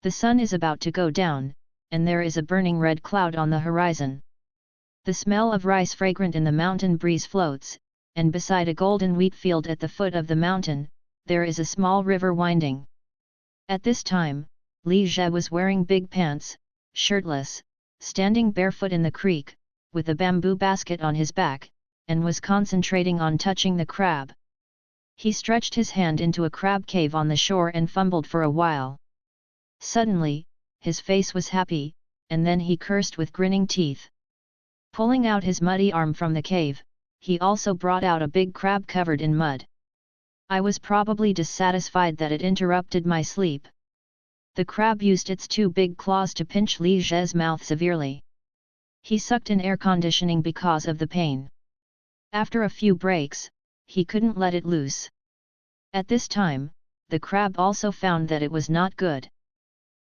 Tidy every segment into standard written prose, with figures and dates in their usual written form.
The sun is about to go down, and there is a burning red cloud on the horizon. The smell of rice fragrant in the mountain breeze floats, and beside a golden wheat field at the foot of the mountain, there is a small river winding. At this time, Li Jie was wearing big pants, shirtless, standing barefoot in the creek, with a bamboo basket on his back, and was concentrating on touching the crab. He stretched his hand into a crab cave on the shore and fumbled for a while. Suddenly, his face was happy, and then he cursed with grinning teeth. Pulling out his muddy arm from the cave, he also brought out a big crab covered in mud. I was probably dissatisfied that it interrupted my sleep. The crab used its two big claws to pinch Li Jie's mouth severely. He sucked in air conditioning because of the pain. After a few breaks, he couldn't let it loose. At this time, the crab also found that it was not good.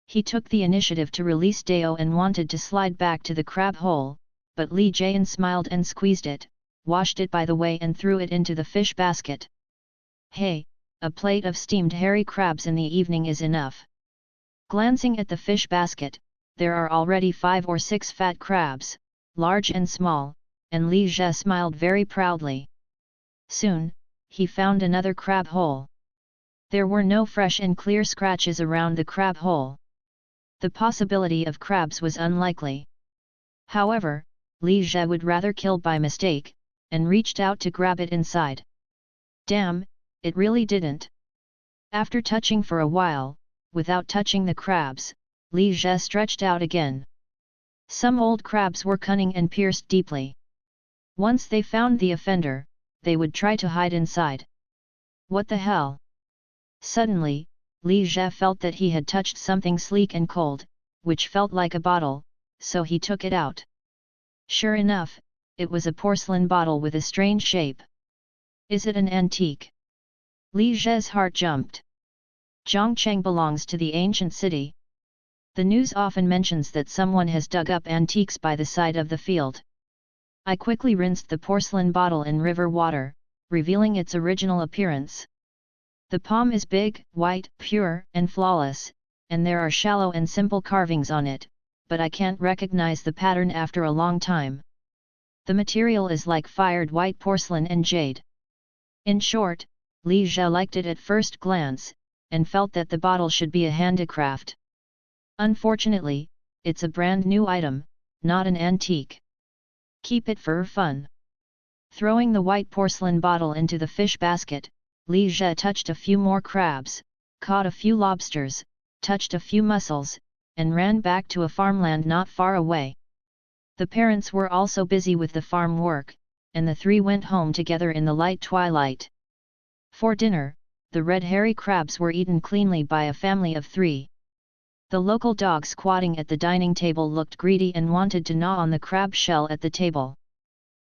He took the initiative to release Dao and wanted to slide back to the crab hole, but Li Jian smiled and squeezed it, washed it by the way and threw it into the fish basket. Hey, a plate of steamed hairy crabs in the evening is enough. Glancing at the fish basket, there are already 5 or 6 fat crabs, large and small, and Li Jie smiled very proudly. Soon, he found another crab hole. There were no fresh and clear scratches around the crab hole. The possibility of crabs was unlikely. However, Li Jie would rather kill by mistake, and reached out to grab it inside. Damn, it really didn't. After touching for a while, without touching the crabs, Li Jie stretched out again. Some old crabs were cunning and pierced deeply. Once they found the offender, they would try to hide inside. What the hell? Suddenly, Li Jie felt that he had touched something sleek and cold, which felt like a bottle, so he took it out. Sure enough, it was a porcelain bottle with a strange shape. Is it an antique? Li Jie's heart jumped. Zhongcheng belongs to the ancient city. The news often mentions that someone has dug up antiques by the side of the field. I quickly rinsed the porcelain bottle in river water, revealing its original appearance. The palm is big, white, pure, and flawless, and there are shallow and simple carvings on it, but I can't recognize the pattern after a long time. The material is like fired white porcelain and jade. In short, Li Jie liked it at first glance, and felt that the bottle should be a handicraft. Unfortunately, it's a brand new item, not an antique. Keep it for fun. Throwing the white porcelain bottle into the fish basket, Li Jie touched a few more crabs, caught a few lobsters, touched a few mussels, and ran back to a farmland not far away. The parents were also busy with the farm work, and the three went home together in the light twilight. For dinner, the red hairy crabs were eaten cleanly by a family of 3. The local dog squatting at the dining table looked greedy and wanted to gnaw on the crab shell at the table.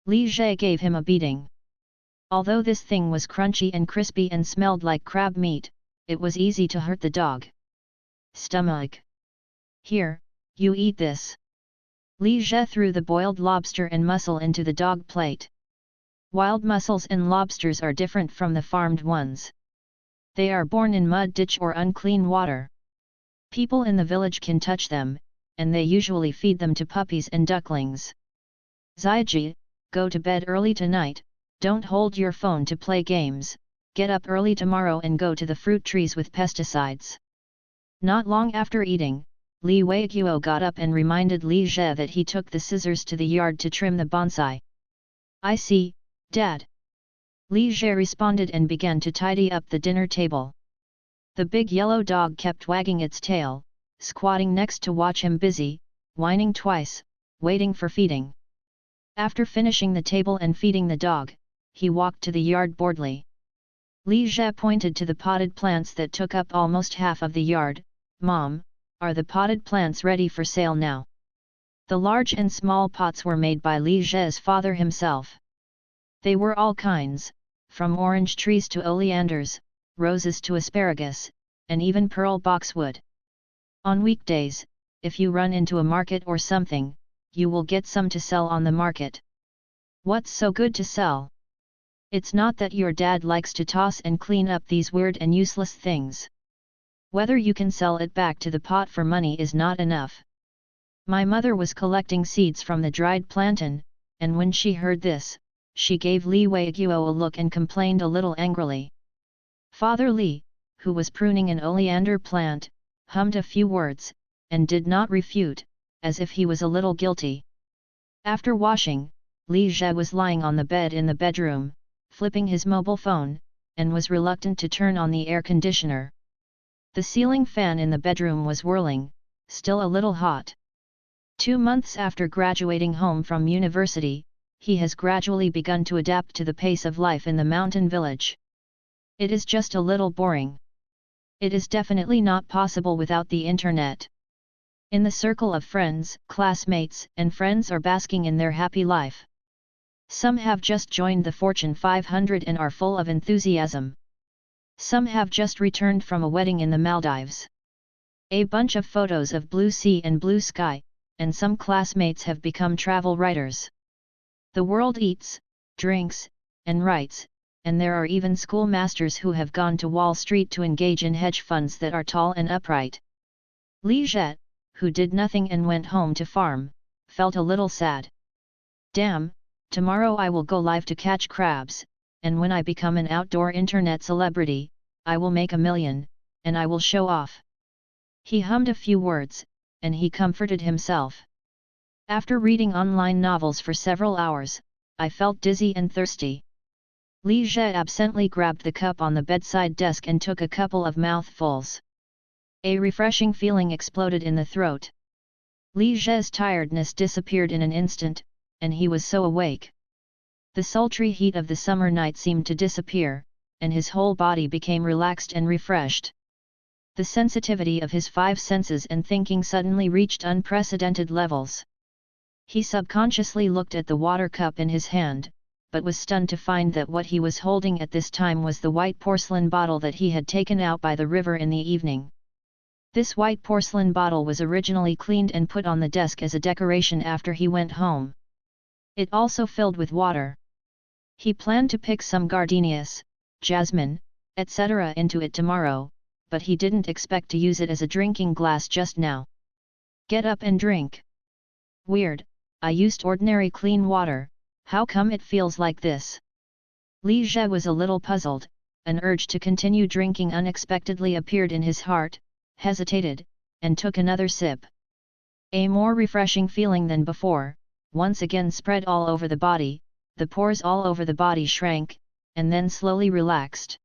Li Jie gave him a beating. Although this thing was crunchy and crispy and smelled like crab meat, it was easy to hurt the dog. Stomach. Here, you eat this. Li Jie threw the boiled lobster and mussel into the dog plate. Wild mussels and lobsters are different from the farmed ones. They are born in mud ditch or unclean water. People in the village can touch them, and they usually feed them to puppies and ducklings. Ziaji, go to bed early tonight, don't hold your phone to play games, get up early tomorrow and go to the fruit trees with pesticides. Not long after eating, Li Weiguo got up and reminded Li Jie that he took the scissors to the yard to trim the bonsai. I see, Dad. Li Jie responded and began to tidy up the dinner table. The big yellow dog kept wagging its tail, squatting next to watch him busy, whining twice, waiting for feeding. After finishing the table and feeding the dog, he walked to the yard boredly. Li Jie pointed to the potted plants that took up almost half of the yard. Mom, are the potted plants ready for sale now? The large and small pots were made by Li Jie's father himself. They were all kinds, from orange trees to oleanders, roses to asparagus, and even pearl boxwood. On weekdays, if you run into a market or something, you will get some to sell on the market. What's so good to sell? It's not that your dad likes to toss and clean up these weird and useless things. Whether you can sell it back to the pot for money is not enough. My mother was collecting seeds from the dried plantain, and when she heard this, she gave Li Weiguo a look and complained a little angrily. Father Li, who was pruning an oleander plant, hummed a few words, and did not refute, as if he was a little guilty. After washing, Li Zhe was lying on the bed in the bedroom, flipping his mobile phone, and was reluctant to turn on the air conditioner. The ceiling fan in the bedroom was whirling, still a little hot. 2 months after graduating home from university, he has gradually begun to adapt to the pace of life in the mountain village. It is just a little boring. It is definitely not possible without the internet. In the circle of friends, classmates, and friends are basking in their happy life. Some have just joined the Fortune 500 and are full of enthusiasm. Some have just returned from a wedding in the Maldives. A bunch of photos of blue sea and blue sky, and some classmates have become travel writers. The world eats, drinks, and writes, and there are even schoolmasters who have gone to Wall Street to engage in hedge funds that are tall and upright. Li Zhe, who did nothing and went home to farm, felt a little sad. Damn, tomorrow I will go live to catch crabs, and when I become an outdoor internet celebrity, I will make $1 million, and I will show off. He hummed a few words, and he comforted himself. After reading online novels for several hours, I felt dizzy and thirsty. Li Zhe absently grabbed the cup on the bedside desk and took a couple of mouthfuls. A refreshing feeling exploded in the throat. Li Zhe's tiredness disappeared in an instant, and he was so awake. The sultry heat of the summer night seemed to disappear, and his whole body became relaxed and refreshed. The sensitivity of his 5 senses and thinking suddenly reached unprecedented levels. He subconsciously looked at the water cup in his hand, but was stunned to find that what he was holding at this time was the white porcelain bottle that he had taken out by the river in the evening. This white porcelain bottle was originally cleaned and put on the desk as a decoration after he went home. It also filled with water. He planned to pick some gardenias, jasmine, etc. into it tomorrow, but he didn't expect to use it as a drinking glass just now. Get up and drink. Weird, I used ordinary clean water, how come it feels like this? Li Zhe was a little puzzled, an urge to continue drinking unexpectedly appeared in his heart, hesitated, and took another sip. A more refreshing feeling than before, once again spread all over the body, the pores all over the body shrank, and then slowly relaxed.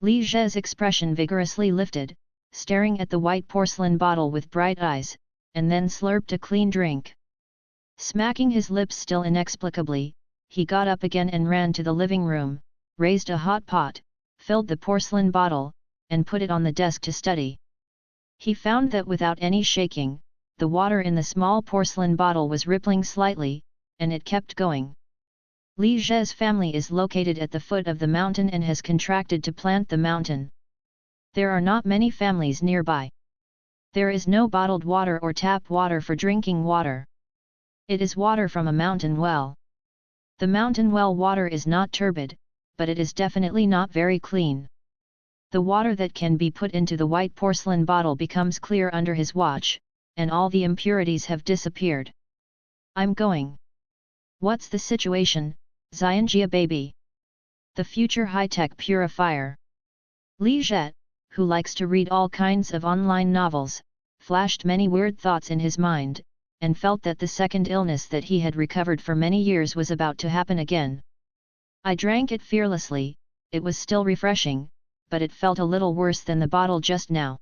Li Zhe's expression vigorously lifted, staring at the white porcelain bottle with bright eyes, and then slurped a clean drink. Smacking his lips still inexplicably, he got up again and ran to the living room, raised a hot pot, filled the porcelain bottle, and put it on the desk to study. He found that without any shaking, the water in the small porcelain bottle was rippling slightly, and it kept going. Li Zhe's family is located at the foot of the mountain and has contracted to plant the mountain. There are not many families nearby. There is no bottled water or tap water for drinking water. It is water from a mountain well. The mountain well water is not turbid, but it is definitely not very clean. The water that can be put into the white porcelain bottle becomes clear under his watch, and all the impurities have disappeared. I'm going. What's the situation, Xianjia baby? The future high-tech purifier. Li Zhe, who likes to read all kinds of online novels, flashed many weird thoughts in his mind, and felt that the second illness that he had recovered for many years was about to happen again. I drank it fearlessly, it was still refreshing, but it felt a little worse than the bottle just now.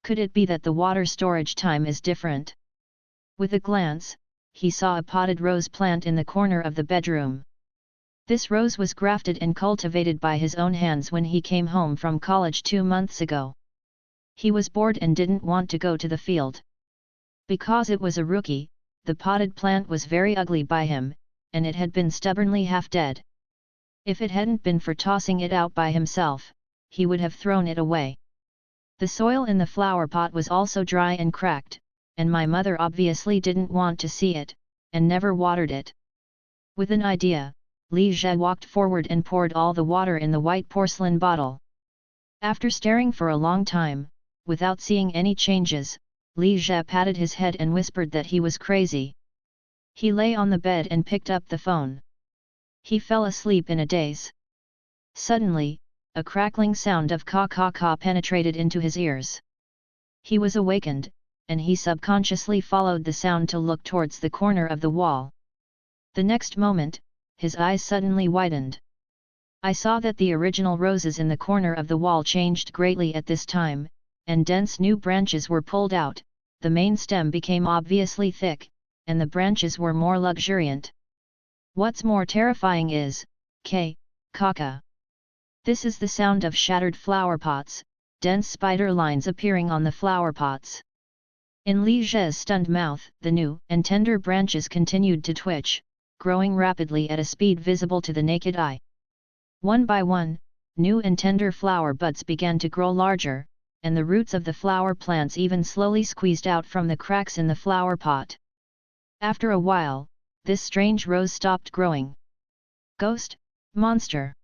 Could it be that the water storage time is different? With a glance, he saw a potted rose plant in the corner of the bedroom. This rose was grafted and cultivated by his own hands when he came home from college 2 months ago. He was bored and didn't want to go to the field. Because it was a rookie, the potted plant was very ugly by him, and it had been stubbornly half dead. If it hadn't been for tossing it out by himself, he would have thrown it away. The soil in the flower pot was also dry and cracked, and my mother obviously didn't want to see it, and never watered it. With an idea, Li Zhe walked forward and poured all the water in the white porcelain bottle. After staring for a long time, without seeing any changes, Li Jie patted his head and whispered that he was crazy. He lay on the bed and picked up the phone. He fell asleep in a daze. Suddenly, a crackling sound of caw-caw-caw penetrated into his ears. He was awakened, and he subconsciously followed the sound to look towards the corner of the wall. The next moment, his eyes suddenly widened. I saw that the original roses in the corner of the wall changed greatly at this time, and dense new branches were pulled out, the main stem became obviously thick, and the branches were more luxuriant. What's more terrifying is, caca. This is the sound of shattered flower pots, dense spider lines appearing on the flower pots. In Li Jie's stunned mouth, the new and tender branches continued to twitch, growing rapidly at a speed visible to the naked eye. One by one, new and tender flower buds began to grow larger, and the roots of the flower plants even slowly squeezed out from the cracks in the flower pot. After a while, this strange rose stopped growing. Ghost, monster!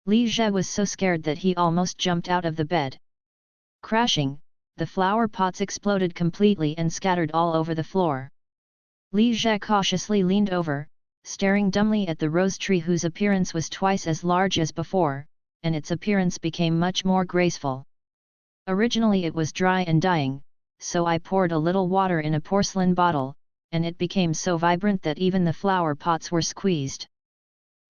Li Jie was so scared that he almost jumped out of the bed. Crashing, the flower pots exploded completely and scattered all over the floor. Li Jie cautiously leaned over, staring dumbly at the rose tree whose appearance was twice as large as before, and its appearance became much more graceful. Originally it was dry and dying, so I poured a little water in a porcelain bottle, and it became so vibrant that even the flower pots were squeezed.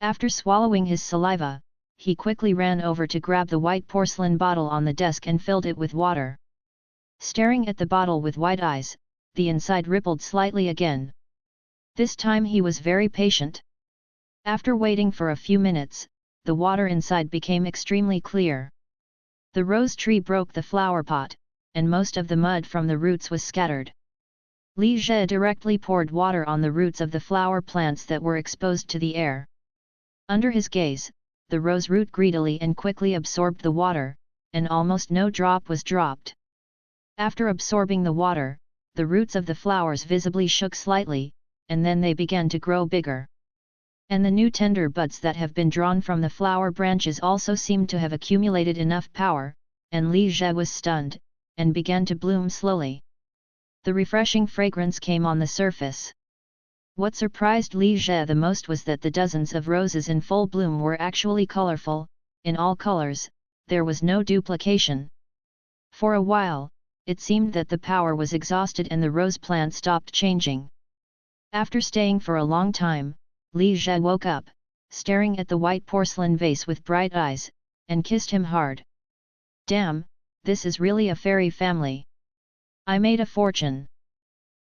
After swallowing his saliva, he quickly ran over to grab the white porcelain bottle on the desk and filled it with water. Staring at the bottle with wide eyes, the inside rippled slightly again. This time he was very patient. After waiting for a few minutes, the water inside became extremely clear. The rose tree broke the flower pot, and most of the mud from the roots was scattered. Li Jie directly poured water on the roots of the flower plants that were exposed to the air. Under his gaze, the rose root greedily and quickly absorbed the water, and almost no drop was dropped. After absorbing the water, the roots of the flowers visibly shook slightly, and then they began to grow bigger. And the new tender buds that have been drawn from the flower branches also seemed to have accumulated enough power, and Li Jie was stunned, and began to bloom slowly. The refreshing fragrance came on the surface. What surprised Li Jie the most was that the dozens of roses in full bloom were actually colorful, in all colors, there was no duplication. For a while, it seemed that the power was exhausted and the rose plant stopped changing. After staying for a long time, Li Jie woke up, staring at the white porcelain vase with bright eyes, and kissed him hard. Damn, this is really a fairy family. I made a fortune.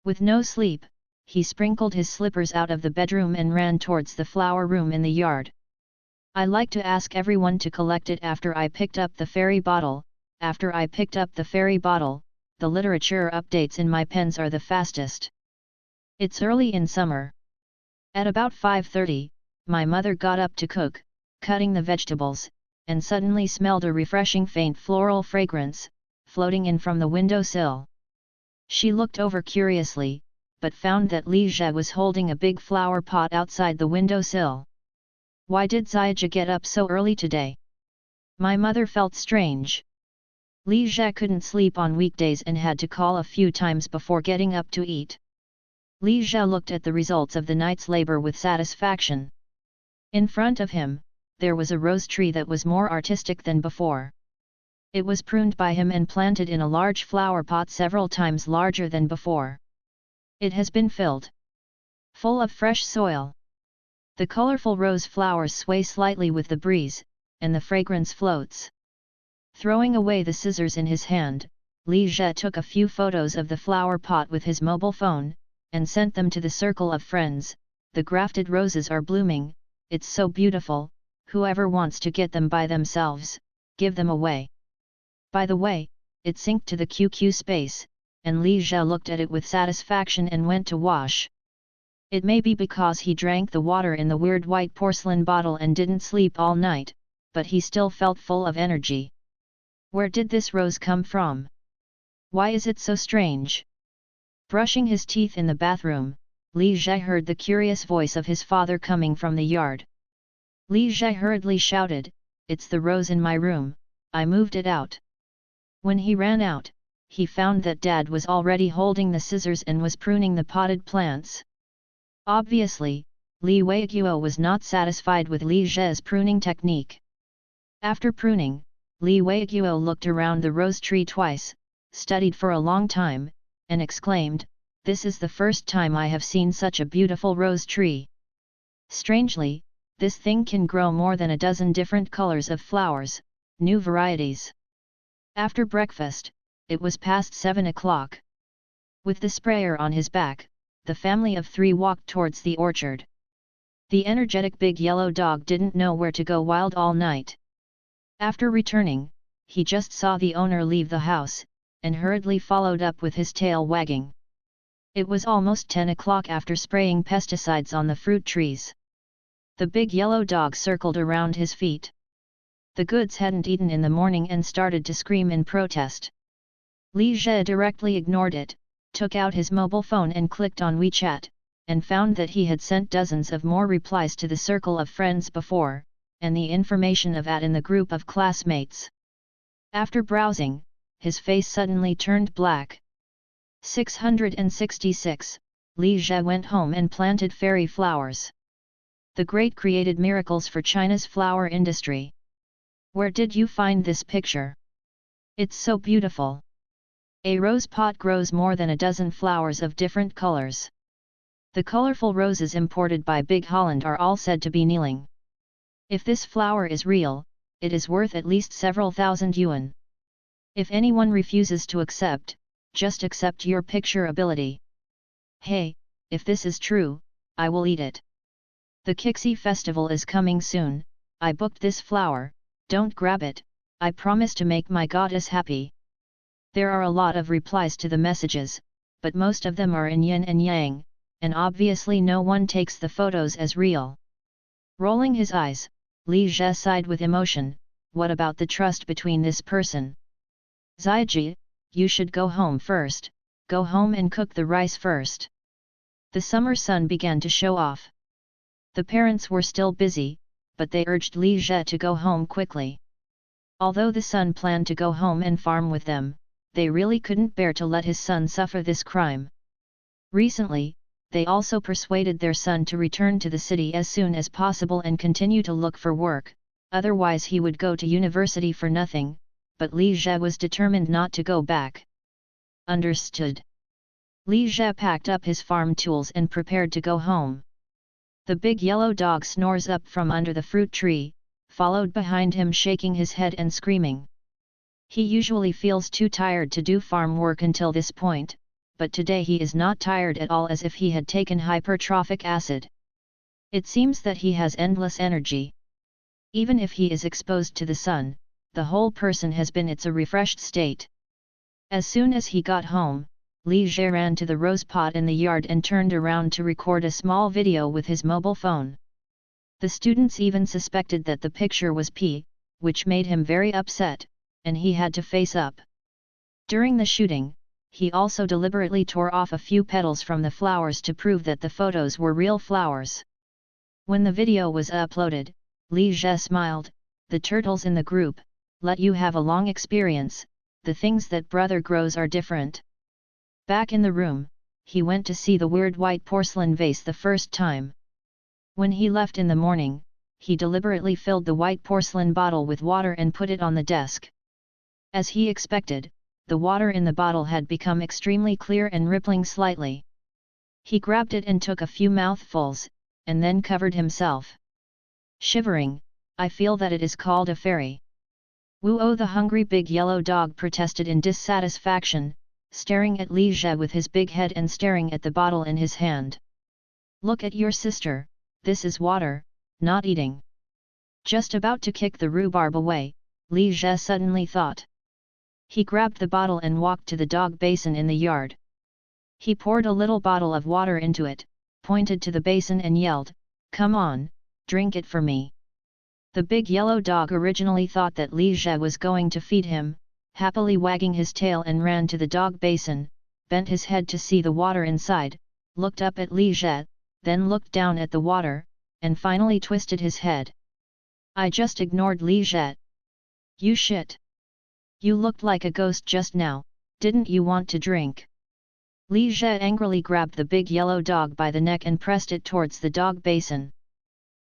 With no sleep, he sprinkled his slippers out of the bedroom and ran towards the flower room in the yard. I like to ask everyone to collect it after I picked up the fairy bottle. After I picked up the fairy bottle, the literature updates in my pens are the fastest. It's early in summer. At about 5:30, my mother got up to cook, cutting the vegetables, and suddenly smelled a refreshing faint floral fragrance, floating in from the window sill. She looked over curiously, but found that Li Jie was holding a big flower pot outside the window sill. Why did Ziaja get up so early today? My mother felt strange. Li Jie couldn't sleep on weekdays and had to call a few times before getting up to eat. Li Jie looked at the results of the night's labor with satisfaction. In front of him, there was a rose tree that was more artistic than before. It was pruned by him and planted in a large flower pot several times larger than before. It has been filled full of fresh soil. The colorful rose flowers sway slightly with the breeze, and the fragrance floats. Throwing away the scissors in his hand, Li Jie took a few photos of the flower pot with his mobile phone, and sent them to the circle of friends. The grafted roses are blooming, it's so beautiful, whoever wants to get them by themselves, give them away. By the way, it synced to the QQ space, and Li Jie looked at it with satisfaction and went to wash. It may be because he drank the water in the weird white porcelain bottle and didn't sleep all night, but he still felt full of energy. Where did this rose come from? Why is it so strange? Brushing his teeth in the bathroom, Li Jie heard the curious voice of his father coming from the yard. Li Jie hurriedly shouted, "It's the rose in my room, I moved it out." When he ran out, he found that Dad was already holding the scissors and was pruning the potted plants. Obviously, Li Weiguo was not satisfied with Li Zhe's pruning technique. After pruning, Li Weiguo looked around the rose tree twice, studied for a long time, and exclaimed, "This is the first time I have seen such a beautiful rose tree. Strangely, this thing can grow more than a dozen different colors of flowers, new varieties." After breakfast, it was past 7 o'clock. With the sprayer on his back, the family of 3 walked towards the orchard. The energetic big yellow dog didn't know where to go wild all night. After returning, he just saw the owner leave the house, and hurriedly followed up with his tail wagging. It was almost 10 o'clock after spraying pesticides on the fruit trees. The big yellow dog circled around his feet. The goods hadn't eaten in the morning and started to scream in protest. Li Zhe directly ignored it, took out his mobile phone and clicked on WeChat, and found that he had sent dozens of more replies to the circle of friends before, and the information of in the group of classmates. After browsing, his face suddenly turned black. 666, Li Zhe went home and planted fairy flowers. The great created miracles for China's flower industry. Where did you find this picture? It's so beautiful. A rose pot grows more than a dozen flowers of different colors. The colorful roses imported by Big Holland are all said to be kneeling. If this flower is real, it is worth at least several thousand yuan. If anyone refuses to accept, just accept your picture ability. Hey, if this is true, I will eat it. The Kixi festival is coming soon. I booked this flower, don't grab it, I promise to make my goddess happy. There are a lot of replies to the messages, but most of them are in yin and yang, and obviously no one takes the photos as real. Rolling his eyes, Li Zhe sighed with emotion. What about the trust between this person? Ziyiji, you should go home first, go home and cook the rice first. The summer sun began to show off. The parents were still busy, but they urged Li Zhe to go home quickly. Although the son planned to go home and farm with them, they really couldn't bear to let his son suffer this crime. Recently, they also persuaded their son to return to the city as soon as possible and continue to look for work, otherwise he would go to university for nothing, but Li Zhe was determined not to go back. Understood. Li Zhe packed up his farm tools and prepared to go home. The big yellow dog snores up from under the fruit tree, followed behind him shaking his head and screaming. He usually feels too tired to do farm work until this point, but today he is not tired at all, as if he had taken hypertrophic acid. It seems that he has endless energy. Even if he is exposed to the sun, the whole person has been in a refreshed state. As soon as he got home, Li Zhe ran to the rose pot in the yard and turned around to record a small video with his mobile phone. The students even suspected that the picture was P, which made him very upset, and he had to face up. During the shooting, he also deliberately tore off a few petals from the flowers to prove that the photos were real flowers. When the video was uploaded, Li Zhe smiled, "The turtles in the group, let you have a long experience, the things that brother grows are different." Back in the room, he went to see the weird white porcelain vase the first time. When he left in the morning, he deliberately filled the white porcelain bottle with water and put it on the desk. As he expected, the water in the bottle had become extremely clear and rippling slightly. He grabbed it and took a few mouthfuls, and then covered himself. Shivering, "I feel that it is called a fairy." Wu-oh, the hungry big yellow dog, protested in dissatisfaction, staring at Li Zhe with his big head and staring at the bottle in his hand. "Look at your sister, this is water, not eating." Just about to kick the rhubarb away, Li Zhe suddenly thought. He grabbed the bottle and walked to the dog basin in the yard. He poured a little bottle of water into it, pointed to the basin and yelled, "Come on, drink it for me." The big yellow dog originally thought that Li Zhe was going to feed him, happily wagging his tail, and ran to the dog basin, bent his head to see the water inside, looked up at Li Zhe, then looked down at the water, and finally twisted his head. "I just ignored Li Zhe." "You shit! You looked like a ghost just now, didn't you want to drink? Li Jie angrily grabbed the big yellow dog by the neck and pressed it towards the dog basin.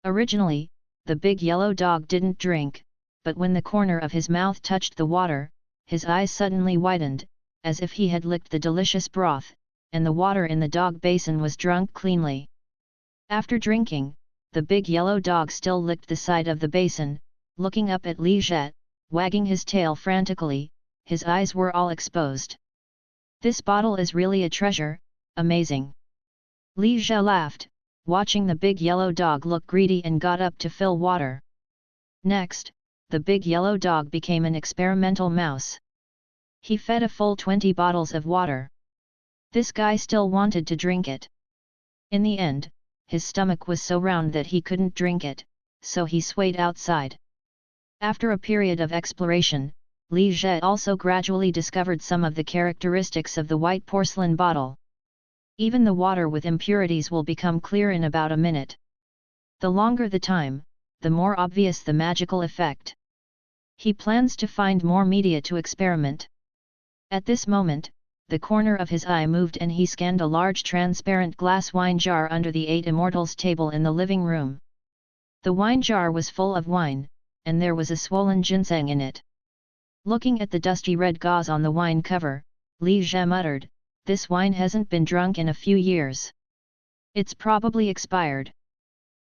Originally, the big yellow dog didn't drink, but when the corner of his mouth touched the water, his eyes suddenly widened, as if he had licked the delicious broth, and the water in the dog basin was drunk cleanly. After drinking, the big yellow dog still licked the side of the basin, looking up at Li Jie, wagging his tail frantically, his eyes were all exposed. This bottle is really a treasure, amazing. Li Jie laughed, watching the big yellow dog look greedy and got up to fill water. Next, the big yellow dog became an experimental mouse. He fed a full 20 bottles of water. This guy still wanted to drink it. In the end, his stomach was so round that he couldn't drink it, so he swayed outside. After a period of exploration, Li Jie also gradually discovered some of the characteristics of the white porcelain bottle. Even the water with impurities will become clear in about a minute. The longer the time, the more obvious the magical effect. He plans to find more media to experiment. At this moment, the corner of his eye moved and he scanned a large transparent glass wine jar under the 8 Immortals table in the living room. The wine jar was full of wine, and there was a swollen ginseng in it. Looking at the dusty red gauze on the wine cover, Li Jie muttered, "This wine hasn't been drunk in a few years. It's probably expired."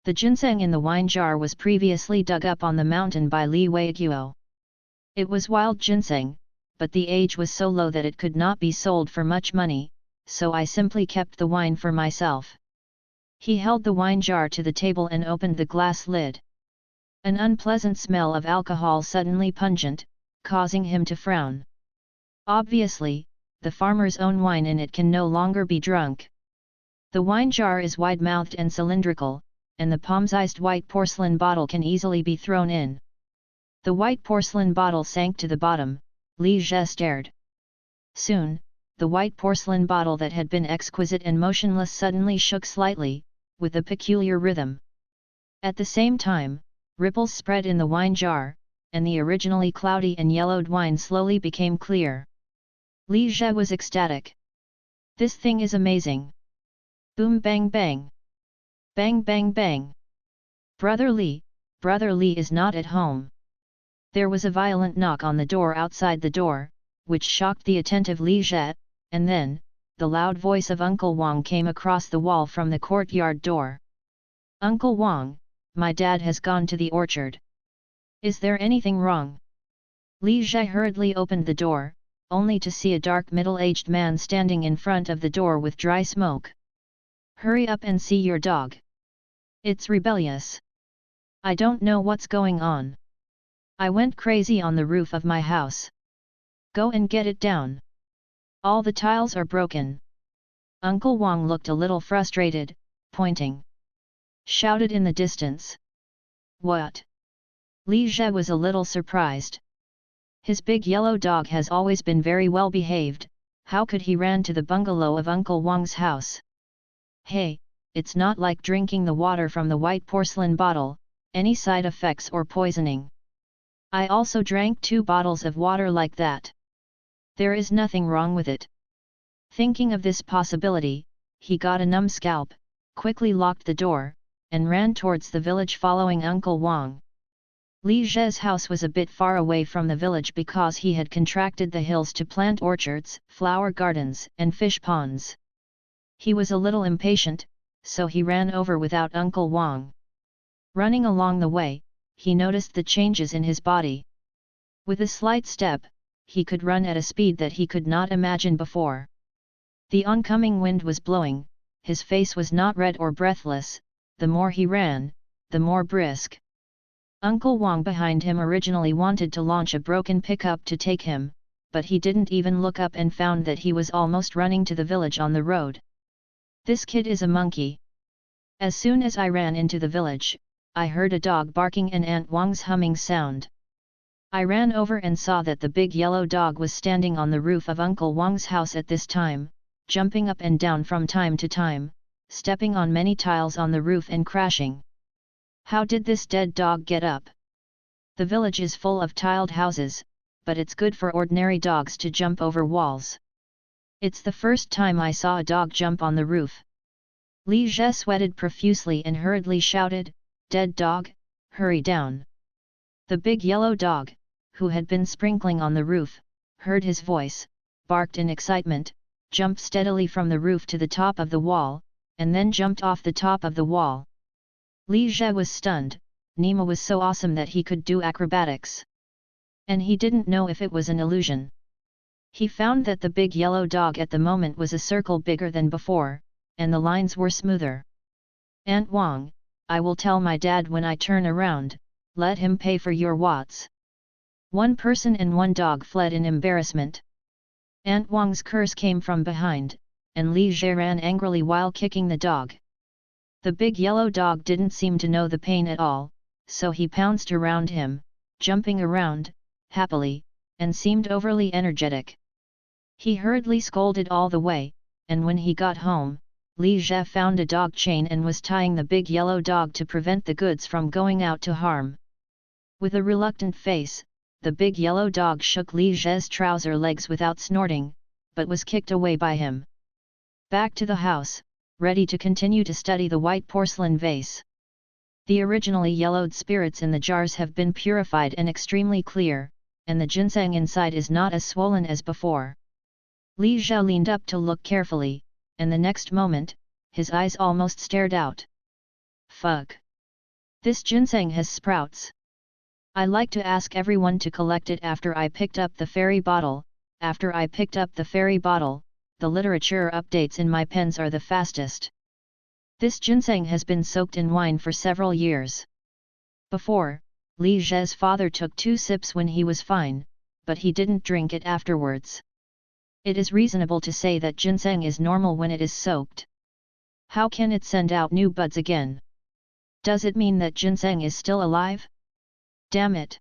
The ginseng in the wine jar was previously dug up on the mountain by Li Weiguo. It was wild ginseng, but the age was so low that it could not be sold for much money, so I simply kept the wine for myself. He held the wine jar to the table and opened the glass lid. An unpleasant smell of alcohol suddenly pungent, causing him to frown. Obviously, the farmer's own wine in it can no longer be drunk. The wine jar is wide-mouthed and cylindrical, and the palm-sized white porcelain bottle can easily be thrown in. The white porcelain bottle sank to the bottom. Li Jie stared. Soon, the white porcelain bottle that had been exquisite and motionless suddenly shook slightly, with a peculiar rhythm. At the same time, ripples spread in the wine jar, and the originally cloudy and yellowed wine slowly became clear. Li Jie was ecstatic. "This thing is amazing. Boom bang bang. Bang bang bang. Brother Li is not at home." There was a violent knock on the door outside the door, which shocked the attentive Li Jie, and then, the loud voice of Uncle Wang came across the wall from the courtyard door. "Uncle Wang, my dad has gone to the orchard. Is there anything wrong?" Li Jie hurriedly opened the door, only to see a dark middle-aged man standing in front of the door with dry smoke. "Hurry up and see your dog. It's rebellious. I don't know what's going on. I went crazy on the roof of my house. Go and get it down. All the tiles are broken." Uncle Wang looked a little frustrated, pointing. Shouted in the distance. "What?" Li Jie was a little surprised. His big yellow dog has always been very well behaved, how could he ran to the bungalow of Uncle Wang's house? "Hey, it's not like drinking the water from the white porcelain bottle, any side effects or poisoning. I also drank 2 bottles of water like that. There is nothing wrong with it." Thinking of this possibility, he got a numb scalp, quickly locked the door, and ran towards the village following Uncle Wang. Li Jie's house was a bit far away from the village because he had contracted the hills to plant orchards, flower gardens, and fish ponds. He was a little impatient, so he ran over without Uncle Wang. Running along the way, he noticed the changes in his body. With a slight step, he could run at a speed that he could not imagine before. The oncoming wind was blowing, his face was not red or breathless, the more he ran, the more brisk. Uncle Wang behind him originally wanted to launch a broken pickup to take him, but he didn't even look up and found that he was almost running to the village on the road. "This kid is a monkey." As soon as I ran into the village, I heard a dog barking and Aunt Wang's humming sound. I ran over and saw that the big yellow dog was standing on the roof of Uncle Wang's house at this time, jumping up and down from time to time, stepping on many tiles on the roof and crashing. How did this dead dog get up? The village is full of tiled houses, but it's good for ordinary dogs to jump over walls. It's the first time I saw a dog jump on the roof. Li Jie sweated profusely and hurriedly shouted, "Dead dog, hurry down." The big yellow dog, who had been sprinkling on the roof, heard his voice, barked in excitement, jumped steadily from the roof to the top of the wall, and then jumped off the top of the wall. Li Jie was stunned. Nima was so awesome that he could do acrobatics. And he didn't know if it was an illusion. He found that the big yellow dog at the moment was a circle bigger than before, and the lines were smoother. "Aunt Wang, I will tell my dad when I turn around, let him pay for your watts." One person and one dog fled in embarrassment. Aunt Wang's curse came from behind, and Li Jie ran angrily while kicking the dog. The big yellow dog didn't seem to know the pain at all, so he pounced around him, jumping around, happily, and seemed overly energetic. He hurriedly scolded all the way, and when he got home, Li Jie found a dog chain and was tying the big yellow dog to prevent the goods from going out to harm. With a reluctant face, the big yellow dog shook Li Jie's trouser legs without snorting, but was kicked away by him. Back to the house, ready to continue to study the white porcelain vase. The originally yellowed spirits in the jars have been purified and extremely clear, and the ginseng inside is not as swollen as before. Li Jie leaned up to look carefully, and the next moment, his eyes almost stared out. "Fuck! This ginseng has sprouts. I like to ask everyone to collect it after I picked up the fairy bottle. After I picked up the fairy bottle, the literature updates in my pens are the fastest. This ginseng has been soaked in wine for several years. Before, Li Jie's father took 2 sips when he was fine, but he didn't drink it afterwards. It is reasonable to say that ginseng is normal when it is soaked. How can it send out new buds again? Does it mean that ginseng is still alive? Damn it!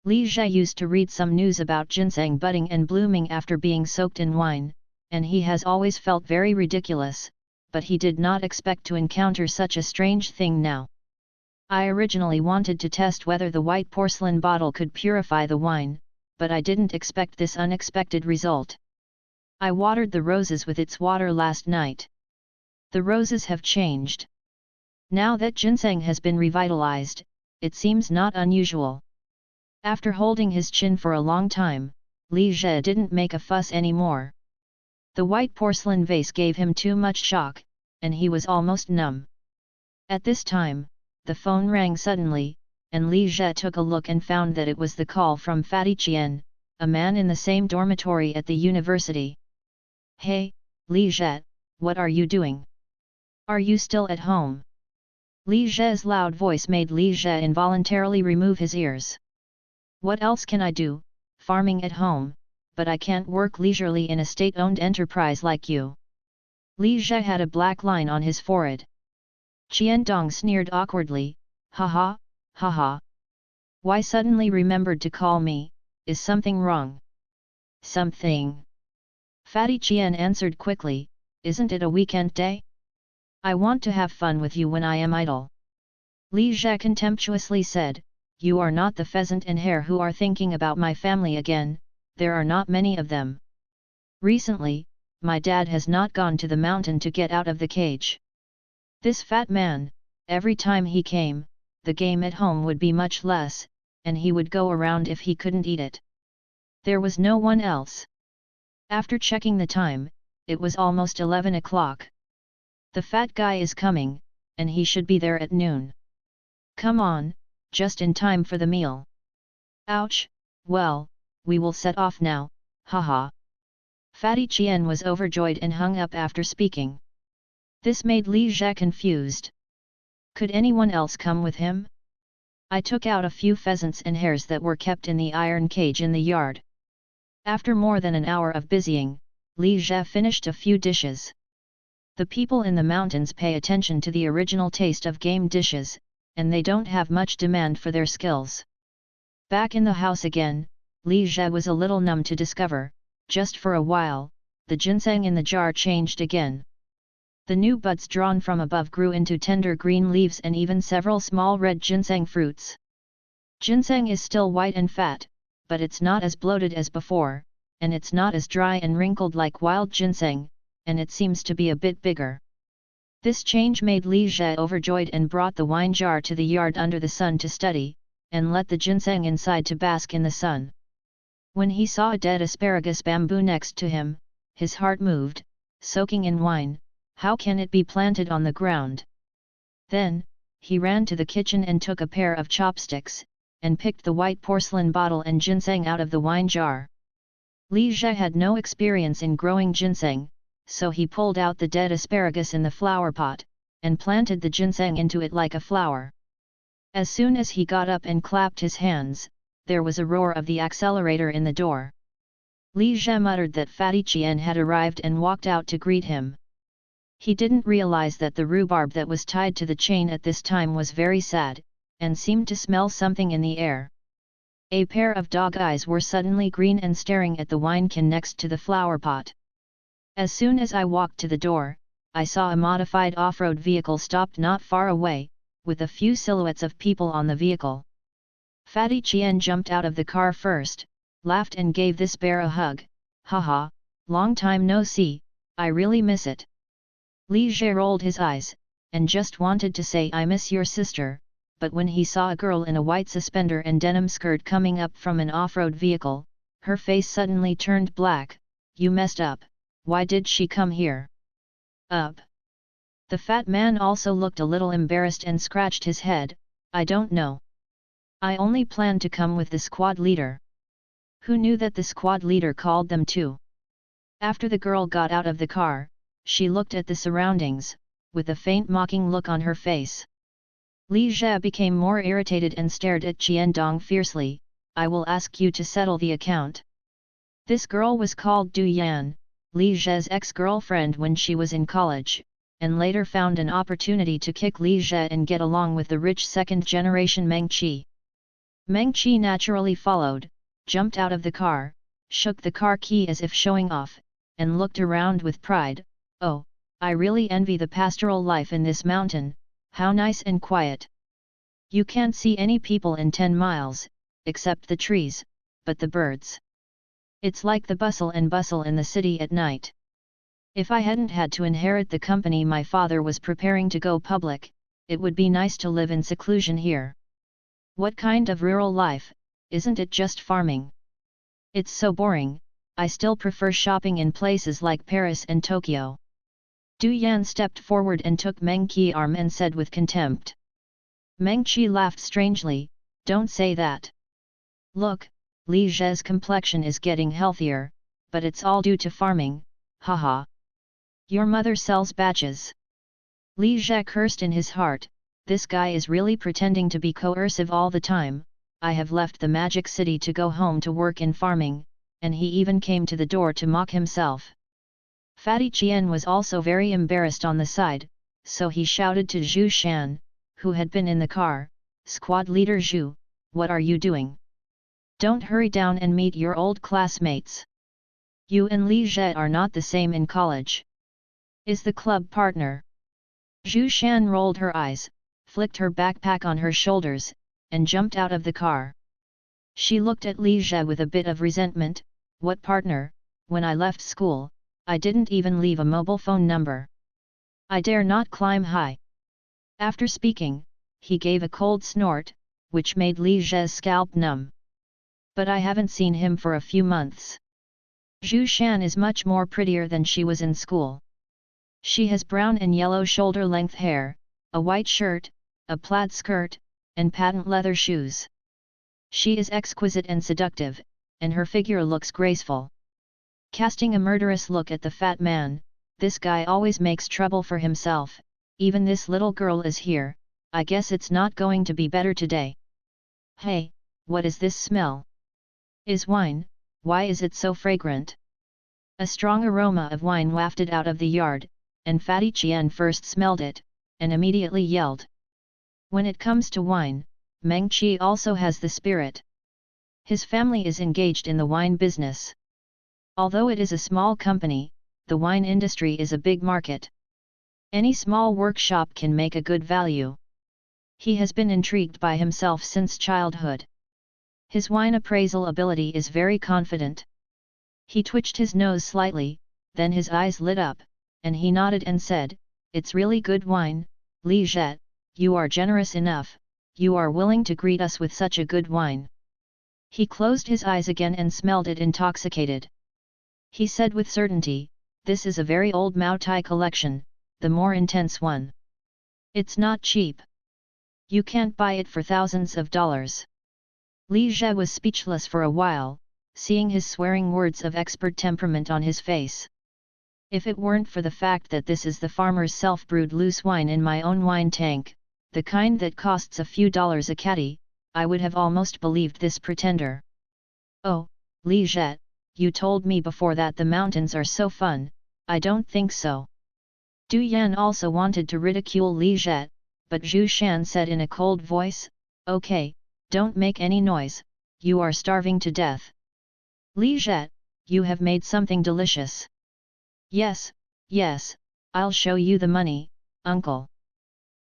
Li Jie used to read some news about ginseng budding and blooming after being soaked in wine, and he has always felt very ridiculous, but he did not expect to encounter such a strange thing now. I originally wanted to test whether the white porcelain bottle could purify the wine, but I didn't expect this unexpected result. I watered the roses with its water last night. The roses have changed. Now that ginseng has been revitalized, it seems not unusual." After holding his chin for a long time, Li Jie didn't make a fuss anymore. The white porcelain vase gave him too much shock, and he was almost numb. At this time, the phone rang suddenly, and Li Jie took a look and found that it was the call from Fatty Qian, a man in the same dormitory at the university. "Hey, Li Jie, what are you doing? Are you still at home?" Li Jie's loud voice made Li Jie involuntarily remove his ears. "What else can I do, farming at home, but I can't work leisurely in a state-owned enterprise like you." Li Jie had a black line on his forehead. Qian Dong sneered awkwardly, "Ha ha. Why suddenly remembered to call me, is something wrong?" "Something." Fatty Qian answered quickly, "Isn't it a weekend day? I want to have fun with you when I am idle." Li Jie contemptuously said, "You are not the pheasant and hare who are thinking about my family again, there are not many of them. Recently, my dad has not gone to the mountain to get out of the cage. This fat man, every time he came, the game at home would be much less, and he would go around if he couldn't eat it. There was no one else." After checking the time, it was almost 11 o'clock. "The fat guy is coming, and he should be there at noon. Come on, just in time for the meal." "Ouch, well, we will set off now, haha." Fatty Qian was overjoyed and hung up after speaking. This made Li Jie confused. Could anyone else come with him? "I took out a few pheasants and hares that were kept in the iron cage in the yard." After more than an hour of busying, Li Jie finished a few dishes. The people in the mountains pay attention to the original taste of game dishes, and they don't have much demand for their skills. Back in the house again, Li Jie was a little numb to discover, just for a while, the ginseng in the jar changed again. The new buds drawn from above grew into tender green leaves and even several small red ginseng fruits. Ginseng is still white and fat, but it's not as bloated as before, and it's not as dry and wrinkled like wild ginseng, and it seems to be a bit bigger." This change made Li Zhe overjoyed and brought the wine jar to the yard under the sun to study, and let the ginseng inside to bask in the sun. When he saw a dead asparagus bamboo next to him, his heart moved, soaking in wine. How can it be planted on the ground? Then, he ran to the kitchen and took a pair of chopsticks, and picked the white porcelain bottle and ginseng out of the wine jar. Li Zhe had no experience in growing ginseng, so he pulled out the dead asparagus in the flower pot, and planted the ginseng into it like a flower. As soon as he got up and clapped his hands, there was a roar of the accelerator in the door. Li Zhe muttered that Fatty Qian had arrived and walked out to greet him. He didn't realize that the rhubarb that was tied to the chain at this time was very sad, and seemed to smell something in the air. A pair of dog eyes were suddenly green and staring at the wine can next to the flower pot. As soon as I walked to the door, I saw a modified off-road vehicle stopped not far away, with a few silhouettes of people on the vehicle. Fatty Qian jumped out of the car first, laughed and gave this bear a hug. "Haha, long time no see, I really miss it." Li Zhe rolled his eyes, and just wanted to say "I miss your sister," but when he saw a girl in a white suspender and denim skirt coming up from an off-road vehicle, her face suddenly turned black. "You messed up, why did she come here?" "Up?" The fat man also looked a little embarrassed and scratched his head. "I don't know. I only planned to come with the squad leader." Who knew that the squad leader called them too? After the girl got out of the car, she looked at the surroundings, with a faint mocking look on her face. Li Zhe became more irritated and stared at Qian Dong fiercely. "I will ask you to settle the account." This girl was called Du Yan, Li Zhe's ex-girlfriend when she was in college, and later found an opportunity to kick Li Zhe and get along with the rich second-generation Meng Qi. Meng Qi naturally followed, jumped out of the car, shook the car key as if showing off, and looked around with pride. "Oh, I really envy the pastoral life in this mountain, how nice and quiet. You can't see any people in 10 miles, except the trees, but the birds. It's like the bustle in the city at night. If I hadn't had to inherit the company my father was preparing to go public, it would be nice to live in seclusion here. What kind of rural life, isn't it just farming? It's so boring, I still prefer shopping in places like Paris and Tokyo." Du Yan stepped forward and took Meng Qi's arm and said with contempt. Meng Qi laughed strangely. "Don't say that. Look, Li Zhe's complexion is getting healthier, but it's all due to farming, haha. Your mother sells batches." Li Zhe cursed in his heart. This guy is really pretending to be coercive all the time. I have left the magic city to go home to work in farming, and he even came to the door to mock himself. Fatty Qian was also very embarrassed on the side, so he shouted to Zhu Shan, who had been in the car, "Squad leader Zhu, what are you doing? Don't hurry down and meet your old classmates. You and Li Zhe are not the same in college. Is the club partner?" Zhu Shan rolled her eyes, flicked her backpack on her shoulders, and jumped out of the car. She looked at Li Zhe with a bit of resentment. "What partner? When I left school, I didn't even leave a mobile phone number. I dare not climb high." After speaking, he gave a cold snort, which made Li Zhe's scalp numb. "But I haven't seen him for a few months. Zhu Shan is much more prettier than she was in school. She has brown and yellow shoulder-length hair, a white shirt, a plaid skirt, and patent leather shoes. She is exquisite and seductive, and her figure looks graceful." Casting a murderous look at the fat man, "This guy always makes trouble for himself. Even this little girl is here, I guess it's not going to be better today. Hey, what is this smell? Is wine, why is it so fragrant?" A strong aroma of wine wafted out of the yard, and Fatty Qian first smelled it, and immediately yelled. When it comes to wine, Meng Qi also has the spirit. His family is engaged in the wine business. Although it is a small company, the wine industry is a big market. Any small workshop can make a good value. He has been intrigued by himself since childhood. His wine appraisal ability is very confident. He twitched his nose slightly, then his eyes lit up, and he nodded and said, "It's really good wine, Li Zhe, you are generous enough, you are willing to greet us with such a good wine." He closed his eyes again and smelled it intoxicated. He said with certainty, "This is a very old Mao Tai collection, the more intense one. It's not cheap. You can't buy it for thousands of dollars." Li Zhe was speechless for a while, seeing his swearing words of expert temperament on his face. "If it weren't for the fact that this is the farmer's self-brewed loose wine in my own wine tank, the kind that costs a few dollars a caddy, I would have almost believed this pretender." "Oh, Li Zhe, you told me before that the mountains are so fun, I don't think so." Du Yan also wanted to ridicule Li Zhe, but Zhu Shan said in a cold voice, "Okay, don't make any noise, you are starving to death." "Li Zhe, you have made something delicious." Yes, I'll show you the money, uncle."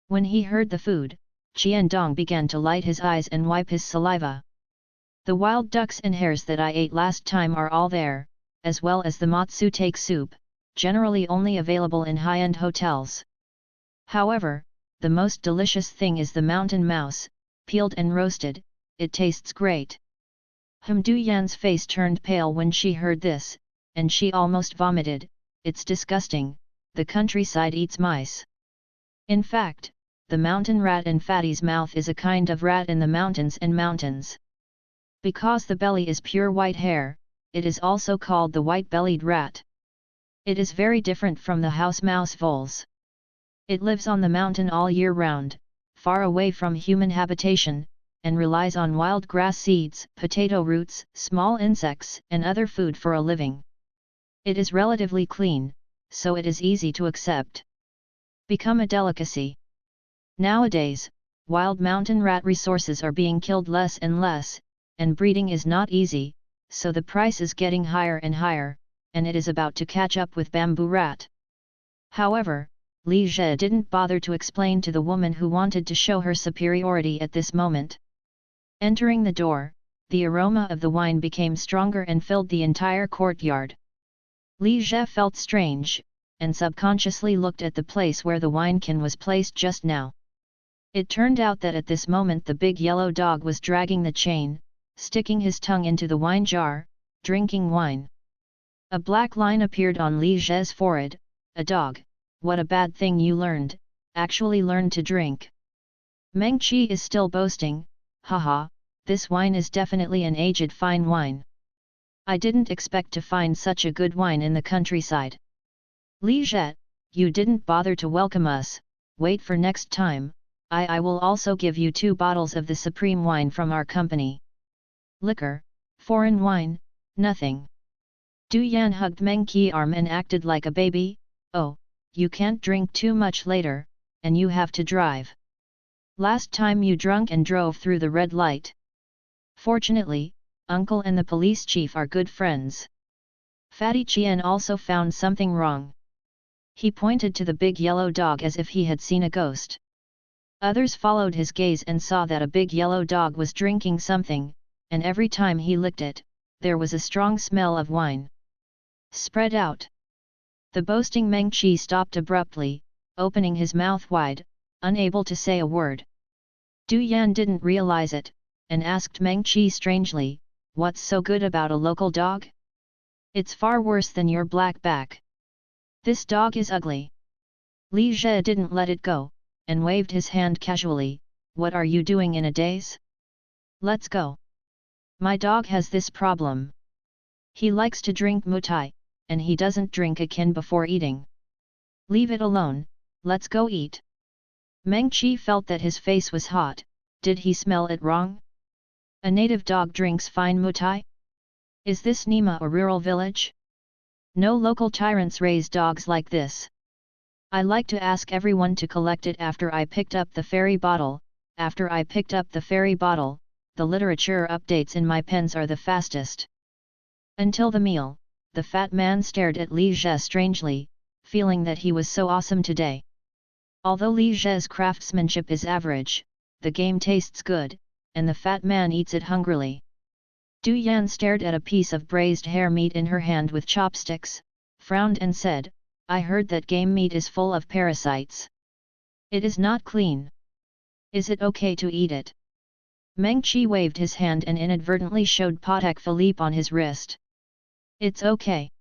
When he heard the food, Qiandong began to light his eyes and wipe his saliva. "The wild ducks and hares that I ate last time are all there, as well as the matsutake soup, generally only available in high-end hotels. However, the most delicious thing is the mountain mouse, peeled and roasted, it tastes great." Du Yan's face turned pale when she heard this, and she almost vomited. "It's disgusting, the countryside eats mice." In fact, the mountain rat in Fatty's mouth is a kind of rat in the mountains and mountains. Because the belly is pure white hair, it is also called the white-bellied rat. It is very different from the house mouse voles. It lives on the mountain all year round, far away from human habitation, and relies on wild grass seeds, potato roots, small insects, and other food for a living. It is relatively clean, so it is easy to accept. Become a delicacy. Nowadays, wild mountain rat resources are being killed less and less, and breeding is not easy, so the price is getting higher and higher, and it is about to catch up with bamboo rat. However, Li Zhe didn't bother to explain to the woman who wanted to show her superiority at this moment. Entering the door, the aroma of the wine became stronger and filled the entire courtyard. Li Zhe felt strange, and subconsciously looked at the place where the wine can was placed just now. It turned out that at this moment the big yellow dog was dragging the chain, sticking his tongue into the wine jar, drinking wine. A black line appeared on Li Zhe's forehead. "A dog, what a bad thing you actually learned to drink." Meng Qi is still boasting, "Haha, this wine is definitely an aged fine wine. I didn't expect to find such a good wine in the countryside." "Li Zhe, you didn't bother to welcome us, wait for next time, I will also give you 2 bottles of the supreme wine from our company." "Liquor, foreign wine, nothing." Du Yan hugged Meng Qi's arm and acted like a baby. "Oh, you can't drink too much later, and you have to drive. Last time you drunk and drove through the red light." Fortunately, uncle and the police chief are good friends. Fatty Qian also found something wrong. He pointed to the big yellow dog as if he had seen a ghost. Others followed his gaze and saw that a big yellow dog was drinking something, and every time he licked it, there was a strong smell of wine. "Spread out." The boasting Meng Qi stopped abruptly, opening his mouth wide, unable to say a word. Du Yan didn't realize it, and asked Meng Qi strangely, "What's so good about a local dog? It's far worse than your black back. This dog is ugly." Li Zhe didn't let it go, and waved his hand casually, "What are you doing in a daze? Let's go. My dog has this problem. He likes to drink mutai, and he doesn't drink a kin before eating. Leave it alone, let's go eat." Meng Qi felt that his face was hot. Did he smell it wrong? A native dog drinks fine mutai? Is this Nima a rural village? No local tyrants raise dogs like this. I like to ask everyone to collect it after I picked up the fairy bottle. After I picked up the fairy bottle, the literature updates in my pens are the fastest. Until the meal, the fat man stared at Li Zhe strangely, feeling that he was so awesome today. Although Li Zhe's craftsmanship is average, the game tastes good, and the fat man eats it hungrily. Du Yan stared at a piece of braised hare meat in her hand with chopsticks, frowned and said, I heard that game meat is full of parasites. It is not clean. Is it okay to eat it? Meng Qi waved his hand and inadvertently showed Patek Philippe on his wrist. It's okay.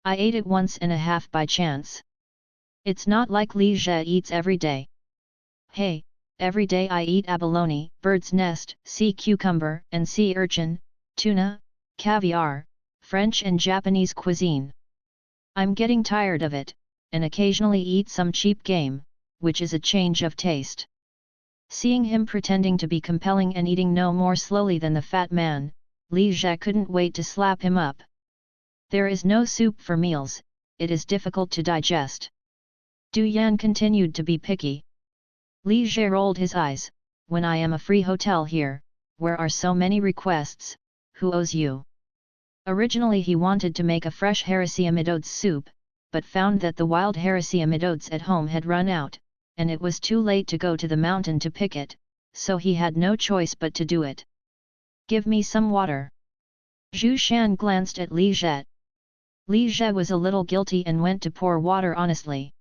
I ate it once and a half by chance. It's not like Li Jie eats every day. Hey, every day I eat abalone, bird's nest, sea cucumber and sea urchin, tuna, caviar, French and Japanese cuisine. I'm getting tired of it, and occasionally eat some cheap game, which is a change of taste. Seeing him pretending to be compelling and eating no more slowly than the fat man, Li Jie couldn't wait to slap him up. There is no soup for meals, it is difficult to digest. Du Yan continued to be picky. Li Jie rolled his eyes, when I am a free hotel here, where are so many requests, who owes you? Originally he wanted to make a fresh heresy amidodes soup, but found that the wild heresy amidodes at home had run out, and it was too late to go to the mountain to pick it, so he had no choice but to do it. Give me some water. Zhu Shan glanced at Li Jie. Li Jie was a little guilty and went to pour water honestly.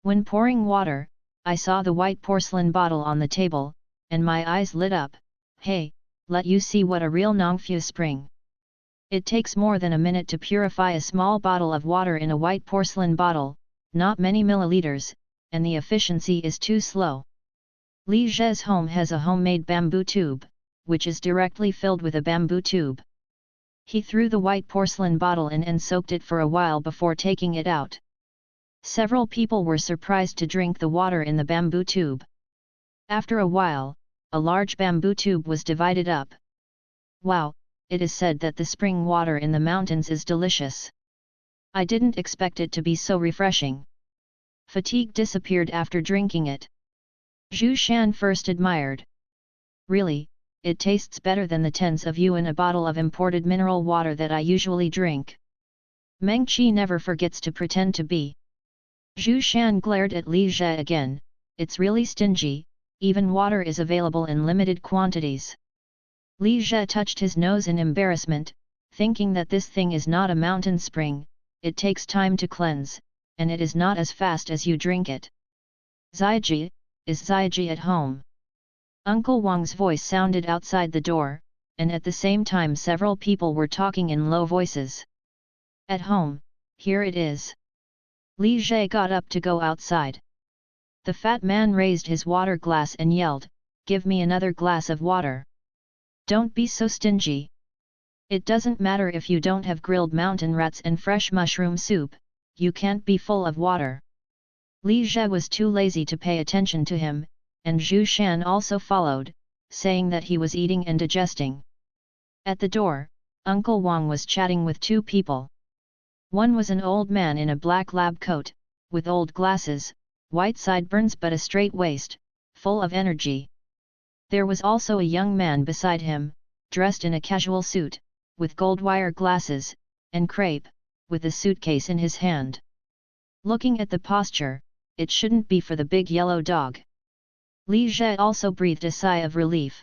When pouring water, I saw the white porcelain bottle on the table, and my eyes lit up. Hey, let you see what a real Nongfu spring. It takes more than a minute to purify a small bottle of water in a white porcelain bottle, not many milliliters, and the efficiency is too slow. Li Jie's home has a homemade bamboo tube, which is directly filled with a bamboo tube. He threw the white porcelain bottle in and soaked it for a while before taking it out. Several people were surprised to drink the water in the bamboo tube. After a while, a large bamboo tube was divided up. Wow, it is said that the spring water in the mountains is delicious. I didn't expect it to be so refreshing. Fatigue disappeared after drinking it. Zhu Shan first admired. Really, it tastes better than the tens of yuan a bottle of imported mineral water that I usually drink. Meng Qi never forgets to pretend to be. Zhu Shan glared at Li Jie again, it's really stingy, even water is available in limited quantities. Li Jie touched his nose in embarrassment, thinking that this thing is not a mountain spring, it takes time to cleanse, and it is not as fast as you drink it. Zaiji, is Zaiji at home? Uncle Wang's voice sounded outside the door, and at the same time several people were talking in low voices. At home, here it is. Li Jie got up to go outside. The fat man raised his water glass and yelled, give me another glass of water. Don't be so stingy. It doesn't matter if you don't have grilled mountain rats and fresh mushroom soup, you can't be full of water. Li Jie was too lazy to pay attention to him, and Zhu Shan also followed, saying that he was eating and digesting. At the door, Uncle Wang was chatting with two people. One was an old man in a black lab coat, with old glasses, white sideburns but a straight waist, full of energy. There was also a young man beside him, dressed in a casual suit, with gold wire glasses, and crepe, with a suitcase in his hand. Looking at the posture, it shouldn't be for the big yellow dog. Li Jie also breathed a sigh of relief.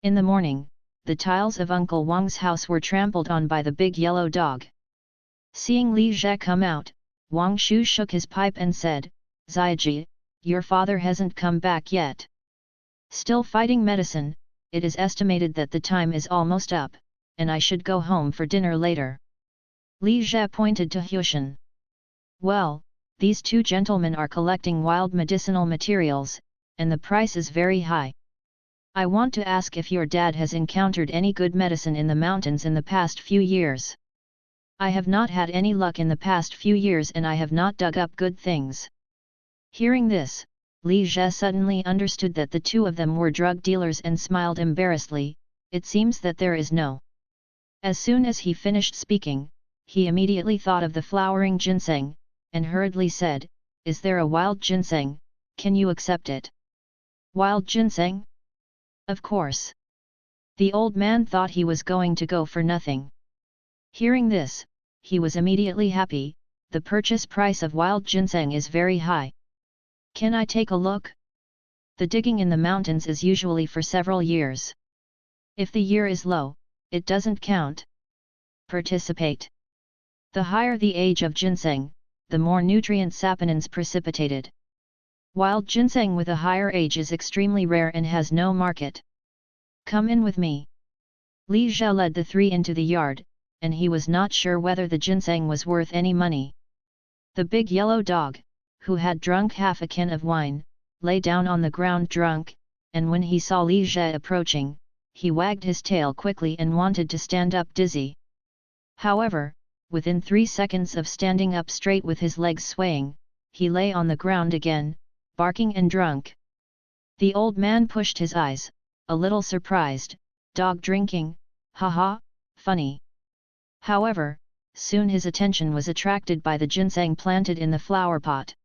In the morning, the tiles of Uncle Wang's house were trampled on by the big yellow dog. Seeing Li Jie come out, Wang Shu shook his pipe and said, Zaiji, your father hasn't come back yet. Still fighting medicine, it is estimated that the time is almost up, and I should go home for dinner later. Li Jie pointed to Hushan. Well, these two gentlemen are collecting wild medicinal materials, and the price is very high. I want to ask if your dad has encountered any good medicine in the mountains in the past few years. I have not had any luck in the past few years and I have not dug up good things. Hearing this, Li Jie suddenly understood that the two of them were drug dealers and smiled embarrassedly. It seems that there is no. As soon as he finished speaking, he immediately thought of the flowering ginseng, and hurriedly said, is there a wild ginseng, can you accept it? Wild ginseng? Of course. The old man thought he was going to go for nothing. Hearing this, he was immediately happy, the purchase price of wild ginseng is very high. Can I take a look? The digging in the mountains is usually for several years. If the year is low, it doesn't count. Participate. The higher the age of ginseng, the more nutrient saponins precipitated. Wild ginseng with a higher age is extremely rare and has no market. Come in with me. Li Zhe led the three into the yard, and he was not sure whether the ginseng was worth any money. The big yellow dog, who had drunk half a can of wine, lay down on the ground drunk, and when he saw Li Zhe approaching, he wagged his tail quickly and wanted to stand up dizzy. However, within 3 seconds of standing up straight with his legs swaying, he lay on the ground again, barking and drunk. The old man pushed his eyes, a little surprised. Dog drinking, haha, funny. However, soon his attention was attracted by the ginseng planted in the flower pot.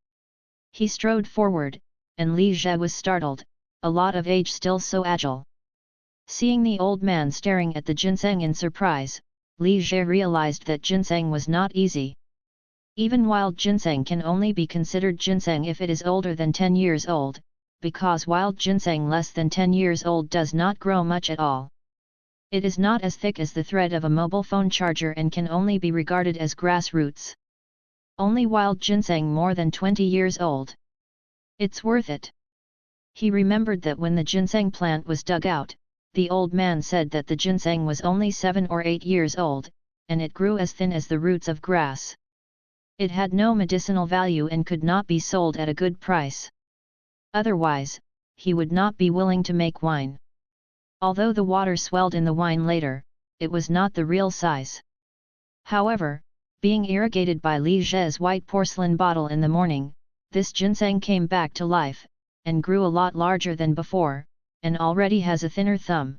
He strode forward, and Li Zhe was startled, a lot of age still so agile. Seeing the old man staring at the ginseng in surprise, Li Zhe realized that ginseng was not easy. Even wild ginseng can only be considered ginseng if it is older than 10 years old, because wild ginseng less than 10 years old does not grow much at all. It is not as thick as the thread of a mobile phone charger and can only be regarded as grass roots. Only wild ginseng more than 20 years old. It's worth it. He remembered that when the ginseng plant was dug out, the old man said that the ginseng was only 7 or 8 years old, and it grew as thin as the roots of grass. It had no medicinal value and could not be sold at a good price. Otherwise, he would not be willing to make wine. Although the water swelled in the wine later, it was not the real size. However, being irrigated by Li Zhe's white porcelain bottle in the morning, this ginseng came back to life, and grew a lot larger than before, and already has a thinner thumb.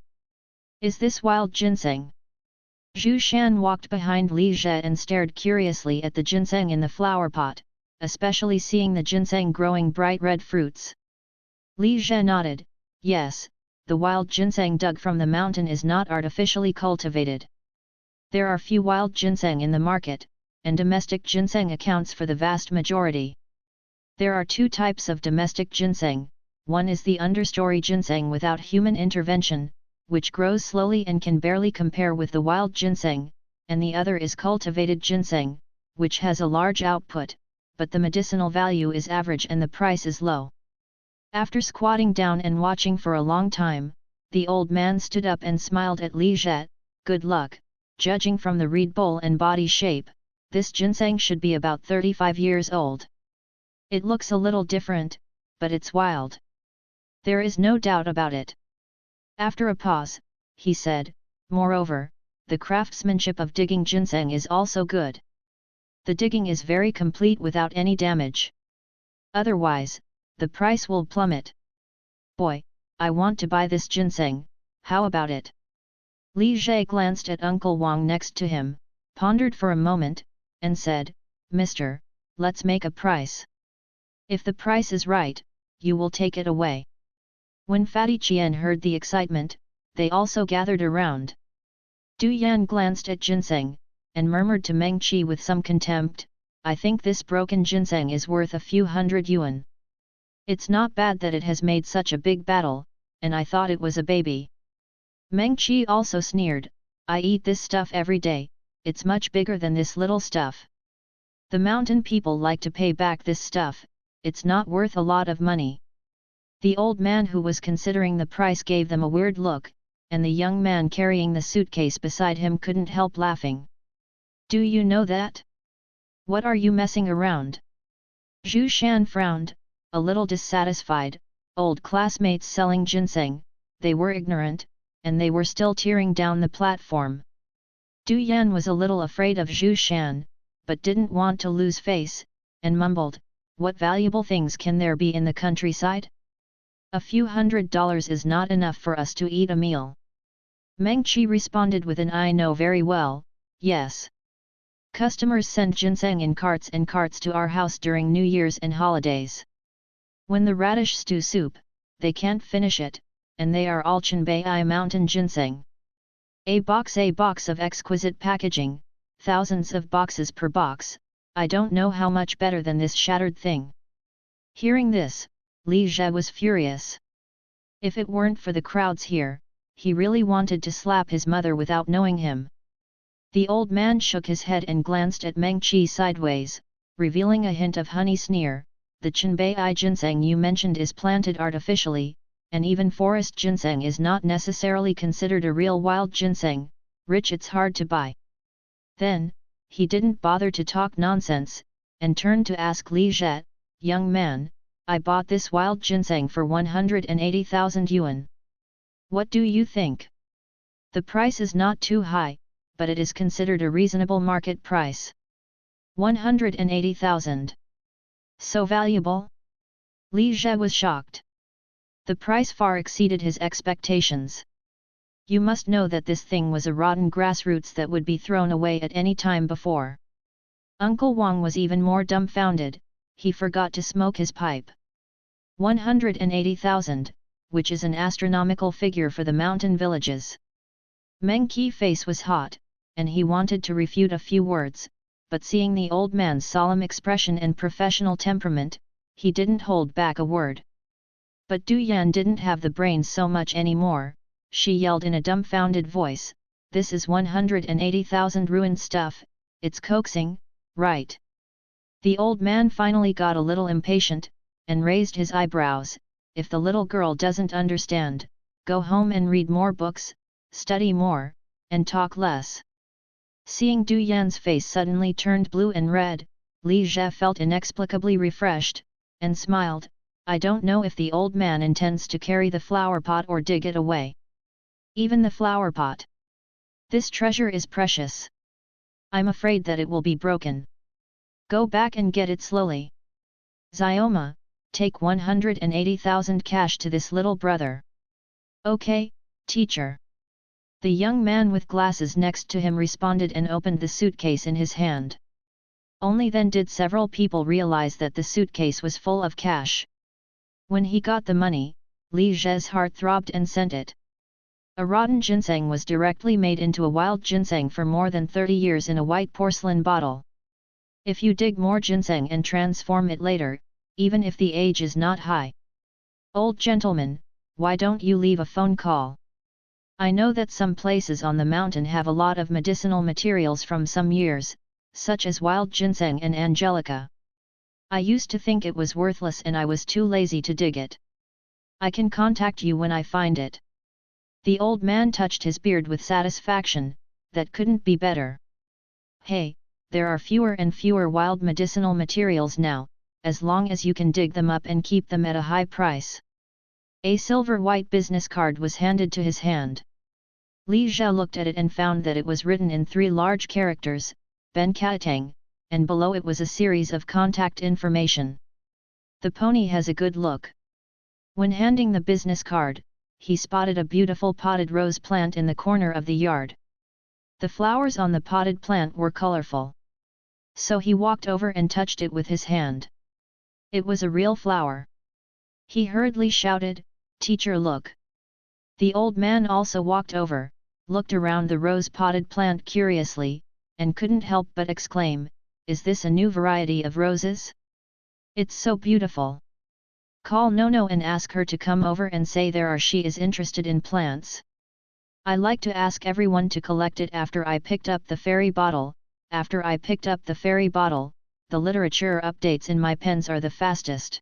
Is this wild ginseng? Zhu Shan walked behind Li Zhe and stared curiously at the ginseng in the flower pot, especially seeing the ginseng growing bright red fruits. Li Zhe nodded, yes, the wild ginseng dug from the mountain is not artificially cultivated. There are few wild ginseng in the market, and domestic ginseng accounts for the vast majority. There are 2 types of domestic ginseng, one is the understory ginseng without human intervention, which grows slowly and can barely compare with the wild ginseng, and the other is cultivated ginseng, which has a large output, but the medicinal value is average and the price is low. After squatting down and watching for a long time, the old man stood up and smiled at Li Zhe. Good luck, judging from the reed bowl and body shape, this ginseng should be about 35 years old. It looks a little different, but it's wild. There is no doubt about it. After a pause, he said, moreover, the craftsmanship of digging ginseng is also good. The digging is very complete without any damage. Otherwise, the price will plummet. Boy, I want to buy this ginseng, how about it? Li Zhe glanced at Uncle Wang next to him, pondered for a moment, and said, Mister, let's make a price. If the price is right, you will take it away. When Fatty Qian heard the excitement, they also gathered around. Du Yan glanced at ginseng, and murmured to Meng Qi with some contempt, I think this broken ginseng is worth a few hundred yuan. It's not bad that it has made such a big battle, and I thought it was a baby. Meng Qi also sneered, I eat this stuff every day, it's much bigger than this little stuff. The mountain people like to pay back this stuff, it's not worth a lot of money. The old man who was considering the price gave them a weird look, and the young man carrying the suitcase beside him couldn't help laughing. Do you know that? What are you messing around? Zhu Shan frowned, a little dissatisfied. Old classmates selling ginseng, they were ignorant, and they were still tearing down the platform. Du Yan was a little afraid of Zhu Shan, but didn't want to lose face, and mumbled, what valuable things can there be in the countryside? A few $100s is not enough for us to eat a meal. Meng Qi responded with an I know very well, yes. Customers send ginseng in carts and carts to our house during New Year's and holidays. When the radish stew soup, they can't finish it, and they are all Chenbai mountain ginseng. A box of exquisite packaging, thousands of boxes per box, I don't know how much better than this shattered thing. Hearing this, Li Zhe was furious. If it weren't for the crowds here, he really wanted to slap his mother without knowing him. The old man shook his head and glanced at Meng Qi sideways, revealing a hint of honey sneer. The Chenbai ginseng you mentioned is planted artificially, and even forest ginseng is not necessarily considered a real wild ginseng, rich it's hard to buy. Then, he didn't bother to talk nonsense, and turned to ask Li Zhe, young man, I bought this wild ginseng for 180,000 yuan. What do you think? The price is not too high, but it is considered a reasonable market price. 180,000. So valuable? Li Zhe was shocked. The price far exceeded his expectations. You must know that this thing was a rotten grassroots that would be thrown away at any time before. Uncle Wang was even more dumbfounded, he forgot to smoke his pipe. 180,000, which is an astronomical figure for the mountain villages. Meng Qi's face was hot, and he wanted to refute a few words, but seeing the old man's solemn expression and professional temperament, he didn't hold back a word. But Du Yan didn't have the brains so much anymore, she yelled in a dumbfounded voice, this is 180,000 ruined stuff, it's coaxing, right? The old man finally got a little impatient, and raised his eyebrows, if the little girl doesn't understand, go home and read more books, study more, and talk less. Seeing Du Yan's face suddenly turned blue and red, Li Zhe felt inexplicably refreshed, and smiled, I don't know if the old man intends to carry the flower pot or dig it away. Even the flower pot. This treasure is precious. I'm afraid that it will be broken. Go back and get it slowly. Xioma, take 180,000 cash to this little brother. Okay, teacher. The young man with glasses next to him responded and opened the suitcase in his hand. Only then did several people realize that the suitcase was full of cash. When he got the money, Li Zhe's heart throbbed and sent it. A rotten ginseng was directly made into a wild ginseng for more than 30 years in a white porcelain bottle. If you dig more ginseng and transform it later, even if the age is not high. Old gentleman, why don't you leave a phone call? I know that some places on the mountain have a lot of medicinal materials from some years, such as wild ginseng and angelica. I used to think it was worthless and I was too lazy to dig it. I can contact you when I find it. The old man touched his beard with satisfaction, that couldn't be better. Hey, there are fewer and fewer wild medicinal materials now, as long as you can dig them up and keep them at a high price. A silver-white business card was handed to his hand. Li Zhe looked at it and found that it was written in 3 large characters, Ben Katang, and below it was a series of contact information. The pony has a good look. When handing the business card, he spotted a beautiful potted rose plant in the corner of the yard. The flowers on the potted plant were colorful. So he walked over and touched it with his hand. It was a real flower. He hurriedly shouted, "Teacher, look!" The old man also walked over, looked around the rose-potted plant curiously, and couldn't help but exclaim, "Is this a new variety of roses? It's so beautiful! Call Nono and ask her to come over and say she is interested in plants. I like to ask everyone to collect it after I picked up the fairy bottle. After I picked up the fairy bottle, the literature updates in my pens are the fastest."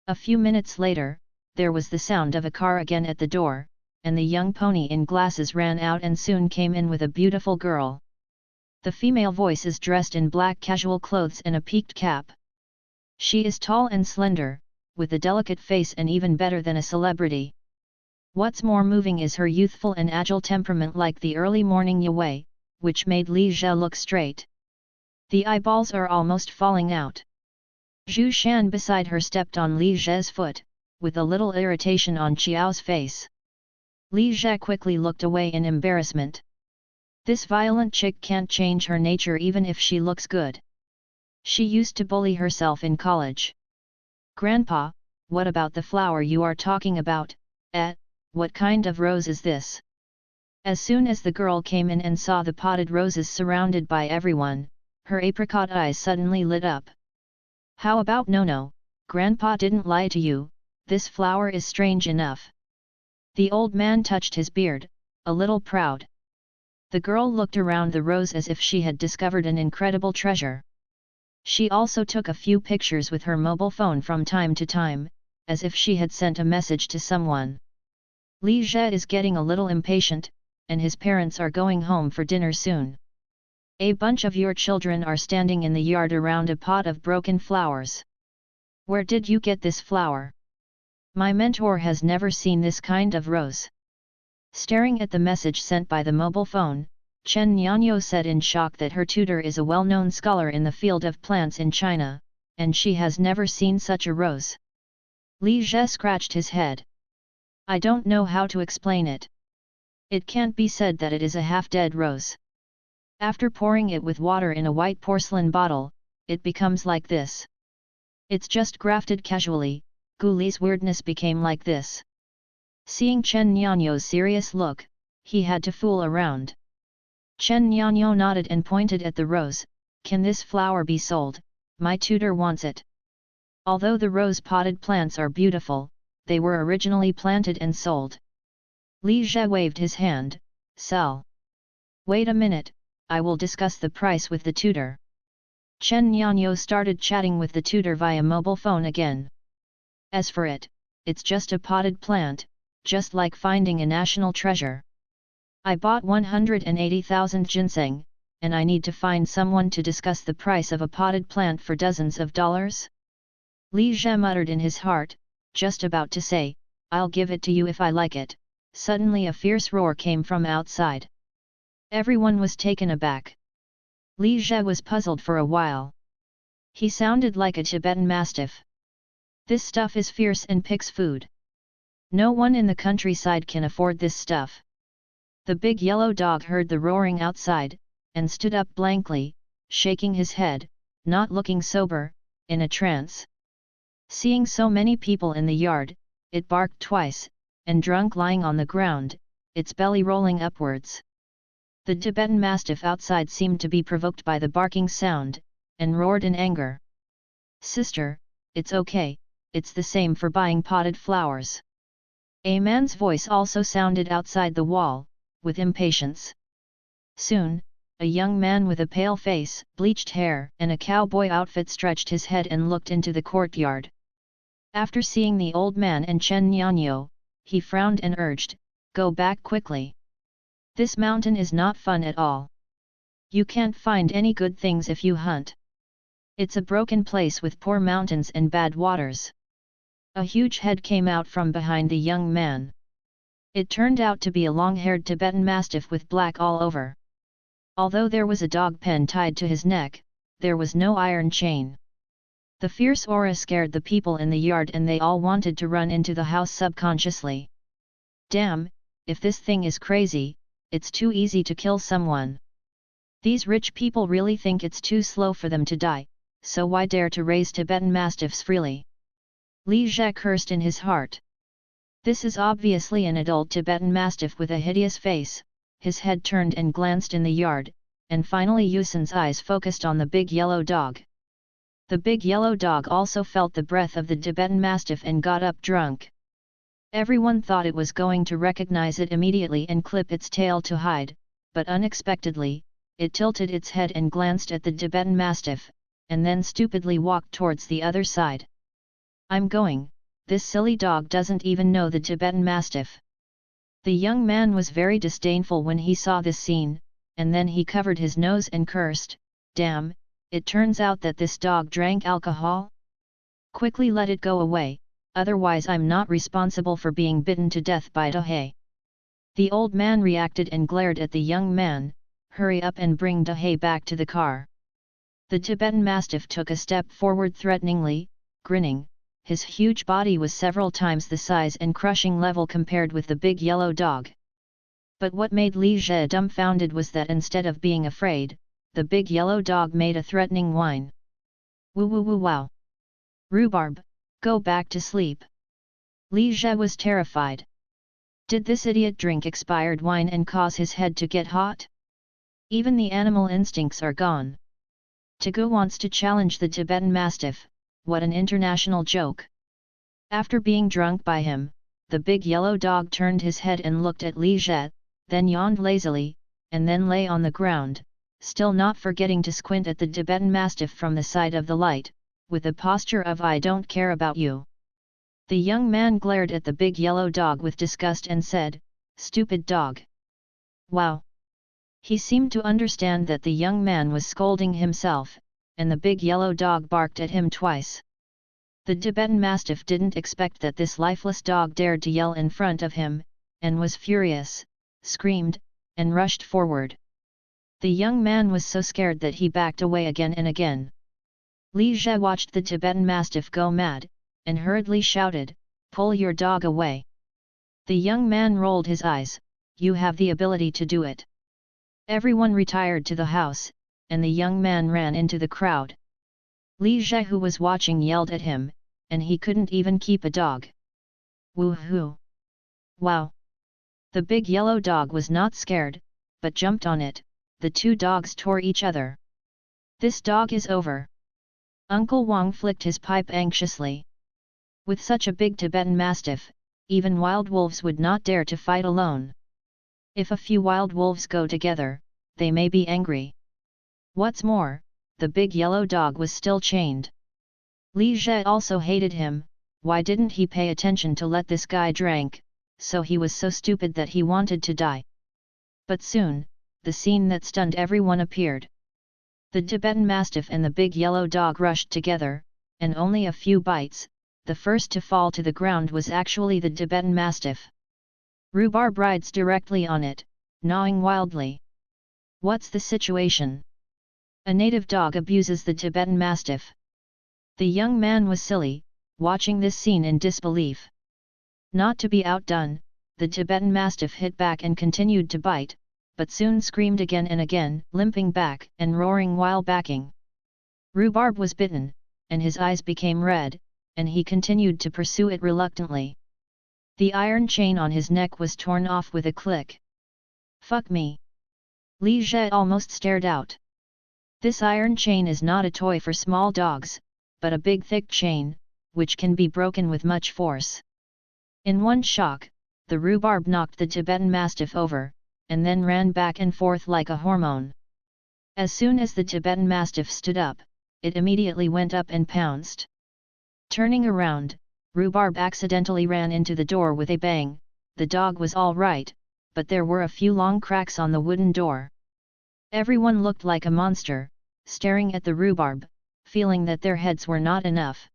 A few minutes later, there was the sound of a car again at the door, and the young pony in glasses ran out and soon came in with a beautiful girl. The female voice is dressed in black casual clothes and a peaked cap. She is tall and slender, with a delicate face and even better than a celebrity. What's more moving is her youthful and agile temperament like the early morning Yue, which made Li Zhe look straight. The eyeballs are almost falling out. Zhu Shan beside her stepped on Li Zhe's foot, with a little irritation on Qiao's face. Li Zhe quickly looked away in embarrassment. This violent chick can't change her nature even if she looks good. She used to bully herself in college. "Grandpa, what about the flower you are talking about? What kind of rose is this?" As soon as the girl came in and saw the potted roses surrounded by everyone, her apricot eyes suddenly lit up. "How about Nono? Grandpa didn't lie to you, this flower is strange enough." The old man touched his beard, a little proud. The girl looked around the rose as if she had discovered an incredible treasure. She also took a few pictures with her mobile phone from time to time, as if she had sent a message to someone. Li Jie is getting a little impatient, and his parents are going home for dinner soon. A bunch of your children are standing in the yard around a pot of broken flowers. Where did you get this flower? My mentor has never seen this kind of rose. Staring at the message sent by the mobile phone, Chen Nianyo said in shock that her tutor is a well-known scholar in the field of plants in China, and she has never seen such a rose. Li Jie scratched his head. I don't know how to explain it. It can't be said that it is a half-dead rose. After pouring it with water in a white porcelain bottle, it becomes like this. It's just grafted casually. Gu Li's weirdness became like this. Seeing Chen Nianyo's serious look, he had to fool around. Chen Nianyo nodded and pointed at the rose. Can this flower be sold? My tutor wants it. Although the rose-potted plants are beautiful, they were originally planted and sold. Li Jie waved his hand. Sell. Wait a minute, I will discuss the price with the tutor. Chen Nianyo started chatting with the tutor via mobile phone again. As for it, it's just a potted plant, just like finding a national treasure. I bought 180,000 ginseng, and I need to find someone to discuss the price of a potted plant for dozens of dollars? Li Jie muttered in his heart, just about to say, I'll give it to you if I like it. Suddenly a fierce roar came from outside. Everyone was taken aback. Li Jie was puzzled for a while. He sounded like a Tibetan mastiff. This stuff is fierce and picks food. No one in the countryside can afford this stuff. The big yellow dog heard the roaring outside, and stood up blankly, shaking his head, not looking sober, in a trance. Seeing so many people in the yard, it barked twice, and drunk lying on the ground, its belly rolling upwards. The Tibetan mastiff outside seemed to be provoked by the barking sound, and roared in anger. Sister, it's okay, it's the same for buying potted flowers. A man's voice also sounded outside the wall, with impatience. Soon, a young man with a pale face, bleached hair, and a cowboy outfit stretched his head and looked into the courtyard. After seeing the old man and Chen Nianyo, he frowned and urged, go back quickly. This mountain is not fun at all. You can't find any good things if you hunt. It's a broken place with poor mountains and bad waters. A huge head came out from behind the young man. It turned out to be a long-haired Tibetan mastiff with black all over. Although there was a dog pen tied to his neck, there was no iron chain. The fierce aura scared the people in the yard and they all wanted to run into the house subconsciously. Damn, if this thing is crazy, it's too easy to kill someone. These rich people really think it's too slow for them to die, so why dare to raise Tibetan mastiffs freely? Li Jie cursed in his heart. This is obviously an adult Tibetan mastiff with a hideous face. His head turned and glanced in the yard, and finally Yusen's eyes focused on the big yellow dog. The big yellow dog also felt the breath of the Tibetan mastiff and got up drunk. Everyone thought it was going to recognize it immediately and clip its tail to hide, but unexpectedly, it tilted its head and glanced at the Tibetan mastiff, and then stupidly walked towards the other side. I'm going, this silly dog doesn't even know the Tibetan mastiff. The young man was very disdainful when he saw this scene, and then he covered his nose and cursed, damn, it turns out that this dog drank alcohol? Quickly let it go away, otherwise I'm not responsible for being bitten to death by Dahei. The old man reacted and glared at the young man, hurry up and bring Dahei back to the car. The Tibetan mastiff took a step forward threateningly, grinning. His huge body was several times the size and crushing level compared with the big yellow dog. But what made Li Jie dumbfounded was that instead of being afraid, the big yellow dog made a threatening whine. Woo woo woo wow. Rhubarb, go back to sleep. Li Jie was terrified. Did this idiot drink expired wine and cause his head to get hot? Even the animal instincts are gone. Tegu wants to challenge the Tibetan mastiff. What an international joke! After being drunk by him, the big yellow dog turned his head and looked at Li Zhe, then yawned lazily, and then lay on the ground, still not forgetting to squint at the Tibetan Mastiff from the side of the light, with a posture of "I don't care about you." The young man glared at the big yellow dog with disgust and said, "Stupid dog." Wow! He seemed to understand that the young man was scolding himself, and the big yellow dog barked at him twice. The Tibetan Mastiff didn't expect that this lifeless dog dared to yell in front of him, and was furious, screamed, and rushed forward. The young man was so scared that he backed away again and again. Li Zhe watched the Tibetan Mastiff go mad, and hurriedly shouted, "Pull your dog away." The young man rolled his eyes, "You have the ability to do it." Everyone retired to the house, and the young man ran into the crowd. Li Zhe, who was watching, yelled at him, and he couldn't even keep a dog. Woohoo! Wow! The big yellow dog was not scared, but jumped on it. The two dogs tore each other. "This dog is over." Uncle Wang flicked his pipe anxiously. With such a big Tibetan Mastiff, even wild wolves would not dare to fight alone. If a few wild wolves go together, they may be angry. What's more, the big yellow dog was still chained. Li Zhe also hated him. Why didn't he pay attention to let this guy drink? So he was so stupid that he wanted to die. But soon, the scene that stunned everyone appeared. The Tibetan Mastiff and the big yellow dog rushed together, and only a few bites. The first to fall to the ground was actually the Tibetan Mastiff. Rhubarb rides directly on it, gnawing wildly. What's the situation? A native dog abuses the Tibetan Mastiff. The young man was silly, watching this scene in disbelief. Not to be outdone, the Tibetan Mastiff hit back and continued to bite, but soon screamed again and again, limping back and roaring while backing. Rhubarb was bitten, and his eyes became red, and he continued to pursue it reluctantly. The iron chain on his neck was torn off with a click. "Fuck me!" Li Zhe almost stared out. This iron chain is not a toy for small dogs, but a big thick chain, which can be broken with much force. In one shock, the rhubarb knocked the Tibetan Mastiff over, and then ran back and forth like a hormone. As soon as the Tibetan Mastiff stood up, it immediately went up and pounced. Turning around, Rhubarb accidentally ran into the door with a bang. The dog was all right, but there were a few long cracks on the wooden door. Everyone looked like a monster, staring at the rhubarb, feeling that their heads were not enough.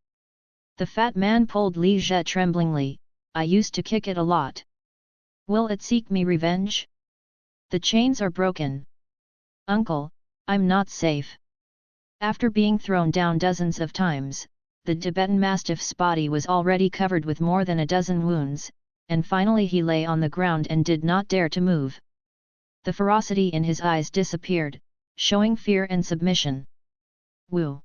The fat man pulled Li Zhe tremblingly. "I used to kick it a lot. Will it seek me revenge? The chains are broken. Uncle, I'm not safe." After being thrown down dozens of times, the Tibetan Mastiff's body was already covered with more than a dozen wounds, and finally he lay on the ground and did not dare to move. The ferocity in his eyes disappeared, showing fear and submission. "Woo!"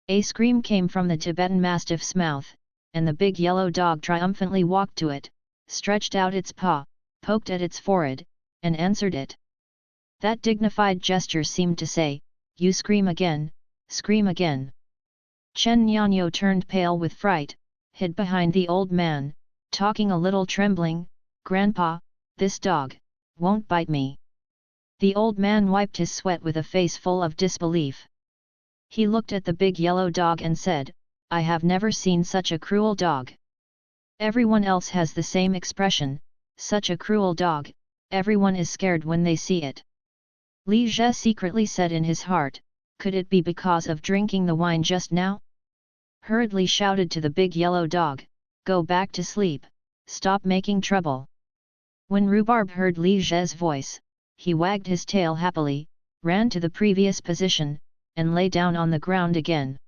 A scream came from the Tibetan Mastiff's mouth, and the big yellow dog triumphantly walked to it, stretched out its paw, poked at its forehead, and answered it. That dignified gesture seemed to say, "You scream again, scream again." Chen Nyanyo turned pale with fright, hid behind the old man, talking a little trembling, "Grandpa, this dog won't bite me." The old man wiped his sweat with a face full of disbelief. He looked at the big yellow dog and said, "I have never seen such a cruel dog. Everyone else has the same expression, such a cruel dog, everyone is scared when they see it." Li Zhe secretly said in his heart, could it be because of drinking the wine just now? Hurriedly shouted to the big yellow dog, "Go back to sleep, stop making trouble." When Rhubarb heard Li Zhe's voice, he wagged his tail happily, ran to the previous position, and lay down on the ground again.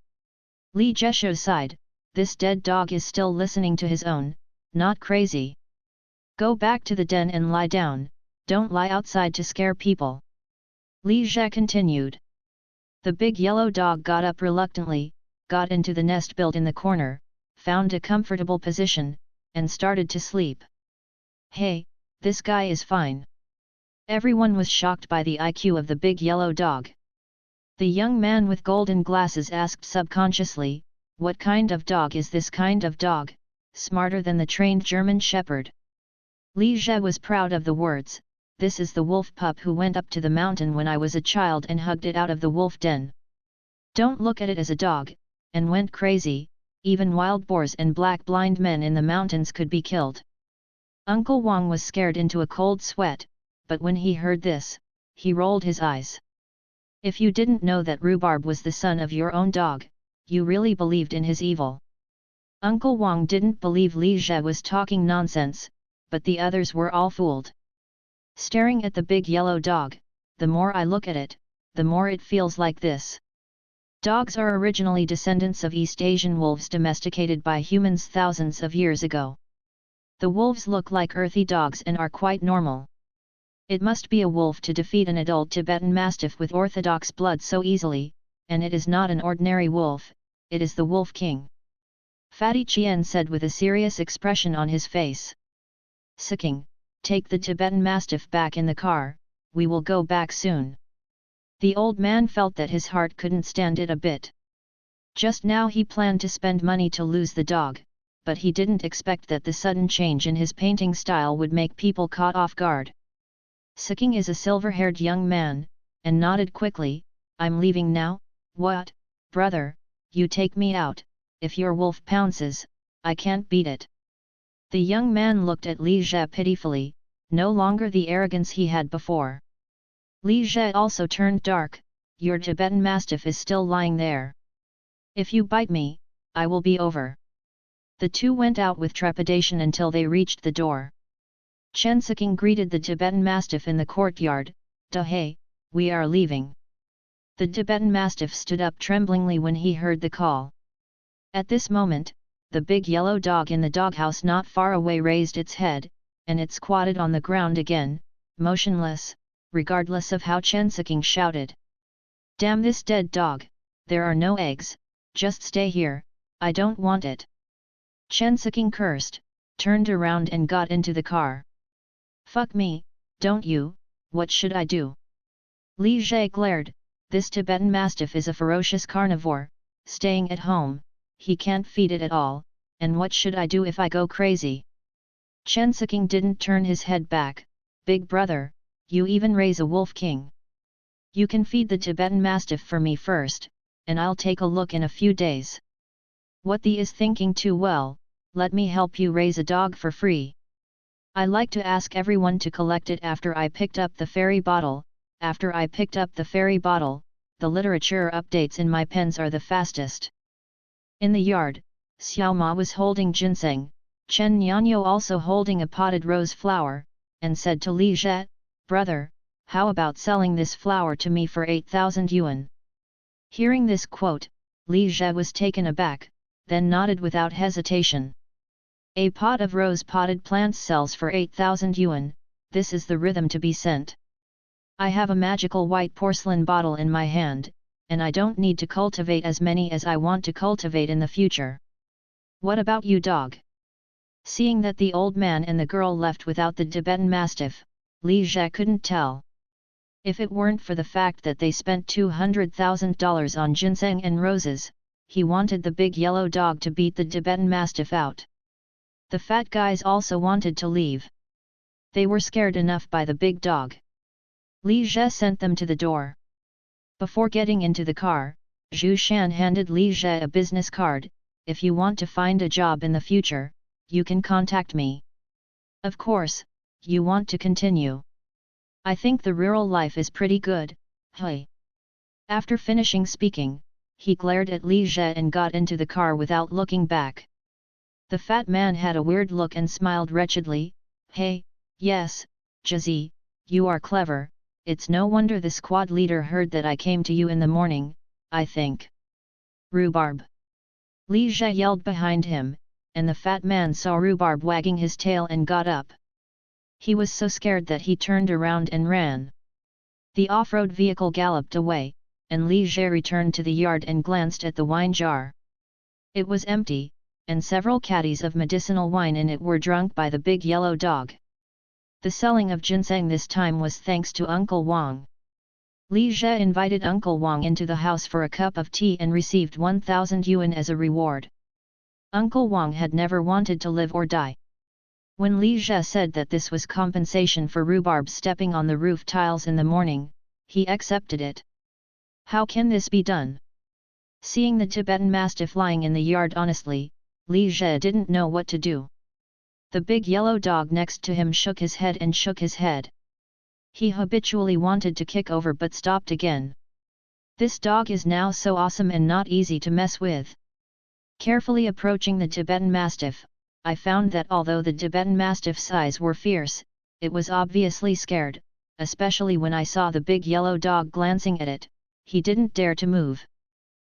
Li Zhe sighed, "This dead dog is still listening to his own, not crazy. Go back to the den and lie down, don't lie outside to scare people." Li Zhe continued. The big yellow dog got up reluctantly, got into the nest built in the corner, found a comfortable position, and started to sleep. "Hey, this guy is fine." Everyone was shocked by the IQ of the big yellow dog. The young man with golden glasses asked subconsciously, "What kind of dog is this kind of dog, smarter than the trained German shepherd. Li Zhe was proud of the words, "This is the wolf pup who went up to the mountain when I was a child and hugged it out of the wolf den. Don't look at it as a dog," and went crazy. Even wild boars and black blind men in the mountains could be killed. Uncle Wang was scared into a cold sweat, but when he heard this, he rolled his eyes. "If you didn't know that Rhubarb was the son of your own dog, you really believed in his evil." Uncle Wang didn't believe Li Zhe was talking nonsense, but the others were all fooled. Staring at the big yellow dog, "The more I look at it, the more it feels like this." Dogs are originally descendants of East Asian wolves domesticated by humans thousands of years ago. The wolves look like earthy dogs and are quite normal. It must be a wolf to defeat an adult Tibetan Mastiff with orthodox blood so easily, and it is not an ordinary wolf, it is the Wolf King. Fatty Chien said with a serious expression on his face. "Siking, take the Tibetan Mastiff back in the car, we will go back soon." The old man felt that his heart couldn't stand it a bit. Just now he planned to spend money to lose the dog, but he didn't expect that the sudden change in his painting style would make people caught off guard. Siking is a silver-haired young man, and nodded quickly, "I'm leaving now." "What, brother, you take me out, if your wolf pounces, I can't beat it." The young man looked at Li Zhe pitifully, no longer the arrogance he had before. Li Zhe also turned dark, "Your Tibetan Mastiff is still lying there. If you bite me, I will be over." The two went out with trepidation until they reached the door. Chen Siking greeted the Tibetan Mastiff in the courtyard, "Da hey, we are leaving." The Tibetan Mastiff stood up tremblingly when he heard the call. At this moment, the big yellow dog in the doghouse not far away raised its head, and it squatted on the ground again, motionless, regardless of how Chen Siking shouted. "Damn this dead dog, there are no eggs, just stay here, I don't want it." Chen Siking cursed, turned around and got into the car. "Fuck me, don't you, what should I do?" Li Zhe glared, "This Tibetan Mastiff is a ferocious carnivore, staying at home, he can't feed it at all, and what should I do if I go crazy?" Chen Siking didn't turn his head back, "Big brother, you even raise a wolf king. You can feed the Tibetan Mastiff for me first, and I'll take a look in a few days." "What the is thinking too well, let me help you raise a dog for free. I like to ask everyone to collect it after I picked up the fairy bottle. After I picked up the fairy bottle, the literature updates in my pens are the fastest." In the yard, Xiao Ma was holding ginseng, Chen Yanyo also holding a potted rose flower, and said to Li Zhe, "Brother, how about selling this flower to me for 8,000 yuan?" Hearing this quote, Li Zhe was taken aback, then nodded without hesitation. "A pot of rose potted plants sells for 8,000 yuan, this is the rhythm to be sent. I have a magical white porcelain bottle in my hand, and I don't need to cultivate as many as I want to cultivate in the future. What about you, dog?" Seeing that the old man and the girl left without the Tibetan Mastiff, Li Zhe couldn't tell. If it weren't for the fact that they spent $200,000 on ginseng and roses, he wanted the big yellow dog to beat the Tibetan Mastiff out. The fat guys also wanted to leave. They were scared enough by the big dog. Li Zhe sent them to the door. Before getting into the car, Zhu Shan handed Li Zhe a business card, "If you want to find a job in the future, you can contact me. Of course, you want to continue. I think the rural life is pretty good, hey." After finishing speaking, he glared at Li Zhe and got into the car without looking back. The fat man had a weird look and smiled wretchedly, "Hey, yes, Jazzy, you are clever, it's no wonder the squad leader heard that I came to you in the morning, I think." "Rhubarb!" Li Zhe yelled behind him, and the fat man saw Rhubarb wagging his tail and got up. He was so scared that he turned around and ran. The off-road vehicle galloped away, and Li Zhe returned to the yard and glanced at the wine jar. It was empty, and several caddies of medicinal wine in it were drunk by the big yellow dog. The selling of ginseng this time was thanks to Uncle Wang. Li Zhe invited Uncle Wang into the house for a cup of tea and received 1,000 yuan as a reward. Uncle Wang had never wanted to live or die. When Li Zhe said that this was compensation for Rhubarb stepping on the roof tiles in the morning, he accepted it. How can this be done? Seeing the Tibetan Mastiff lying in the yard honestly, Li Zhe didn't know what to do. The big yellow dog next to him shook his head and shook his head. He habitually wanted to kick over but stopped again. This dog is now so awesome and not easy to mess with. Carefully approaching the Tibetan Mastiff, I found that although the Tibetan Mastiff's eyes were fierce, it was obviously scared, especially when I saw the big yellow dog glancing at it. He didn't dare to move.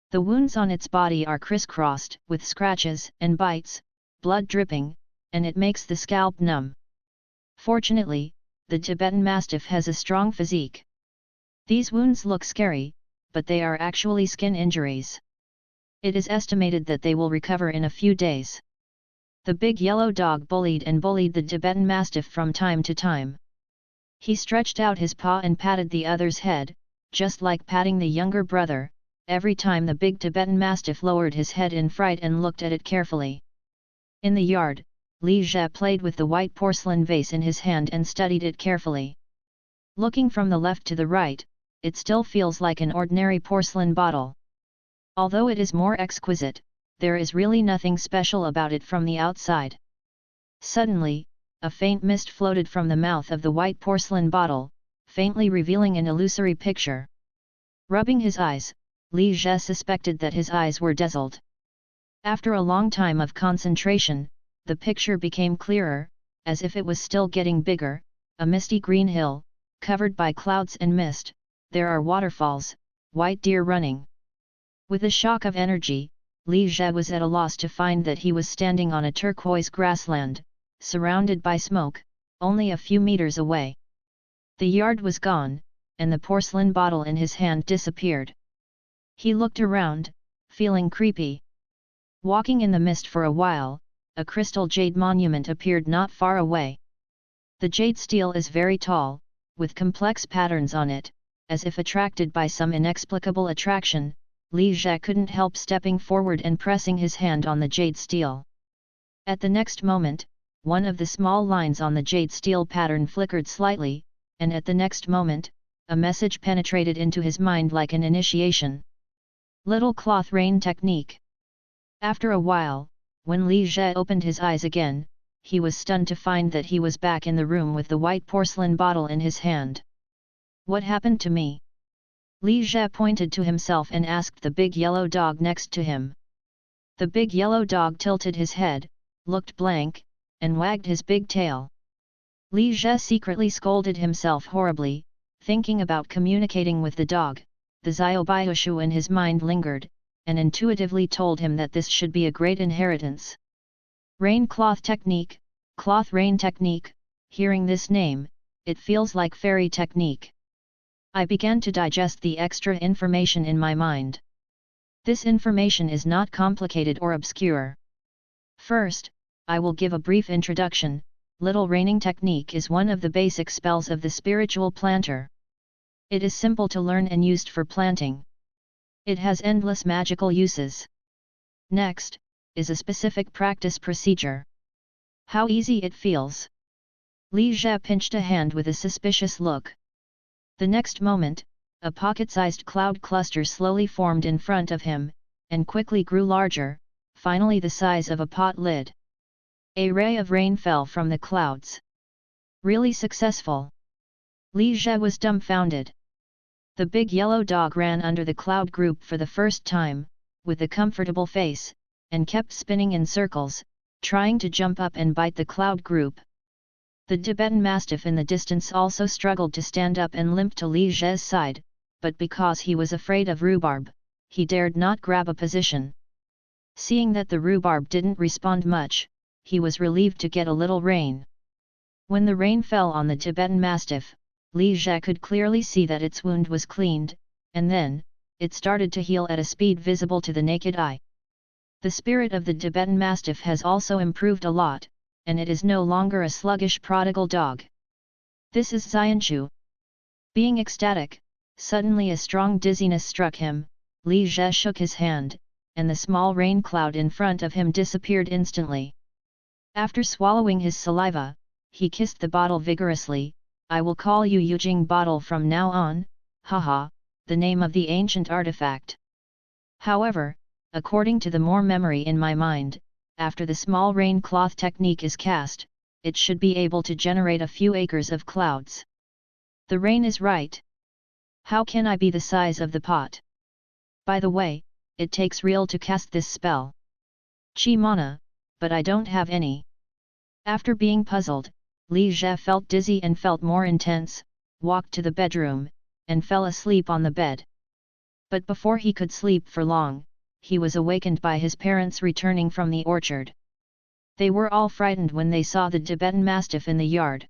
The wounds on its body are crisscrossed with scratches and bites, blood dripping, and it makes the scalp numb. Fortunately, the Tibetan Mastiff has a strong physique. These wounds look scary, but they are actually skin injuries. It is estimated that they will recover in a few days. The big yellow dog bullied the Tibetan Mastiff from time to time. He stretched out his paw and patted the other's head, just like patting the younger brother, every time the big Tibetan Mastiff lowered his head in fright and looked at it carefully. In the yard, Li Zhe played with the white porcelain vase in his hand and studied it carefully. Looking from the left to the right, it still feels like an ordinary porcelain bottle. Although it is more exquisite, there is really nothing special about it from the outside. Suddenly, a faint mist floated from the mouth of the white porcelain bottle, faintly revealing an illusory picture. Rubbing his eyes, Li Zhe suspected that his eyes were dazzled. After a long time of concentration, the picture became clearer, as if it was still getting bigger, a misty green hill, covered by clouds and mist, there are waterfalls, white deer running. With a shock of energy, Li Zhe was at a loss to find that he was standing on a turquoise grassland, surrounded by smoke, only a few meters away. The yard was gone, and the porcelain bottle in his hand disappeared. He looked around, feeling creepy. Walking in the mist for a while, a crystal jade monument appeared not far away. The jade stele is very tall, with complex patterns on it, as if attracted by some inexplicable attraction. Li Zhe couldn't help stepping forward and pressing his hand on the jade stele. At the next moment, one of the small lines on the jade stele pattern flickered slightly, and at the next moment, a message penetrated into his mind like an initiation. Little cloth rain technique. After a while, when Li Zhe opened his eyes again, he was stunned to find that he was back in the room with the white porcelain bottle in his hand. What happened to me? Li Zhe pointed to himself and asked the big yellow dog next to him. The big yellow dog tilted his head, looked blank, and wagged his big tail. Li Zhe secretly scolded himself horribly, thinking about communicating with the dog. The Xiaobiushu in his mind lingered, and intuitively told him that this should be a great inheritance. Rain cloth technique, cloth rain technique. Hearing this name, it feels like fairy technique. I began to digest the extra information in my mind. This information is not complicated or obscure. First, I will give a brief introduction. Little raining technique is one of the basic spells of the spiritual planter. It is simple to learn and used for planting. It has endless magical uses. Next, is a specific practice procedure. How easy it feels. Li Zhe pinched a hand with a suspicious look. The next moment, a pocket-sized cloud cluster slowly formed in front of him, and quickly grew larger, finally the size of a pot lid. A ray of rain fell from the clouds. Really successful. Li Zhe was dumbfounded. The big yellow dog ran under the cloud group for the first time, with a comfortable face, and kept spinning in circles, trying to jump up and bite the cloud group. The Tibetan Mastiff in the distance also struggled to stand up and limp to Li Zhe's side, but because he was afraid of rhubarb, he dared not grab a position. Seeing that the rhubarb didn't respond much, he was relieved to get a little rain. When the rain fell on the Tibetan Mastiff, Li Zhe could clearly see that its wound was cleaned, and then, it started to heal at a speed visible to the naked eye. The spirit of the Tibetan Mastiff has also improved a lot, and it is no longer a sluggish prodigal dog. This is Xianshu. Being ecstatic, suddenly a strong dizziness struck him. Li Zhe shook his hand, and the small rain cloud in front of him disappeared instantly. After swallowing his saliva, he kissed the bottle vigorously. I will call you Yujing bottle from now on, haha, the name of the ancient artifact. However, according to the more memory in my mind, after the small rain cloth technique is cast, it should be able to generate a few acres of clouds. The rain is right. How can I be the size of the pot? By the way, it takes real to cast this spell. Chi mana, but I don't have any. After being puzzled, Li Jie felt dizzy and felt more intense, walked to the bedroom, and fell asleep on the bed. But before he could sleep for long, he was awakened by his parents returning from the orchard. They were all frightened when they saw the Tibetan Mastiff in the yard.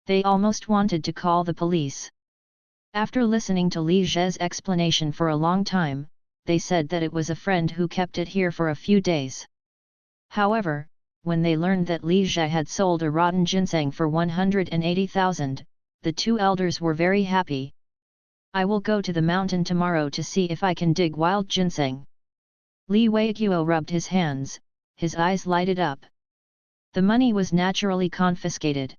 They almost wanted to call the police. After listening to Li Jie's explanation for a long time, they said that it was a friend who kept it here for a few days. However, when they learned that Li Jie had sold a rotten ginseng for 180,000, the two elders were very happy. I will go to the mountain tomorrow to see if I can dig wild ginseng. Li Weiguo rubbed his hands, his eyes lighted up. The money was naturally confiscated.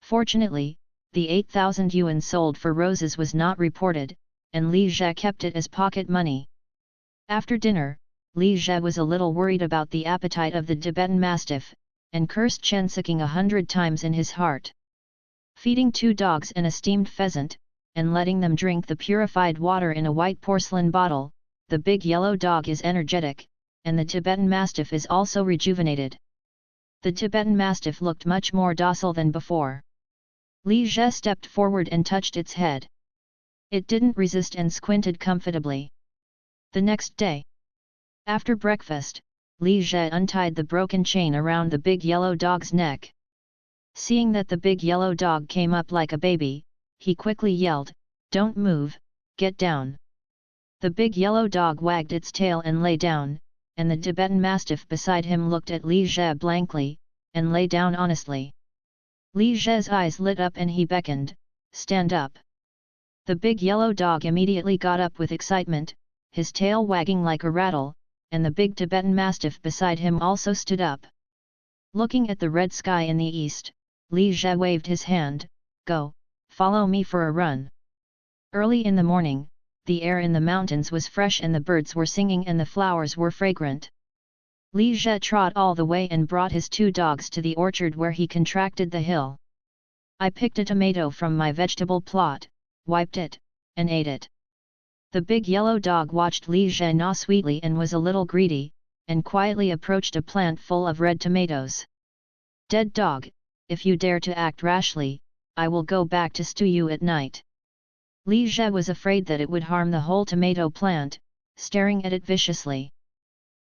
Fortunately, the 8,000 yuan sold for roses was not reported, and Li Jie kept it as pocket money. After dinner, Li Jie was a little worried about the appetite of the Tibetan Mastiff, and cursed Chen Siking 100 times in his heart. Feeding 2 dogs and a steamed pheasant, and letting them drink the purified water in a white porcelain bottle, the big yellow dog is energetic, and the Tibetan Mastiff is also rejuvenated. The Tibetan Mastiff looked much more docile than before. Li Jie stepped forward and touched its head. It didn't resist and squinted comfortably. The next day, after breakfast, Li Jie untied the broken chain around the big yellow dog's neck. Seeing that the big yellow dog came up like a baby, he quickly yelled, "Don't move, get down." The big yellow dog wagged its tail and lay down, and the Tibetan Mastiff beside him looked at Li Jie blankly, and lay down honestly. Li Jie's eyes lit up and he beckoned, "Stand up." The big yellow dog immediately got up with excitement, his tail wagging like a rattle, and the big Tibetan Mastiff beside him also stood up. Looking at the red sky in the east, Li Jie waved his hand, "Go, follow me for a run." Early in the morning, the air in the mountains was fresh and the birds were singing and the flowers were fragrant. Li Jie trot all the way and brought his 2 dogs to the orchard where he contracted the hill. I picked a tomato from my vegetable plot, wiped it, and ate it. The big yellow dog watched Li Jie gnaw sweetly and was a little greedy, and quietly approached a plant full of red tomatoes. "Dead dog, if you dare to act rashly, I will go back to stew you at night." Li Jie was afraid that it would harm the whole tomato plant, staring at it viciously.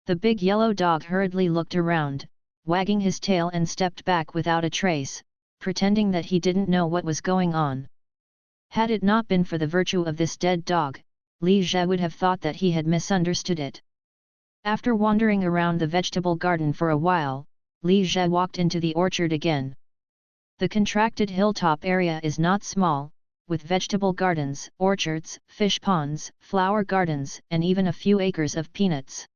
The big yellow dog hurriedly looked around, wagging his tail and stepped back without a trace, pretending that he didn't know what was going on. Had it not been for the virtue of this dead dog, Li Jie would have thought that he had misunderstood it. After wandering around the vegetable garden for a while, Li Jie walked into the orchard again. The contracted hilltop area is not small, with vegetable gardens, orchards, fish ponds, flower gardens, and even a few acres of peanuts.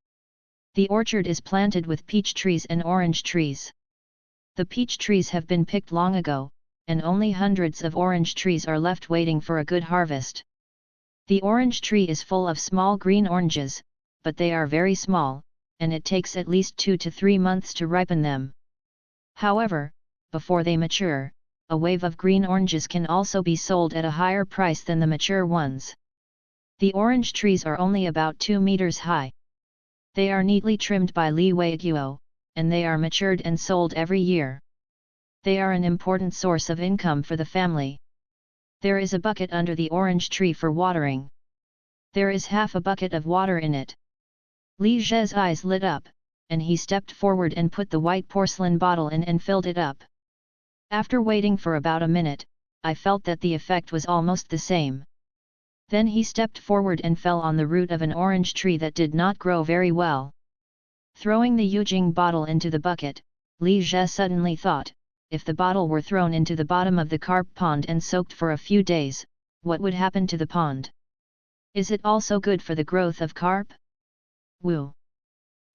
The orchard is planted with peach trees and orange trees. The peach trees have been picked long ago, and only hundreds of orange trees are left waiting for a good harvest. The orange tree is full of small green oranges, but they are very small, and it takes at least 2 to 3 months to ripen them. However, before they mature, a wave of green oranges can also be sold at a higher price than the mature ones. The orange trees are only about 2 meters high. They are neatly trimmed by Li Weiguo, and they are matured and sold every year. They are an important source of income for the family. There is a bucket under the orange tree for watering. There is half a bucket of water in it. Li Jie's eyes lit up, and he stepped forward and put the white porcelain bottle in and filled it up. After waiting for about a minute, I felt that the effect was almost the same. Then he stepped forward and fell on the root of an orange tree that did not grow very well. Throwing the Yujing bottle into the bucket, Li Jie suddenly thought, if the bottle were thrown into the bottom of the carp pond and soaked for a few days, what would happen to the pond? Is it also good for the growth of carp? Woo!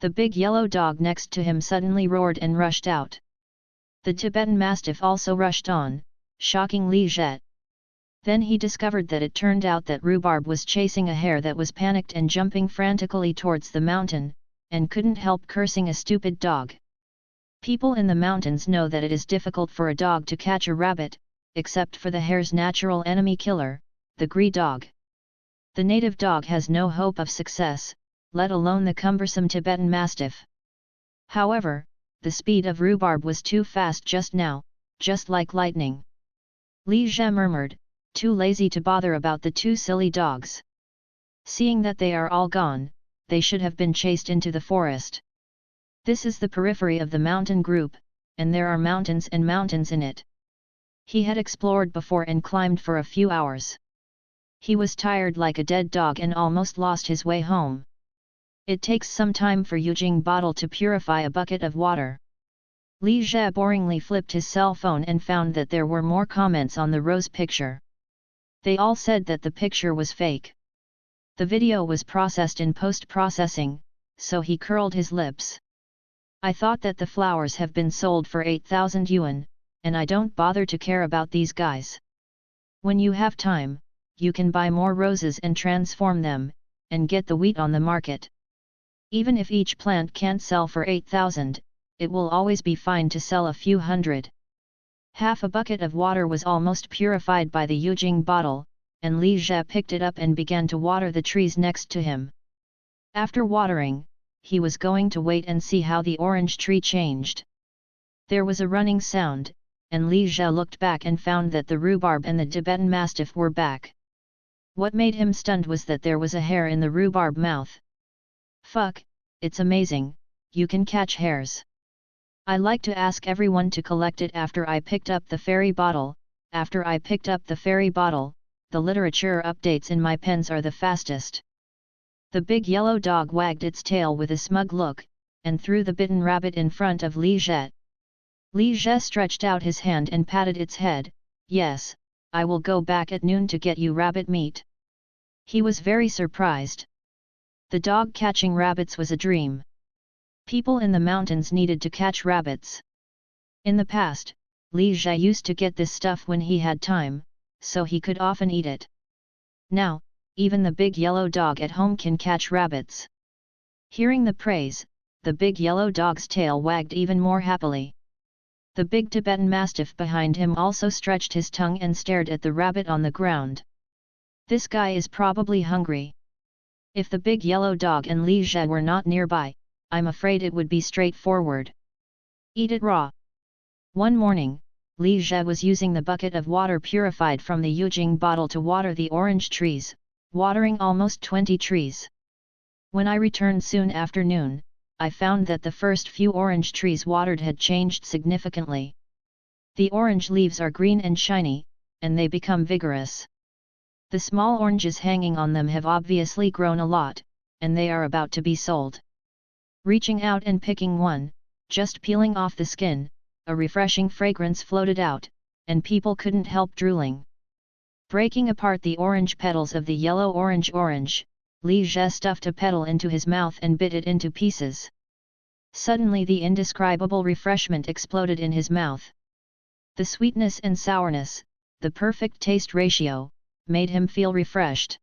The big yellow dog next to him suddenly roared and rushed out. The Tibetan Mastiff also rushed on, shocking Li Zhe. Then he discovered that it turned out that Rhubarb was chasing a hare that was panicked and jumping frantically towards the mountain, and couldn't help cursing a stupid dog. People in the mountains know that it is difficult for a dog to catch a rabbit, except for the hare's natural enemy killer, the grey dog. The native dog has no hope of success, let alone the cumbersome Tibetan Mastiff. However, the speed of Rhubarb was too fast just now, just like lightning. Li Zhe murmured, too lazy to bother about the two silly dogs. Seeing that they are all gone, they should have been chased into the forest. This is the periphery of the mountain group, and there are mountains and mountains in it. He had explored before and climbed for a few hours. He was tired like a dead dog and almost lost his way home. It takes some time for Yujing bottle to purify a bucket of water. Li Zhe boringly flipped his cell phone and found that there were more comments on the rose picture. They all said that the picture was fake. The video was processed in post-processing, so he curled his lips. I thought that the flowers have been sold for 8,000 yuan, and I don't bother to care about these guys. When you have time, you can buy more roses and transform them, and get the wheat on the market. Even if each plant can't sell for 8,000, it will always be fine to sell a few hundred. Half a bucket of water was almost purified by the Yujing bottle, and Li Zhe picked it up and began to water the trees next to him. After watering, he was going to wait and see how the orange tree changed. There was a running sound, and Li Zhe looked back and found that the rhubarb and the Tibetan Mastiff were back. What made him stunned was that there was a hair in the rhubarb mouth. Fuck, it's amazing, you can catch hares. I like to ask everyone to collect it after I picked up the fairy bottle. After I picked up the fairy bottle, the literature updates in my pens are the fastest. The big yellow dog wagged its tail with a smug look, and threw the bitten rabbit in front of Li Zhe. Li Zhe stretched out his hand and patted its head. Yes, I will go back at noon to get you rabbit meat. He was very surprised. The dog catching rabbits was a dream. People in the mountains needed to catch rabbits. In the past, Li Zhe used to get this stuff when he had time, so he could often eat it. Now, even the big yellow dog at home can catch rabbits. Hearing the praise, the big yellow dog's tail wagged even more happily. The big Tibetan Mastiff behind him also stretched his tongue and stared at the rabbit on the ground. This guy is probably hungry. If the big yellow dog and Li Zhe were not nearby, I'm afraid it would be straightforward. Eat it raw. One morning, Li Zhe was using the bucket of water purified from the Yujing bottle to water the orange trees, watering almost 20 trees. When I returned soon after noon, I found that the first few orange trees watered had changed significantly. The orange leaves are green and shiny, and they become vigorous. The small oranges hanging on them have obviously grown a lot, and they are about to be sold. Reaching out and picking one, just peeling off the skin, a refreshing fragrance floated out, and people couldn't help drooling. Breaking apart the orange petals of the yellow orange, Li Zhe stuffed a petal into his mouth and bit it into pieces. Suddenly the indescribable refreshment exploded in his mouth. The sweetness and sourness, the perfect taste ratio, made him feel refreshed.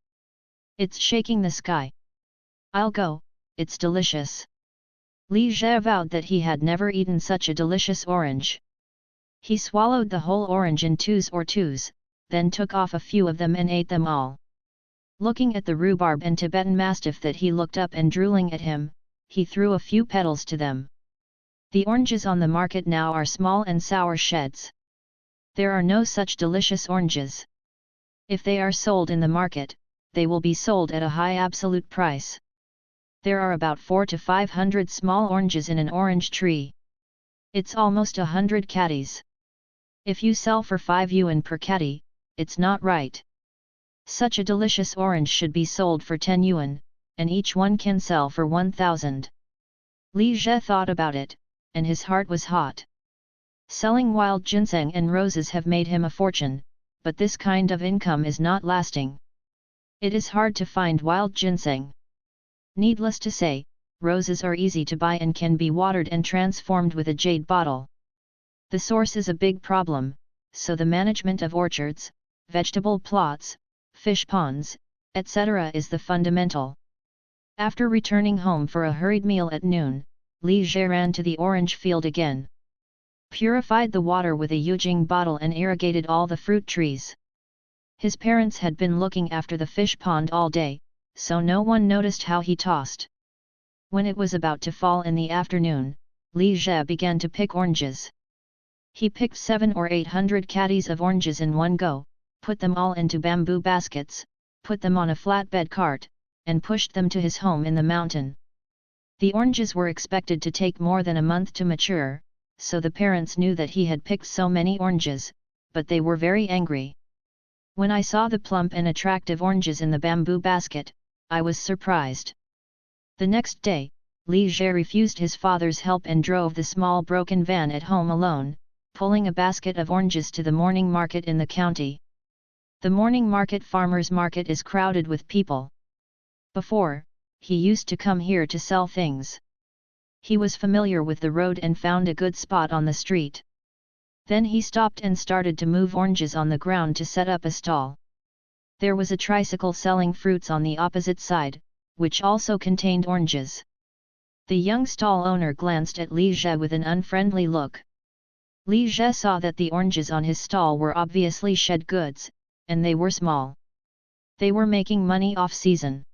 It's shaking the sky. I'll go, it's delicious. Li Zhe vowed that he had never eaten such a delicious orange. He swallowed the whole orange in twos, then took off a few of them and ate them all. Looking at the rhubarb and Tibetan Mastiff that he looked up and drooling at him, he threw a few petals to them. The oranges on the market now are small and sour sheds. There are no such delicious oranges. If they are sold in the market, they will be sold at a high absolute price. There are about 400 to 500 small oranges in an orange tree. It's almost 100 caddies. If you sell for 5 yuan per caddy, it's not right. Such a delicious orange should be sold for 10 yuan, and each one can sell for 1,000. Li Zhe thought about it, and his heart was hot. Selling wild ginseng and roses have made him a fortune, but this kind of income is not lasting. It is hard to find wild ginseng. Needless to say, roses are easy to buy and can be watered and transformed with a jade bottle. The source is a big problem, so the management of orchards, vegetable plots, fish ponds, etc. is the fundamental. After returning home for a hurried meal at noon, Li Jie ran to the orange field again. Purified the water with a Yujing bottle and irrigated all the fruit trees. His parents had been looking after the fish pond all day, so no one noticed how he tossed. When it was about to fall in the afternoon, Li Jie began to pick oranges. He picked 700 or 800 caddies of oranges in one go, put them all into bamboo baskets, put them on a flatbed cart, and pushed them to his home in the mountain. The oranges were expected to take more than a month to mature, so the parents knew that he had picked so many oranges, but they were very angry. When I saw the plump and attractive oranges in the bamboo basket, I was surprised. The next day, Li Jie refused his father's help and drove the small broken van at home alone, pulling a basket of oranges to the morning market in the county. The morning market farmers' market is crowded with people. Before, he used to come here to sell things. He was familiar with the road and found a good spot on the street. Then he stopped and started to move oranges on the ground to set up a stall. There was a tricycle selling fruits on the opposite side, which also contained oranges. The young stall owner glanced at Li Jie with an unfriendly look. Li Jie saw that the oranges on his stall were obviously shed goods, and they were small. They were making money off-season.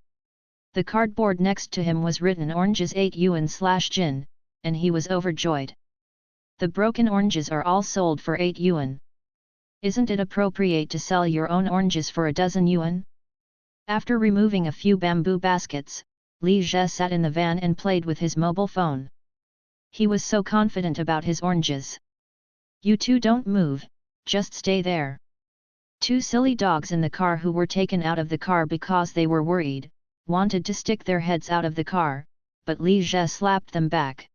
The cardboard next to him was written oranges 8 yuan/jin, and he was overjoyed. The broken oranges are all sold for 8 yuan. Isn't it appropriate to sell your own oranges for a dozen yuan? After removing a few bamboo baskets, Li Jie sat in the van and played with his mobile phone. He was so confident about his oranges. You two don't move, just stay there. Two silly dogs in the car who were taken out of the car because they were worried, wanted to stick their heads out of the car, but Li Jie slapped them back.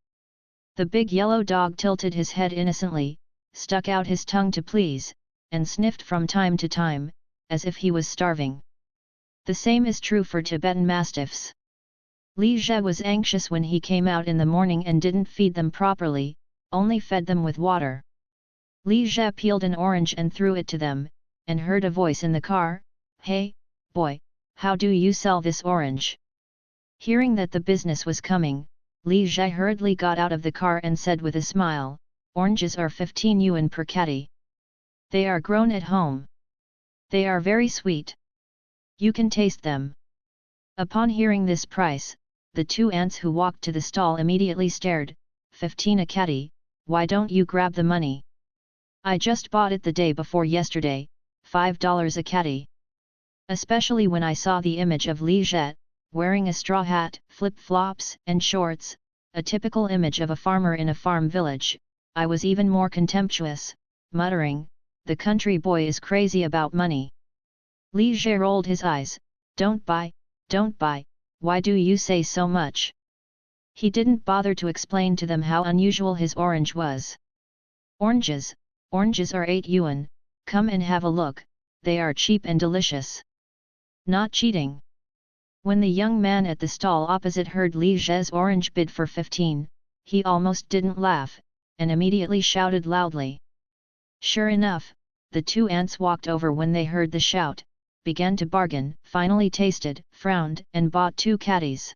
The big yellow dog tilted his head innocently, stuck out his tongue to please, and sniffed from time to time, as if he was starving. The same is true for Tibetan Mastiffs. Li Jie was anxious when he came out in the morning and didn't feed them properly, only fed them with water. Li Jie peeled an orange and threw it to them, and heard a voice in the car, "Hey, boy, how do you sell this orange?" Hearing that the business was coming, Li Jie hurriedly got out of the car and said with a smile, "Oranges are 15 yuan per caddy. They are grown at home. They are very sweet. You can taste them." Upon hearing this price, the two ants who walked to the stall immediately stared, 15 a caddy, why don't you grab the money? I just bought it the day before yesterday, $5 a caddy. Especially when I saw the image of Li Jie, wearing a straw hat, flip-flops, and shorts, a typical image of a farmer in a farm village, I was even more contemptuous, muttering, "The country boy is crazy about money." Li Jie rolled his eyes, don't buy, why do you say so much?" He didn't bother to explain to them how unusual his orange was. Oranges are 8 yuan, come and have a look, they are cheap and delicious. Not cheating. When the young man at the stall opposite heard Li Jie's orange bid for 15, he almost didn't laugh, and immediately shouted loudly. Sure enough, the two ants walked over when they heard the shout, began to bargain, finally tasted, frowned, and bought 2 caddies.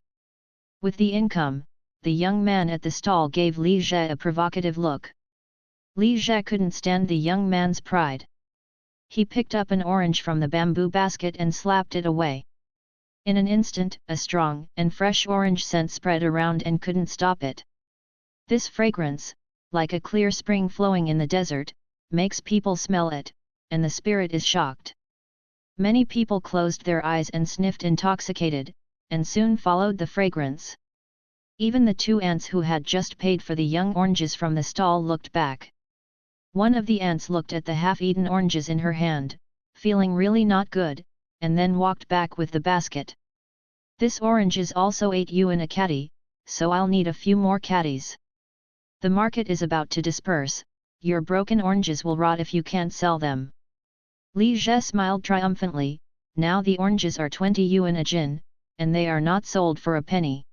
With the income, the young man at the stall gave Li Jie a provocative look. Li Jie couldn't stand the young man's pride. He picked up an orange from the bamboo basket and slapped it away. In an instant, a strong and fresh orange scent spread around and couldn't stop it. This fragrance, like a clear spring flowing in the desert, makes people smell it, and the spirit is shocked. Many people closed their eyes and sniffed intoxicated, and soon followed the fragrance. Even the two ants who had just paid for the young oranges from the stall looked back. One of the ants looked at the half-eaten oranges in her hand, feeling really not good, and then walked back with the basket. This orange is also 8 yuan a caddy, so I'll need a few more caddies. The market is about to disperse, your broken oranges will rot if you can't sell them. Li Jie smiled triumphantly, now the oranges are 20 yuan a jin, and they are not sold for a penny.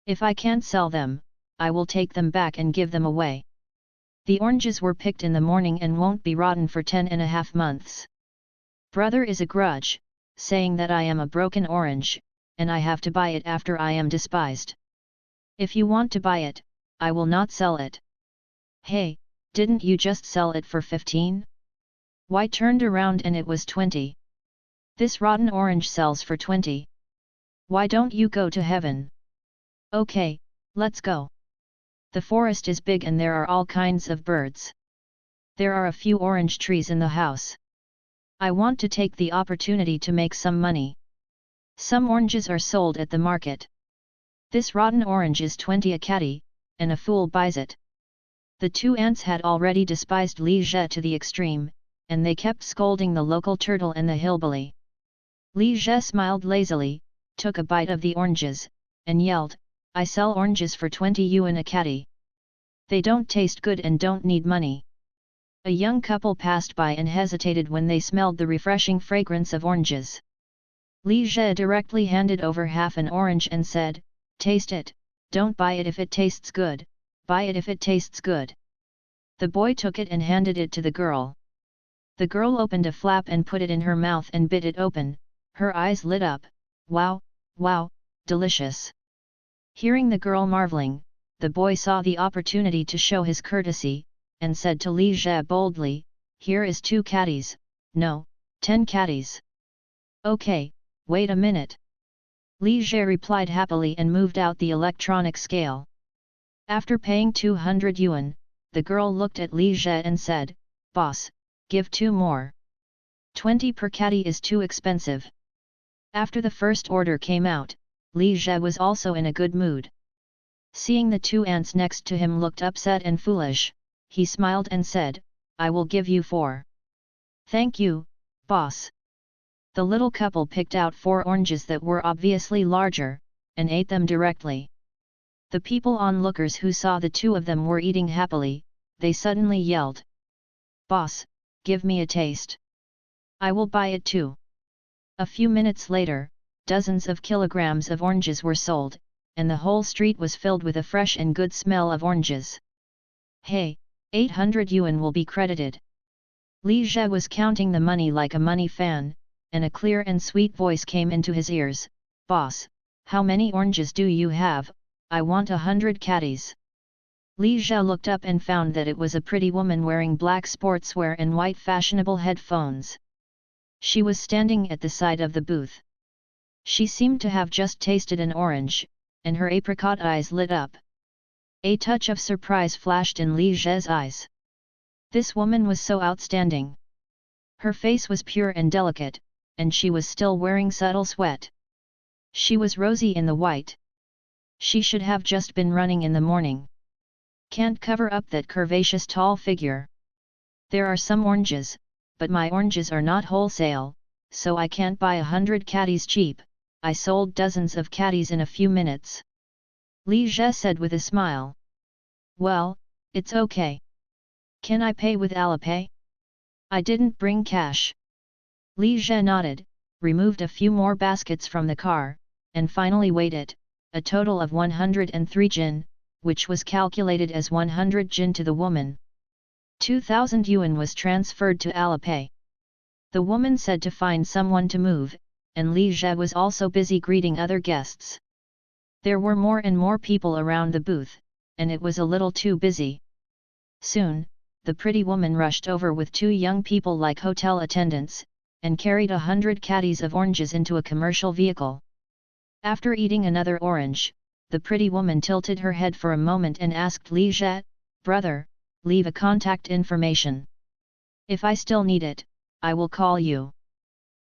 If I can't sell them, I will take them back and give them away. The oranges were picked in the morning and won't be rotten for 10.5 months. Brother is a grudge, saying that I am a broken orange, and I have to buy it after I am despised. If you want to buy it, I will not sell it. Hey, didn't you just sell it for 15? Why turned around and it was 20? This rotten orange sells for 20. Why don't you go to heaven? Okay, let's go. The forest is big and there are all kinds of birds. There are a few orange trees in the house. I want to take the opportunity to make some money. Some oranges are sold at the market. This rotten orange is 20 a caddy, and a fool buys it. The two ants had already despised Li Zhe to the extreme, and they kept scolding the local turtle and the hillbilly. Li Zhe smiled lazily, took a bite of the oranges, and yelled, I sell oranges for 20 yuan a caddy. They don't taste good and don't need money. A young couple passed by and hesitated when they smelled the refreshing fragrance of oranges. Li Zhe directly handed over half an orange and said, Taste it, don't buy it if it tastes good, buy it if it tastes good. The boy took it and handed it to the girl. The girl opened a flap and put it in her mouth and bit it open, her eyes lit up, wow, wow, delicious. Hearing the girl marveling, the boy saw the opportunity to show his courtesy, and said to Li Zhe boldly, Here is 2 caddies, no, 10 caddies. Okay, wait a minute. Li Zhe replied happily and moved out the electronic scale. After paying 200 yuan, the girl looked at Li Zhe and said, Boss, give 2 more. 20 per caddy is too expensive. After the first order came out, Li Zhe was also in a good mood. Seeing the 2 ants next to him looked upset and foolish, he smiled and said, I will give you 4. Thank you, boss. The little couple picked out 4 oranges that were obviously larger, and ate them directly. The people onlookers who saw the 2 of them were eating happily, they suddenly yelled, Boss, give me a taste. I will buy it too. A few minutes later, dozens of kilograms of oranges were sold, and the whole street was filled with a fresh and good smell of oranges. Hey, 800 yuan will be credited. Li Zhe was counting the money like a money fan, and a clear and sweet voice came into his ears, Boss, how many oranges do you have? I want 100 caddies. Li Zhe looked up and found that it was a pretty woman wearing black sportswear and white fashionable headphones. She was standing at the side of the booth. She seemed to have just tasted an orange, and her apricot eyes lit up. A touch of surprise flashed in Li Zhe's eyes. This woman was so outstanding. Her face was pure and delicate, and she was still wearing subtle sweat. She was rosy in the white. She should have just been running in the morning. Can't cover up that curvaceous tall figure. There are some oranges, but my oranges are not wholesale, so I can't buy 100 caddies cheap. I sold dozens of caddies in a few minutes. Li Zhe said with a smile. Well, it's okay. Can I pay with Alipay? I didn't bring cash. Li Zhe nodded, removed a few more baskets from the car, and finally weighed it, a total of 103 jin, which was calculated as 100 jin to the woman. 2,000 yuan was transferred to Alipay. The woman said to find someone to move, and Li Zhe was also busy greeting other guests. There were more and more people around the booth, and it was a little too busy. Soon, the pretty woman rushed over with 2 young people like hotel attendants, and carried 100 caddies of oranges into a commercial vehicle. After eating another orange, the pretty woman tilted her head for a moment and asked Li Zhe, Brother, leave a contact information. If I still need it, I will call you.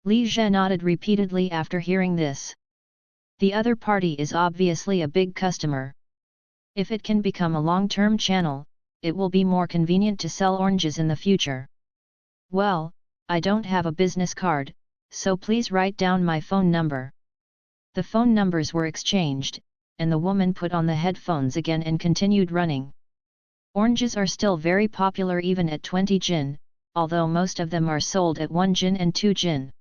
Li Zhe nodded repeatedly after hearing this. The other party is obviously a big customer. If it can become a long-term channel, it will be more convenient to sell oranges in the future. Well, I don't have a business card, so please write down my phone number. The phone numbers were exchanged, and the woman put on the headphones again and continued running. Oranges are still very popular even at 20 jin, although most of them are sold at 1 jin and 2 jin.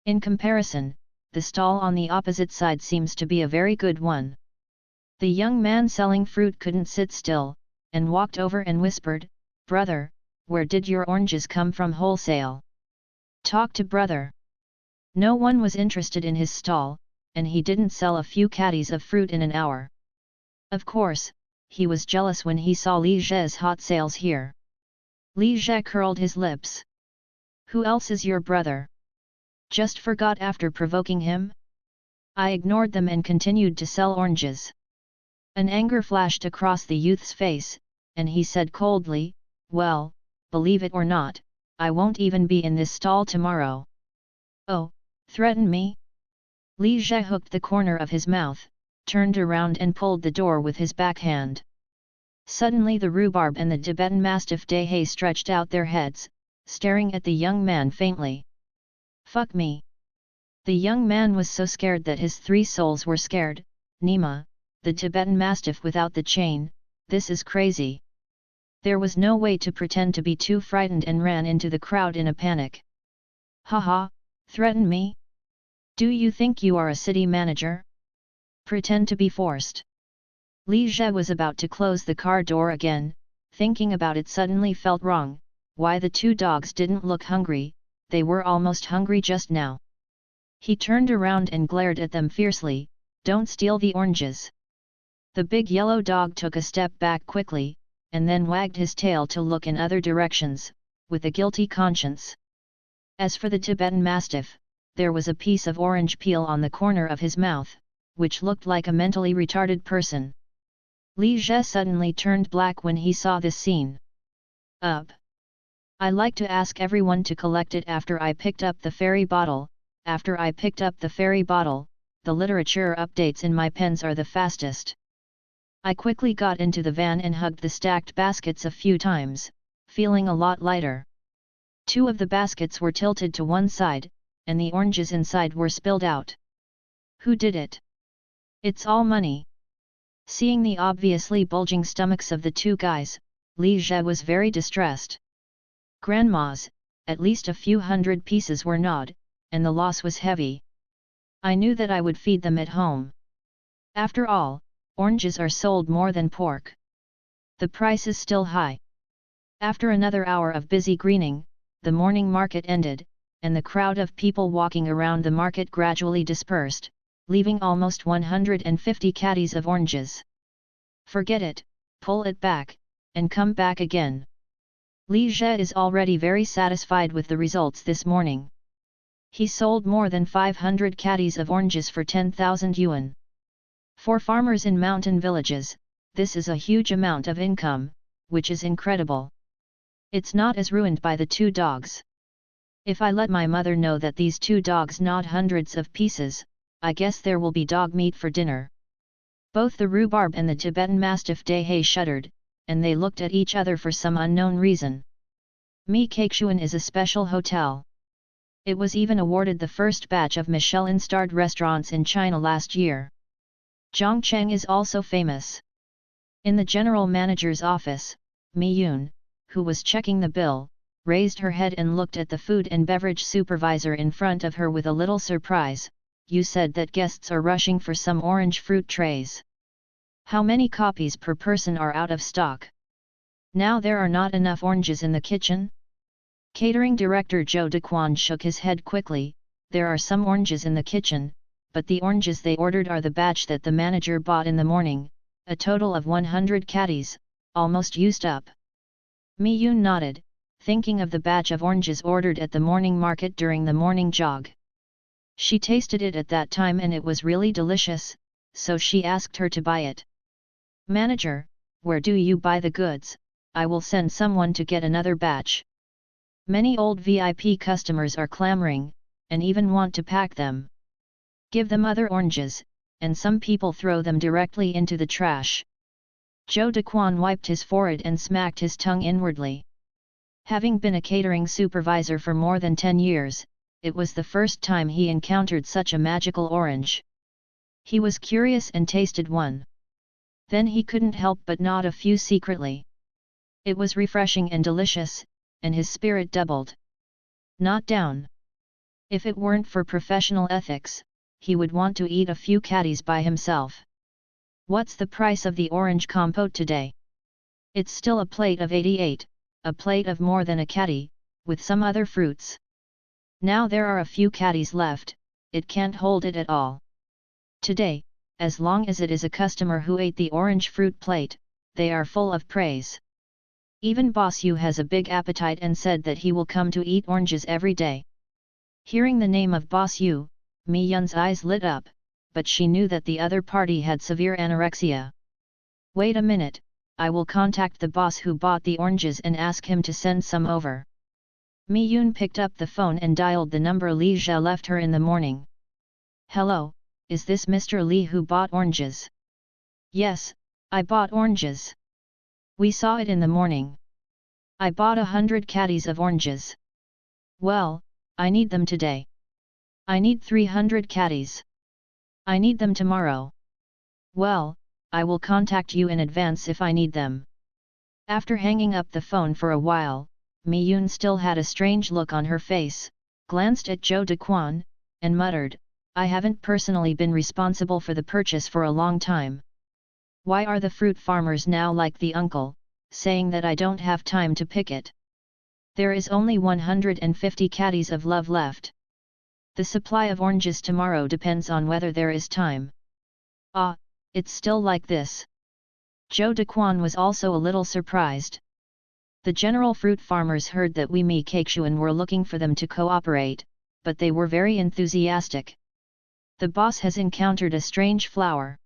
In comparison, the stall on the opposite side seems to be a very good one. The young man selling fruit couldn't sit still, and walked over and whispered, "Brother, where did your oranges come from wholesale? Talk to brother." No one was interested in his stall, and he didn't sell a few caddies of fruit in an hour. Of course, he was jealous when he saw Li Zhe's hot sales here. Li Zhe curled his lips. "Who else is your brother? Just forgot after provoking him?" I ignored them and continued to sell oranges. An anger flashed across the youth's face, and he said coldly, "Well, believe it or not, I won't even be in this stall tomorrow." "Oh, threaten me?" Li Zhe hooked the corner of his mouth, turned around and pulled the door with his backhand. Suddenly the rhubarb and the Tibetan Mastiff Dehe stretched out their heads, staring at the young man faintly. "Fuck me." The young man was so scared that his three souls were scared. "Nima, the Tibetan Mastiff without the chain, this is crazy." There was no way to pretend to be too frightened and ran into the crowd in a panic. "Haha, threaten me? Do you think you are a city manager? Pretend to be forced." Li Zhe was about to close the car door again, thinking about it suddenly felt wrong. Why the two dogs didn't look hungry? They were almost hungry just now. He turned around and glared at them fiercely, "Don't steal the oranges." The big yellow dog took a step back quickly, and then wagged his tail to look in other directions, with a guilty conscience. As for the Tibetan Mastiff, there was a piece of orange peel on the corner of his mouth, which looked like a mentally retarded person. Li Zhe suddenly turned black when he saw this scene. "Up! I like to ask everyone to collect it after I picked up the fairy bottle. After I picked up the fairy bottle, the literature updates in my pens are the fastest." I quickly got into the van and hugged the stacked baskets a few times, feeling a lot lighter. Two of the baskets were tilted to one side, and the oranges inside were spilled out. Who did it? It's all money. Seeing the obviously bulging stomachs of the two guys, Li Zhe was very distressed. Grandma's, at least a few hundred pieces were gnawed, and the loss was heavy. I knew that I would feed them at home. After all, oranges are sold more than pork. The price is still high. After another hour of busy greening, the morning market ended, and the crowd of people walking around the market gradually dispersed, leaving almost 150 caddies of oranges. "Forget it, pull it back, and come back again." Li Zhe is already very satisfied with the results this morning. He sold more than 500 caddies of oranges for 10,000 yuan. For farmers in mountain villages, this is a huge amount of income, which is incredible. It's not as ruined by the two dogs. If I let my mother know that these two dogs gnawed hundreds of pieces, I guess there will be dog meat for dinner. Both the rhubarb and the Tibetan Mastiff Dehe shuddered, and they looked at each other for some unknown reason. Mi Kakeshuan is a special hotel. It was even awarded the first batch of Michelin-starred restaurants in China last year. Zhongcheng is also famous. In the general manager's office, Mi Yun, who was checking the bill, raised her head and looked at the food and beverage supervisor in front of her with a little surprise. "You said that guests are rushing for some orange fruit trays. How many copies per person are out of stock? Now there are not enough oranges in the kitchen?" Catering director Zhou Dequan shook his head quickly. "There are some oranges in the kitchen, but the oranges they ordered are the batch that the manager bought in the morning, a total of 100 caddies, almost used up." Mi Yun nodded, thinking of the batch of oranges ordered at the morning market during the morning jog. She tasted it at that time and it was really delicious, so she asked her to buy it. "Manager, where do you buy the goods? I will send someone to get another batch." Many old VIP customers are clamoring, and even want to pack them. Give them other oranges, and some people throw them directly into the trash. Zhou Dequan wiped his forehead and smacked his tongue inwardly. Having been a catering supervisor for more than 10 years, it was the first time he encountered such a magical orange. He was curious and tasted one. Then he couldn't help but nod a few secretly. It was refreshing and delicious, and his spirit doubled. Not down. If it weren't for professional ethics, he would want to eat a few caddies by himself. What's the price of the orange compote today? It's still a plate of 88, a plate of more than a caddy, with some other fruits. Now there are a few caddies left, it can't hold it at all. Today, as long as it is a customer who ate the orange fruit plate, they are full of praise. Even Boss Yu has a big appetite and said that he will come to eat oranges every day. Hearing the name of Boss Yu, Mi Yun's eyes lit up, but she knew that the other party had severe anorexia. Wait a minute, I will contact the boss who bought the oranges and ask him to send some over. Mi Yun picked up the phone and dialed the number Li Zhe left her in the morning. Hello, is this Mr. Li who bought oranges? Yes, I bought oranges. We saw it in the morning. I bought 100 caddies of oranges. Well, I need them today. I need 300 caddies. I need them tomorrow. Well, I will contact you in advance if I need them. After hanging up the phone for a while, Mi Yun still had a strange look on her face, glanced at Zhou Dequan, and muttered, I haven't personally been responsible for the purchase for a long time. Why are the fruit farmers now like the uncle, saying that I don't have time to pick it? There is only 150 caddies of love left. The supply of oranges tomorrow depends on whether there is time. Ah, it's still like this. Zhou Dequan was also a little surprised. The general fruit farmers heard that Mi Keixuan were looking for them to cooperate, but they were very enthusiastic. The boss has encountered a strange flower.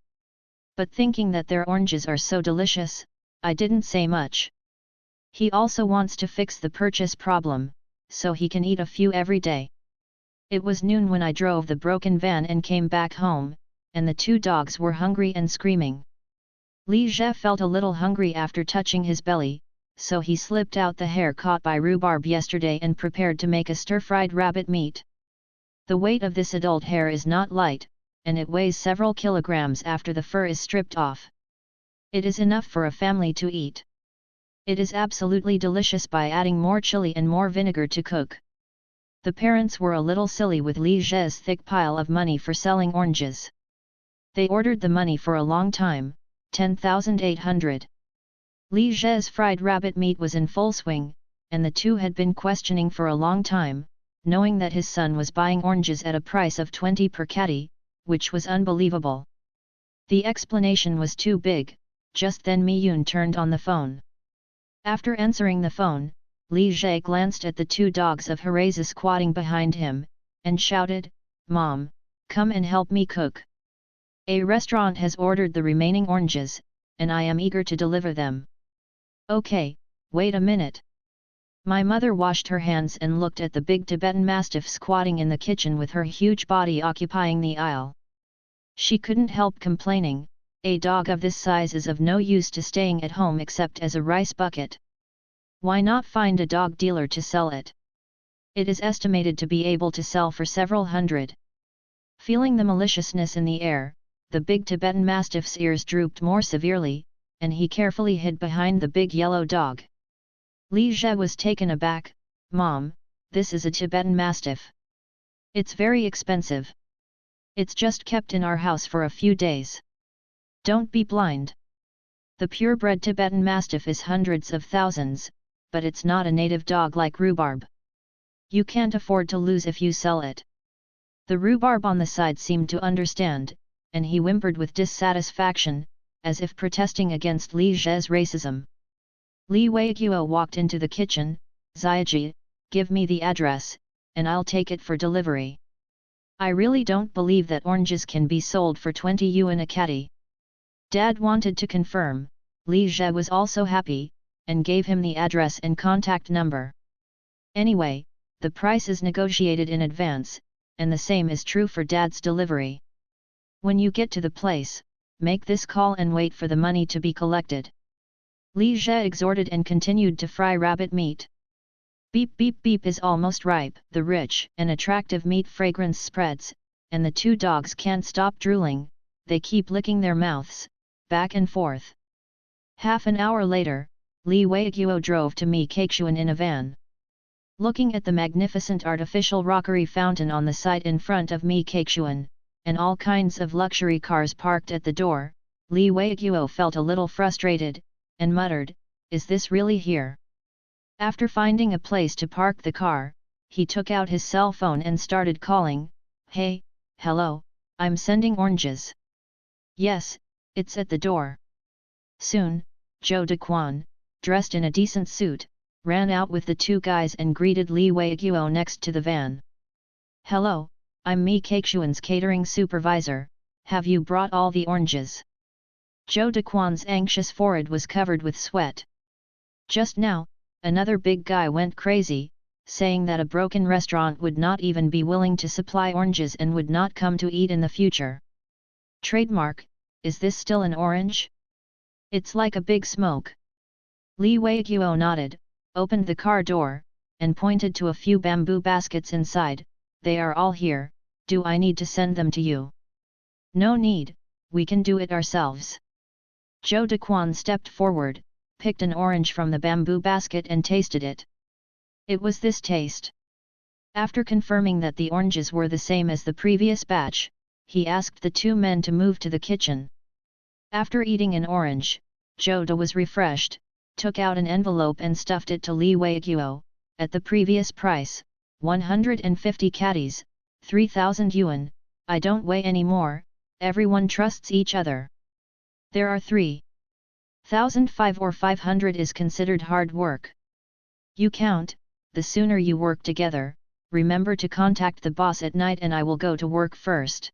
But thinking that their oranges are so delicious, I didn't say much. He also wants to fix the purchase problem, so he can eat a few every day. It was noon when I drove the broken van and came back home, and the two dogs were hungry and screaming. Li Zhe felt a little hungry after touching his belly, so he slipped out the hair caught by rhubarb yesterday and prepared to make a stir-fried rabbit meat. The weight of this adult hare is not light, and it weighs several kilograms after the fur is stripped off. It is enough for a family to eat. It is absolutely delicious by adding more chili and more vinegar to cook. The parents were a little silly with Li Zhe's thick pile of money for selling oranges. They ordered the money for a long time, 10,800. Li Zhe's fried rabbit meat was in full swing, and the two had been questioning for a long time, knowing that his son was buying oranges at a price of 20 per caddy, which was unbelievable. The explanation was too big. Just then Mi Yun turned on the phone. After answering the phone, Li Zhe glanced at the two dogs of Heraza squatting behind him, and shouted, Mom, come and help me cook. A restaurant has ordered the remaining oranges, and I am eager to deliver them. Okay, wait a minute. My mother washed her hands and looked at the big Tibetan Mastiff squatting in the kitchen with her huge body occupying the aisle. She couldn't help complaining, a dog of this size is of no use to staying at home except as a rice bucket. Why not find a dog dealer to sell it? It is estimated to be able to sell for several hundred. Feeling the maliciousness in the air, the big Tibetan Mastiff's ears drooped more severely, and he carefully hid behind the big yellow dog. Li Zhe was taken aback, Mom, this is a Tibetan Mastiff. It's very expensive. It's just kept in our house for a few days. Don't be blind. The purebred Tibetan Mastiff is hundreds of thousands, but it's not a native dog like rhubarb. You can't afford to lose if you sell it. The rhubarb on the side seemed to understand, and he whimpered with dissatisfaction, as if protesting against Li Zhe's racism. Li Weiguo walked into the kitchen, Ziaji, give me the address, and I'll take it for delivery. I really don't believe that oranges can be sold for 20 yuan a caddy. Dad wanted to confirm, Li Zhe was also happy, and gave him the address and contact number. Anyway, the price is negotiated in advance, and the same is true for Dad's delivery. When you get to the place, make this call and wait for the money to be collected. Li Zhe exhorted and continued to fry rabbit meat. Beep beep beep is almost ripe. The rich and attractive meat fragrance spreads, and the two dogs can't stop drooling, they keep licking their mouths, back and forth. Half an hour later, Li Weiguo drove to Mi Keixuan in a van. Looking at the magnificent artificial rockery fountain on the site in front of Mi Keixuan, and all kinds of luxury cars parked at the door, Li Weiguo felt a little frustrated, and muttered, "Is this really here?" After finding a place to park the car, he took out his cell phone and started calling, "Hey, hello, I'm sending oranges." "Yes, it's at the door." Soon, Zhou Dequan, dressed in a decent suit, ran out with the two guys and greeted Li Weiguo next to the van. "Hello, I'm Mi Kexuan's catering supervisor, have you brought all the oranges?" Zhou Dequan's anxious forehead was covered with sweat. Just now, another big guy went crazy, saying that a broken restaurant would not even be willing to supply oranges and would not come to eat in the future. "Trademark, is this still an orange? It's like a big smoke." Li Weiguo nodded, opened the car door, and pointed to a few bamboo baskets inside. "They are all here, do I need to send them to you?" "No need, we can do it ourselves." Zhou Dequan stepped forward, picked an orange from the bamboo basket and tasted it. It was this taste. After confirming that the oranges were the same as the previous batch, he asked the two men to move to the kitchen. After eating an orange, Zhou De was refreshed, took out an envelope and stuffed it to Li Weiguo, at the previous price, 150 catties, 3,000 yuan, "I don't weigh any more, everyone trusts each other. There are 3,005 or 500 is considered hard work. You count, the sooner you work together, remember to contact the boss at night and I will go to work first."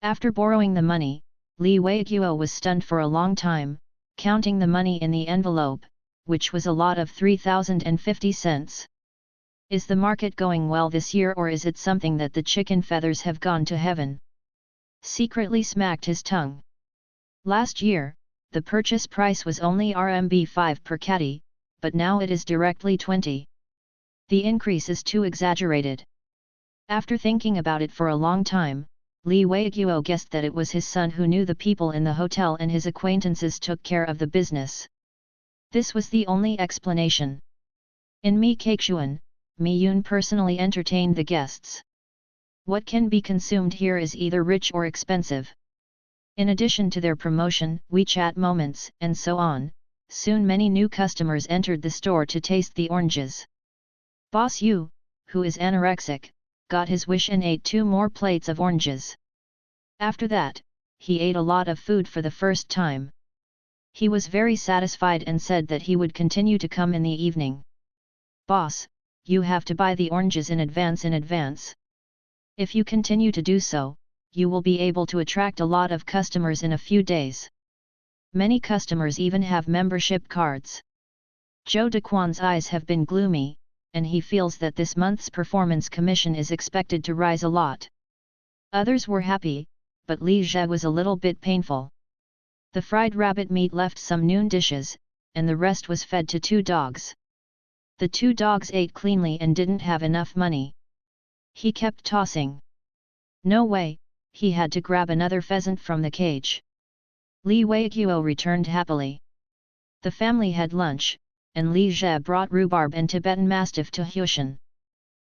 After borrowing the money, Li Weiguo was stunned for a long time, counting the money in the envelope, which was a lot of 3,050 cents. Is the market going well this year or is it something that the chicken feathers have gone to heaven? Secretly smacked his tongue. Last year, the purchase price was only RMB 5 per catty, but now it is directly 20. The increase is too exaggerated. After thinking about it for a long time, Li Weiguo guessed that it was his son who knew the people in the hotel and his acquaintances took care of the business. This was the only explanation. In Mi Kexuan, Mi Yun personally entertained the guests. What can be consumed here is either rich or expensive. In addition to their promotion, WeChat moments, and so on, soon many new customers entered the store to taste the oranges. Boss Yu, who is anorexic, got his wish and ate 2 more plates of oranges. After that, he ate a lot of food for the first time. He was very satisfied and said that he would continue to come in the evening. "Boss, you have to buy the oranges in advance. If you continue to do so, you will be able to attract a lot of customers in a few days. Many customers even have membership cards." Zhou Dequan's eyes have been gloomy, and he feels that this month's performance commission is expected to rise a lot. Others were happy, but Li Zhe was a little bit painful. The fried rabbit meat left some noon dishes, and the rest was fed to 2 dogs. The 2 dogs ate cleanly and didn't have enough money. He kept tossing. No way, he had to grab another pheasant from the cage. Li Weiguo returned happily. The family had lunch, and Li Zhe brought rhubarb and Tibetan Mastiff to Hushan.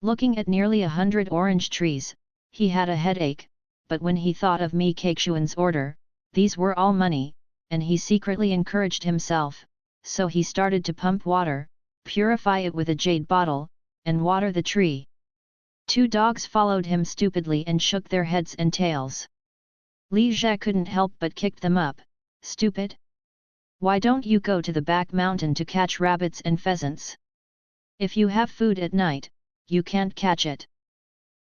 Looking at nearly 100 orange trees, he had a headache, but when he thought of Mi Kexuan's order, these were all money, and he secretly encouraged himself, so he started to pump water, purify it with a jade bottle, and water the tree. 2 dogs followed him stupidly and shook their heads and tails. Li Zhe couldn't help but kick them up. "Stupid! Why don't you go to the back mountain to catch rabbits and pheasants? If you have food at night, you can't catch it.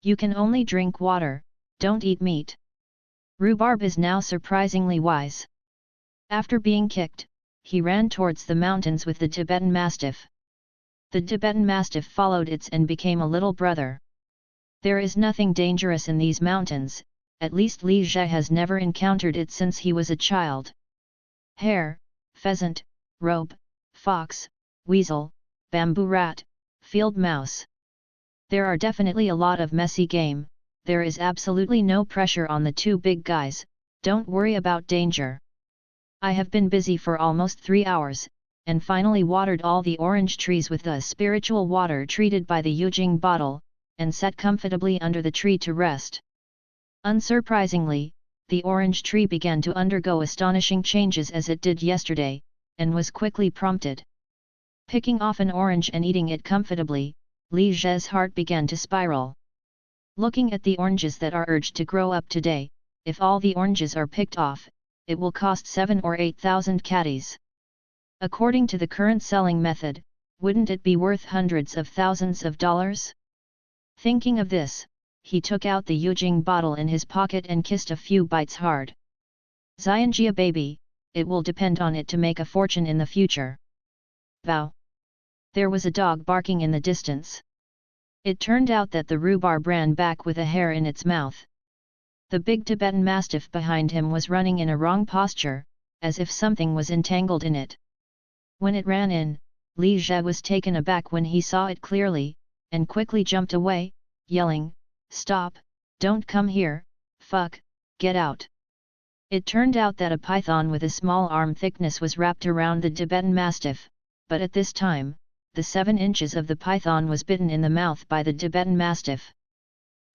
You can only drink water, don't eat meat." Rhubarb is now surprisingly wise. After being kicked, he ran towards the mountains with the Tibetan Mastiff. The Tibetan Mastiff followed its and became a little brother. There is nothing dangerous in these mountains, at least Li Zhe has never encountered it since he was a child. Hare, pheasant, rope, fox, weasel, bamboo rat, field mouse. There are definitely a lot of messy game, there is absolutely no pressure on the 2 big guys, don't worry about danger. I have been busy for almost 3 hours, and finally watered all the orange trees with the spiritual water treated by the Yujing bottle, and sat comfortably under the tree to rest. Unsurprisingly, the orange tree began to undergo astonishing changes as it did yesterday, and was quickly prompted. Picking off an orange and eating it comfortably, Li Zhe's heart began to spiral. Looking at the oranges that are urged to grow up today, if all the oranges are picked off, it will cost 7 or 8,000 catties. According to the current selling method, wouldn't it be worth hundreds of thousands of dollars? Thinking of this, he took out the Yujing bottle in his pocket and kissed a few bites hard. Xianjia baby, it will depend on it to make a fortune in the future. Vow. There was a dog barking in the distance. It turned out that the rhubarb ran back with a hair in its mouth. The big Tibetan Mastiff behind him was running in a wrong posture, as if something was entangled in it. When it ran in, Li Zhe was taken aback when he saw it clearly, and quickly jumped away, yelling, "Stop, don't come here, fuck, get out." It turned out that a python with a small arm thickness was wrapped around the Tibetan Mastiff, but at this time, the 7 inches of the python was bitten in the mouth by the Tibetan Mastiff.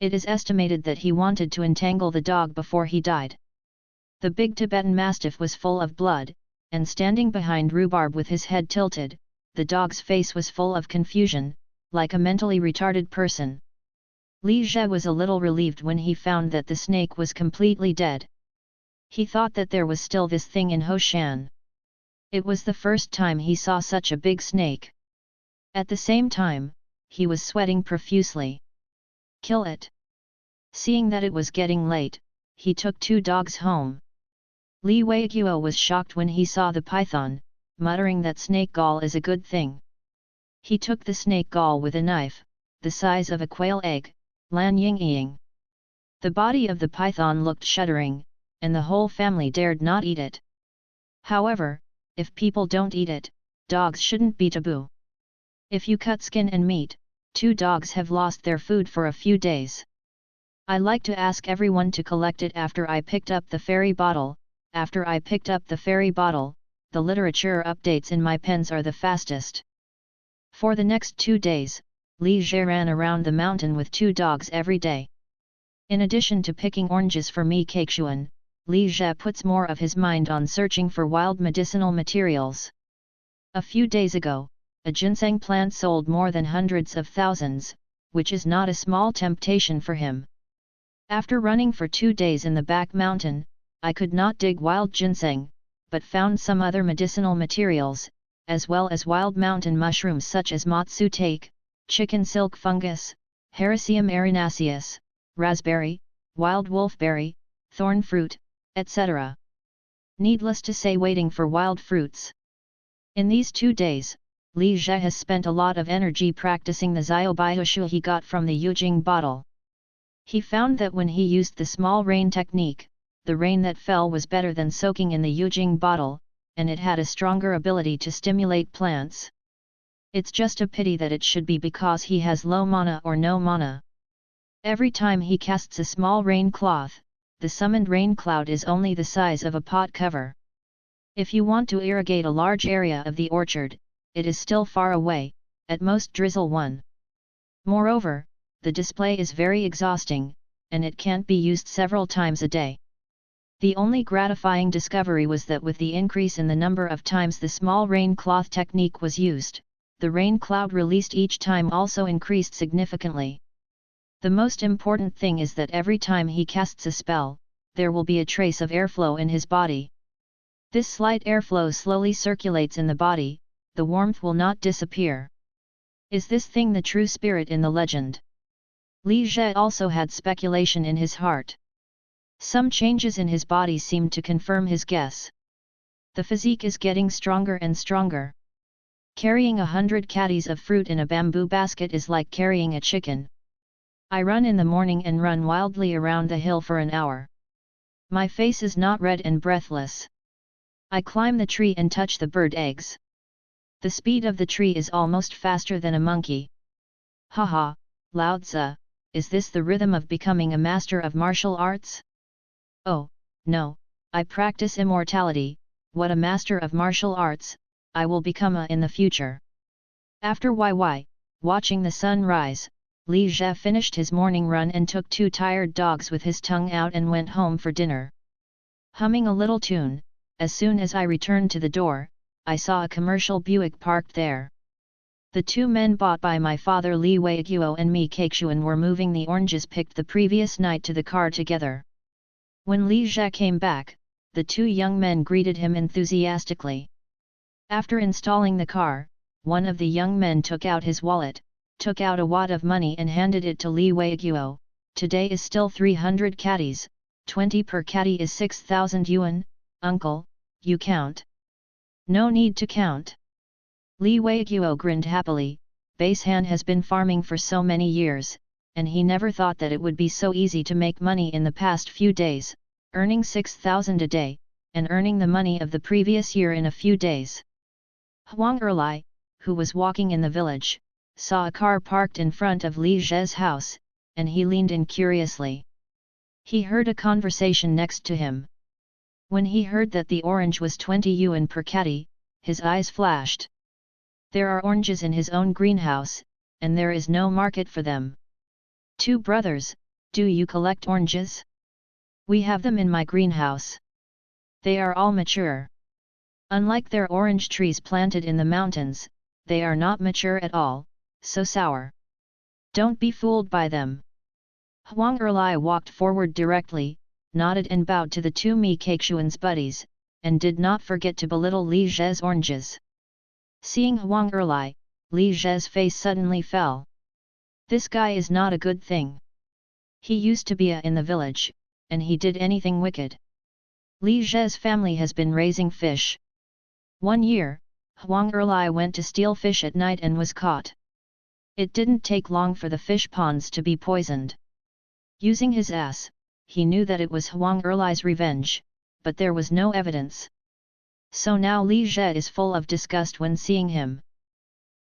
It is estimated that he wanted to entangle the dog before he died. The big Tibetan Mastiff was full of blood, and standing behind Rhubarb with his head tilted, the dog's face was full of confusion, like a mentally retarded person. Li Zhe was a little relieved when he found that the snake was completely dead. He thought that there was still this thing in Hoshan. It was the first time he saw such a big snake. At the same time, he was sweating profusely. Kill it. Seeing that it was getting late, he took 2 dogs home. Li Weiguo was shocked when he saw the python, muttering that snake gall is a good thing. He took the snake gall with a knife, the size of a quail egg, Lan Yingying. The body of the python looked shuddering, and the whole family dared not eat it. However, if people don't eat it, dogs shouldn't be taboo. If you cut skin and meat, 2 dogs have lost their food for a few days. I like to ask everyone to collect it after I picked up the fairy bottle. After I picked up the fairy bottle, the literature updates in my pens are the fastest. For the next 2 days, Li Zhe ran around the mountain with 2 dogs every day. In addition to picking oranges for Mi Keixuan, Li Zhe puts more of his mind on searching for wild medicinal materials. A few days ago, a ginseng plant sold more than hundreds of thousands, which is not a small temptation for him. After running for 2 days in the back mountain, I could not dig wild ginseng, but found some other medicinal materials, as well as wild mountain mushrooms such as matsutake, chicken silk fungus, Hericium erinaceus, raspberry, wild wolfberry, thorn fruit, etc. Needless to say, waiting for wild fruits. In these 2 days, Li Zhe has spent a lot of energy practicing the Xiaobiushu he got from the Yujing bottle. He found that when he used the small rain technique, the rain that fell was better than soaking in the Yujing bottle, and it had a stronger ability to stimulate plants. It's just a pity that it should be because he has low mana or no mana. Every time he casts a small rain cloth, the summoned rain cloud is only the size of a pot cover. If you want to irrigate a large area of the orchard, it is still far away, at most drizzle 1. Moreover, the display is very exhausting, and it can't be used several times a day. The only gratifying discovery was that with the increase in the number of times the small rain cloth technique was used, the rain cloud released each time also increased significantly. The most important thing is that every time he casts a spell, there will be a trace of airflow in his body. This slight airflow slowly circulates in the body, the warmth will not disappear. Is this thing the true spirit in the legend? Li Zhe also had speculation in his heart. Some changes in his body seemed to confirm his guess. The physique is getting stronger and stronger. Carrying 100 caddies of fruit in a bamboo basket is like carrying a chicken. I run in the morning and run wildly around the hill for an hour. My face is not red and breathless. I climb the tree and touch the bird eggs. The speed of the tree is almost faster than a monkey. Haha, Lao Tzu, is this the rhythm of becoming a master of martial arts? Oh, no, I practice immortality. What a master of martial arts I will become in the future. After watching the sun rise, Li Zhe finished his morning run and took 2 tired dogs with his tongue out and went home for dinner. Humming a little tune, as soon as I returned to the door, I saw a commercial Buick parked there. The 2 men bought by my father Li Weiguo and Mi Keixuan were moving the oranges picked the previous night to the car together. When Li Zhe came back, the 2 young men greeted him enthusiastically. After installing the car, one of the young men took out his wallet, took out a wad of money and handed it to Li Weiguo. Today is still 300 caddies, 20 per caddy is 6,000 yuan, uncle, you count. No need to count. Li Weiguo grinned happily. Basehan has been farming for so many years, and he never thought that it would be so easy to make money in the past few days, earning 6,000 a day, and earning the money of the previous year in a few days. Huang Erlai, who was walking in the village, saw a car parked in front of Li Zhe's house, and he leaned in curiously. He heard a conversation next to him. When he heard that the orange was 20 yuan per caddy, his eyes flashed. There are oranges in his own greenhouse, and there is no market for them. 2 brothers, do you collect oranges? We have them in my greenhouse. They are all mature. Unlike their orange trees planted in the mountains, they are not mature at all, so sour. Don't be fooled by them. Huang Erlai walked forward directly, nodded and bowed to the 2 Mi Keixuan's buddies, and did not forget to belittle Li Zhe's oranges. Seeing Huang Erlai, Li Zhe's face suddenly fell. This guy is not a good thing. He used to be in the village, and he did anything wicked. Li Zhe's family has been raising fish. One year, Huang Erlai went to steal fish at night and was caught. It didn't take long for the fish ponds to be poisoned. Using his ass, he knew that it was Huang Erlai's revenge, but there was no evidence. So now Li Zhe is full of disgust when seeing him.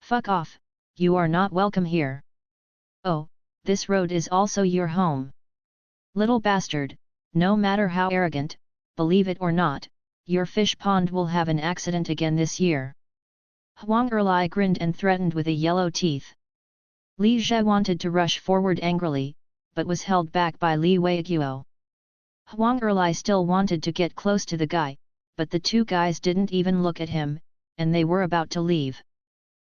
Fuck off, you are not welcome here. Oh, this road is also your home. Little bastard, no matter how arrogant, believe it or not, your fish pond will have an accident again this year. Huang Erlai grinned and threatened with a yellow teeth. Li Zhe wanted to rush forward angrily, but was held back by Li Weiguo. Huang Erlai still wanted to get close to the guy, but the 2 guys didn't even look at him, and they were about to leave.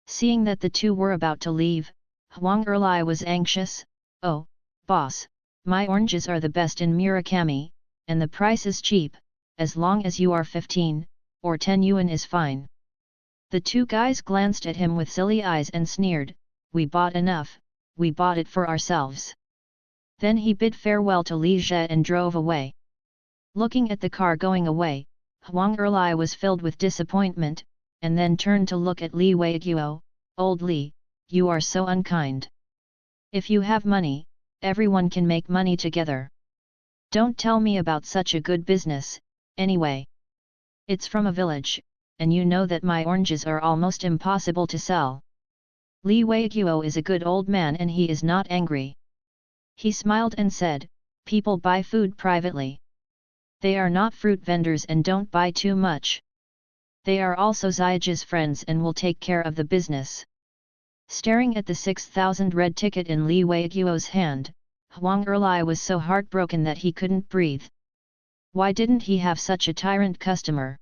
Seeing that the 2 were about to leave, Huang Erlai was anxious. Oh, boss, my oranges are the best in Murakami, and the price is cheap, as long as you are 15, or 10 yuan is fine. The 2 guys glanced at him with silly eyes and sneered, we bought enough, we bought it for ourselves. Then he bid farewell to Li Zhe and drove away. Looking at the car going away, Huang Erlai was filled with disappointment, and then turned to look at Li Weiguo. Old Li, you are so unkind. If you have money, everyone can make money together. Don't tell me about such a good business, anyway. It's from a village, and you know that my oranges are almost impossible to sell. Li Weiguo is a good old man and he is not angry. He smiled and said, people buy food privately. They are not fruit vendors and don't buy too much. They are also Ziyage's friends and will take care of the business. Staring at the 6,000 red ticket in Li Weiguo's hand, Huang Erlai was so heartbroken that he couldn't breathe. Why didn't he have such a tyrant customer?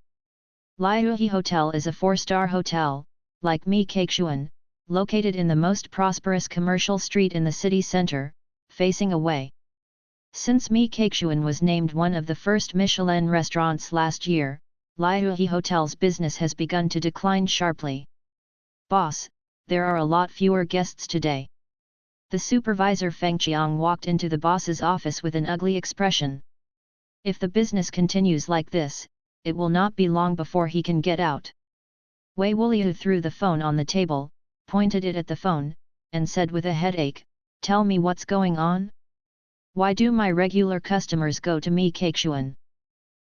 Liuhe Hotel is a 4-star hotel, like Mi Keixuan, located in the most prosperous commercial street in the city center, facing away. Since Mi Keixuan was named one of the first Michelin restaurants last year, Liuhe Hotel's business has begun to decline sharply. Boss, there are a lot fewer guests today. The supervisor Feng Qiang walked into the boss's office with an ugly expression. If the business continues like this, it will not be long before he can get out. Wei Wuliu threw the phone on the table, pointed it at the phone, and said with a headache, tell me what's going on? Why do my regular customers go to Mi Keixuan?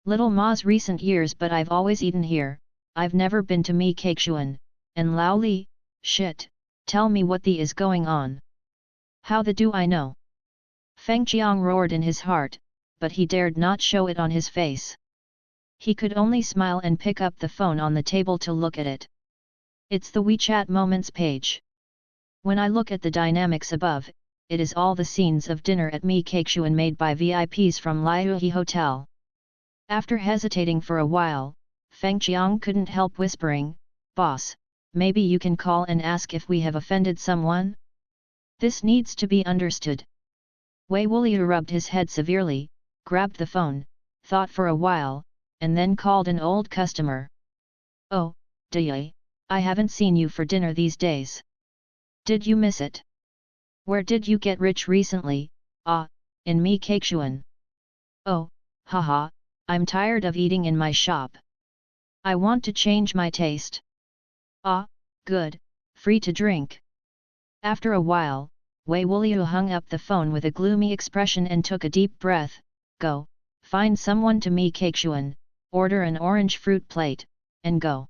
Little Ma's recent years but I've always eaten here, I've never been to Mi Keixuan, and Lao Li, shit, tell me what the is going on. How the do I know? Feng Qiang roared in his heart, but he dared not show it on his face. He could only smile and pick up the phone on the table to look at it. It's the WeChat Moments page. When I look at the dynamics above, it is all the scenes of dinner at Mi Kakeshuan made by VIPs from Liuhe Hotel. After hesitating for a while, Feng Qiang couldn't help whispering, "Boss, maybe you can call and ask if we have offended someone? This needs to be understood." Wei Wuliu rubbed his head severely, grabbed the phone, thought for a while, and then called an old customer. "Oh, Deye, I haven't seen you for dinner these days. Did you miss it? Where did you get rich recently? Ah, in Mi Kakeshuan. Oh, haha, I'm tired of eating in my shop. I want to change my taste." "Ah, good, free to drink." After a while, Wei Wuliu hung up the phone with a gloomy expression and took a deep breath. "Go, find someone to Mi Kakeshuan, order an orange fruit plate, and go."